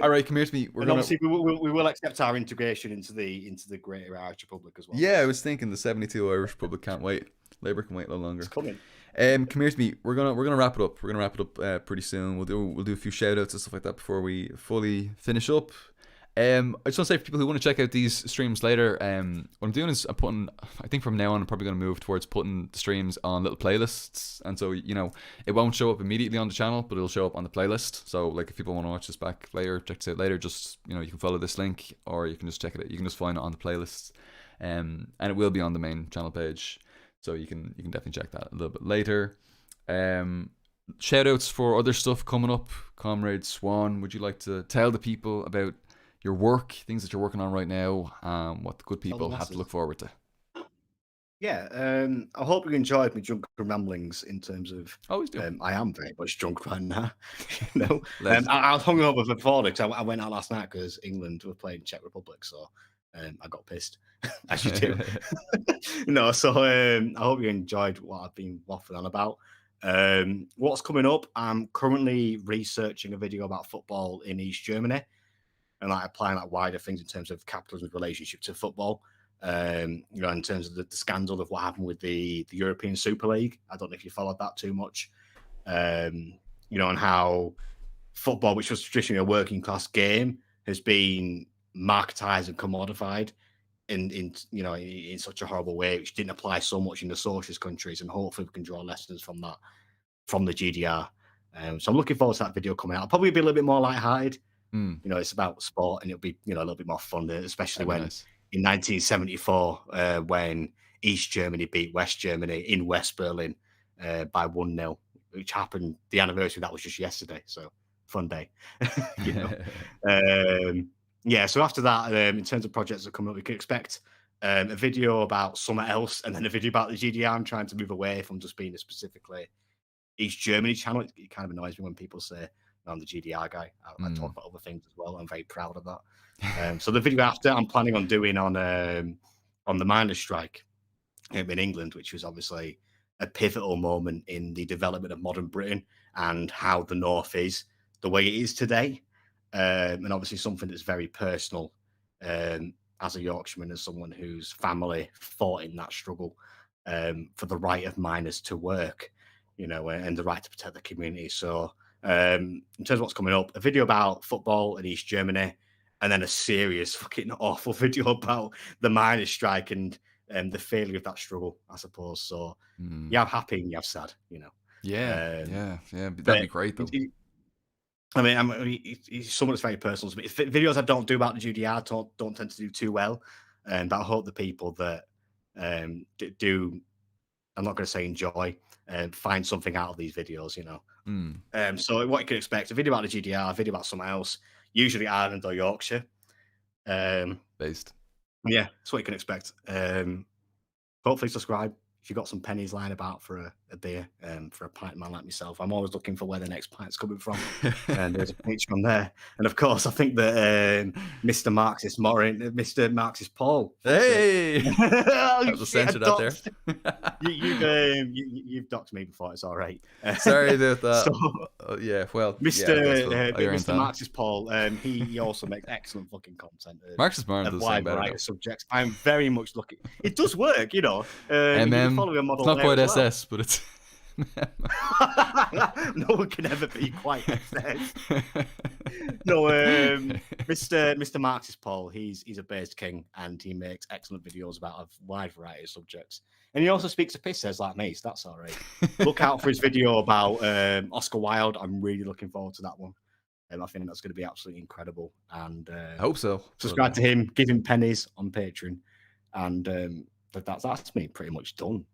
All right, come here to me. And obviously, we will accept our integration into the Greater Irish Republic as well. Yeah, I was thinking the 72 Irish Republic can't wait. Labour can wait a little longer. It's coming. Come here to me. We're gonna wrap it up. We're gonna wrap it up pretty soon. We'll do a few shout outs and stuff like that before we fully finish up. I just want to say for people who want to check out these streams later, what I'm doing is I think from now on I'm probably going to move towards putting the streams on little playlists, and so it won't show up immediately on the channel, but it'll show up on the playlist. So like if people want to watch this back later, check this out later, just you can follow this link, or you can just check it out. You can just find it on the playlist, and it will be on the main channel page, so you can definitely check that a little bit later. Shout outs for other stuff coming up. Comrade Swann, would you like to tell the people about your work, things that you're working on right now, what the good people have to look forward to? Yeah, I hope you enjoyed my drunken ramblings in terms of. Always do. I am very much drunk right now. I was hungover before because I went out last night because England were playing Czech Republic, so I got pissed, as you do. So I hope you enjoyed what I've been waffling on about. What's coming up? I'm currently researching a video about football in East Germany and like applying like wider things in terms of capitalism's relationship to football. In terms of the scandal of what happened with the European Super League. I don't know if you followed that too much. And how football, which was traditionally a working class game, has been marketized and commodified in such a horrible way, which didn't apply so much in the socialist countries. And hopefully we can draw lessons from that, from the GDR. So I'm looking forward to that video coming out. I'll probably be a little bit more lighthearted. It's about sport, and it'll be a little bit more fun, especially when in 1974 when East Germany beat West Germany in West Berlin by 1-0, which happened. The anniversary of that was just yesterday, so fun day. So after that, in terms of projects that come up, we can expect a video about something else, and then a video about the GDR. I'm trying to move away from just being a specifically East Germany channel. It kind of annoys me when people say I'm the GDR guy. I talk about other things as well. I'm very proud of that. So the video after, I'm planning on doing on the miners' strike in England, which was obviously a pivotal moment in the development of modern Britain and how the North is the way it is today. And obviously something that's very personal as a Yorkshireman, as someone whose family fought in that struggle for the right of miners to work and the right to protect the community. So in terms of what's coming up, a video about football in East Germany, and then a serious fucking awful video about the miners' strike and the failure of that struggle, I suppose. So you have happy and you have sad, Yeah, that'd but be great though. he's someone that's very personal to me. Videos I don't do about the GDR don't tend to do too well, but I hope the people that do, I'm not going to say enjoy, find something out of these videos, So what you can expect, a video about the GDR, a video about something else, usually Ireland or Yorkshire. Based. Yeah, that's what you can expect. Hopefully subscribe if you've got some pennies lying about for a beer, for a pint man like myself. I'm always looking for where the next pint's coming from. And there's a picture on there. And of course, I think that Mr. Marxist Paul. Hey! That was censored out there. You've docked me before. It's all right. Sorry about that. Yeah, well, Mr. Marxist Paul, he also makes excellent fucking content. Marxist Martin does wide variety of subjects. I'm very much looking. It does work, Follow a model. It's not quite SS, but it's. No one can ever be quite SS. No, Mr. Marxist Paul, he's a based king, and he makes excellent videos about a wide variety of subjects. And he also speaks to pissers like me, so that's all right. Look out for his video about Oscar Wilde. I'm really looking forward to that one. I think that's going to be absolutely incredible. And I hope so. Subscribe to him, give him pennies on Patreon, and that's me pretty much done.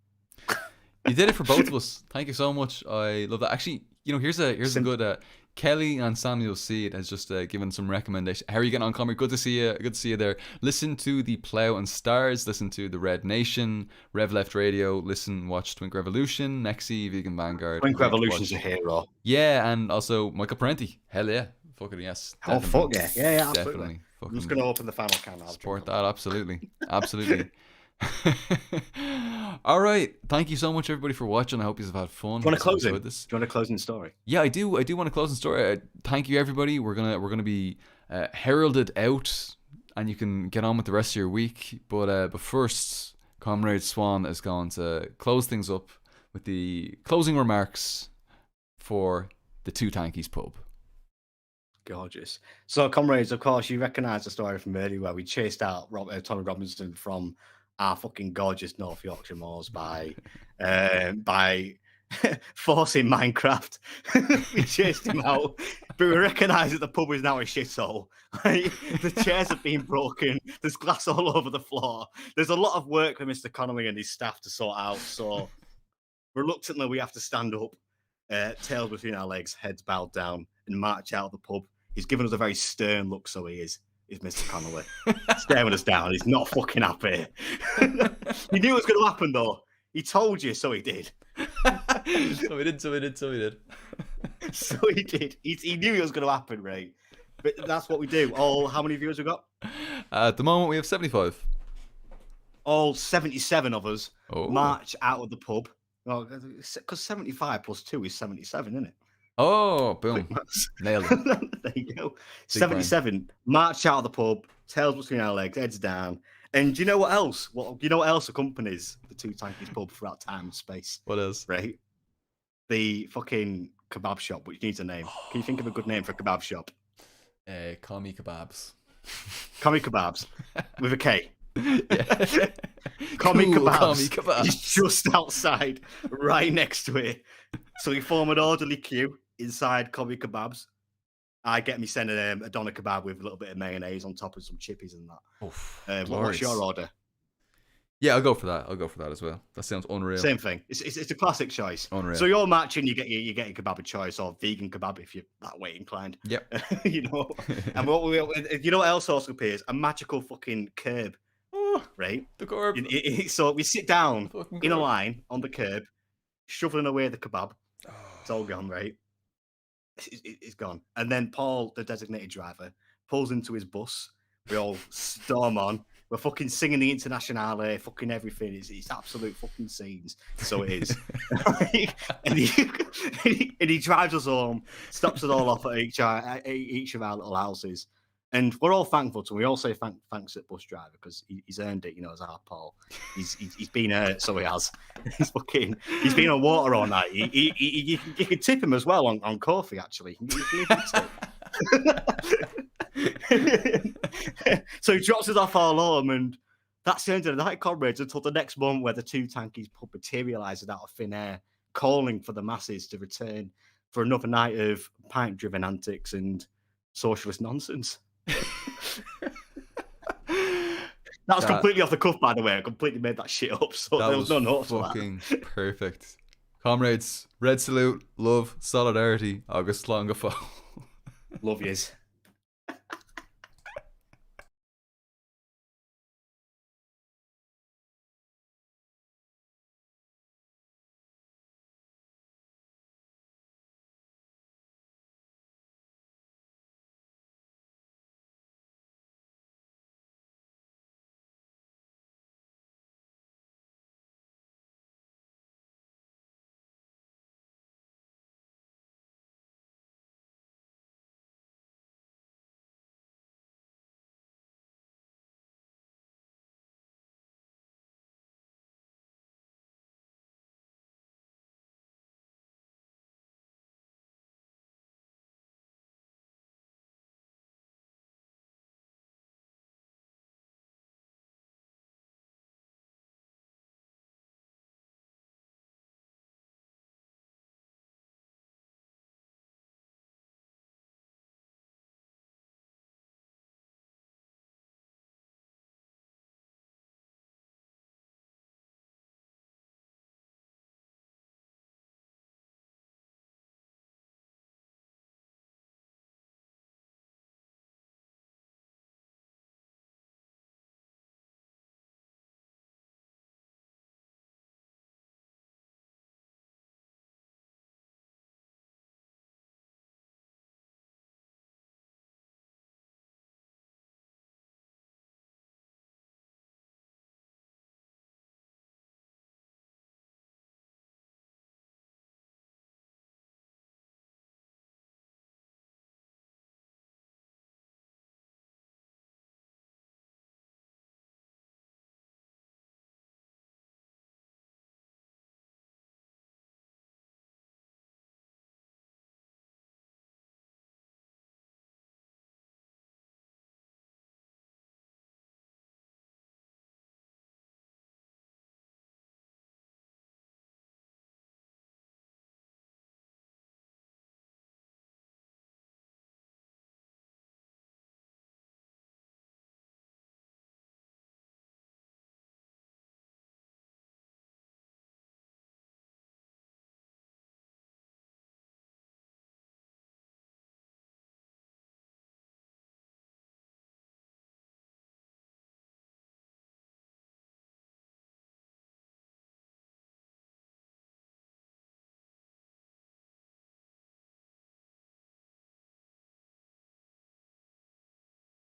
You did it for both of us. Thank you so much. I love that. Actually, here's a good Kelly and Samuel Seed has just given some recommendations. How are you getting on, Comer? Good to see you. Good to see you there. Listen to the Plough and Stars. Listen to the Red Nation, Rev Left Radio. Watch Twink Revolution, Nexi, Vegan Vanguard. Twink Revolution's a hero. Yeah, and also Michael Parenti. Hell yeah. Fucking yes. Definitely. Oh fuck yeah. Yeah, absolutely. Definitely. I'm just gonna open the final can. Support that. Absolutely. All right, thank you so much everybody for watching. I hope you've had fun. Do you want to close it? Do you want a closing story? Yeah, I do want a closing story. Thank you everybody. We're gonna be heralded out, and you can get on with the rest of your week. But first, Comrade Swann is going to close things up with the closing remarks for the Two Tankies pub. Gorgeous. So, comrades, of course, you recognise the story from earlier where we chased out Tommy Robinson from our fucking gorgeous North Yorkshire moors by forcing Minecraft. We chased him out, but we recognise that the pub is now a shithole. Right? The chairs have been broken. There's glass all over the floor. There's a lot of work for Mr. Connolly and his staff to sort out. So reluctantly, we have to stand up, tails between our legs, heads bowed down, and march out of the pub. He's given us a very stern look, so he is Mr. Connolly. Staring us down. He's not fucking happy. He knew it was going to happen, though. He told you, so he did. So he did. So he did. He knew it was going to happen, right? But that's what we do. How many viewers we got? At the moment, we have 75. All 77 of us march out of the pub. Well, because 75 plus 2 is 77, isn't it? Oh, boom. Nailed it. There you go. 77. March out of the pub, tails between our legs, heads down. And do you know what else? You know what else accompanies the Two Tankies pub throughout time and space? What is? Right? The fucking kebab shop, which needs a name. Can you think of a good name for a kebab shop? Kami Kebabs. Kami Kebabs. With a K. Yeah. Kami Kebabs is just outside, right next to it. So we form an orderly queue inside Kami Kebabs. I get me sending a doner kebab with a little bit of mayonnaise on top of some chippies and that. Oof, what's your order? Yeah, I'll go for that as well. That sounds unreal. Same thing. It's a classic choice. Unreal. So you're matching, you get your kebab of choice or vegan kebab if you're that way inclined. Yep. And you know what else also appears? A magical fucking curb. Right? The curb. So we sit down in a line on the curb, shoveling away the kebab. It's all gone, right? It's gone. And then Paul, the designated driver, pulls into his bus. We all storm on. We're fucking singing the Internationale, fucking everything. It's absolute fucking scenes. So it is. and he drives us home, stops us all off at each of our little houses. And we're all thankful to him. We all say thanks at bus driver because he's earned it, as our Paul. He's been hurt, so he has. He's been on water all night. You can tip him as well on coffee, actually. You can tip. So he drops us off our lawn, and that's the end of the night, comrades, until the next moment where the two Tankies pub materialized out of thin air, calling for the masses to return for another night of pint-driven antics and socialist nonsense. That was completely off the cuff, by the way. I completely made that shit up, so there was no notes for that. Fucking perfect. Comrades, red salute, love, solidarity, August Longafoe. Love yous.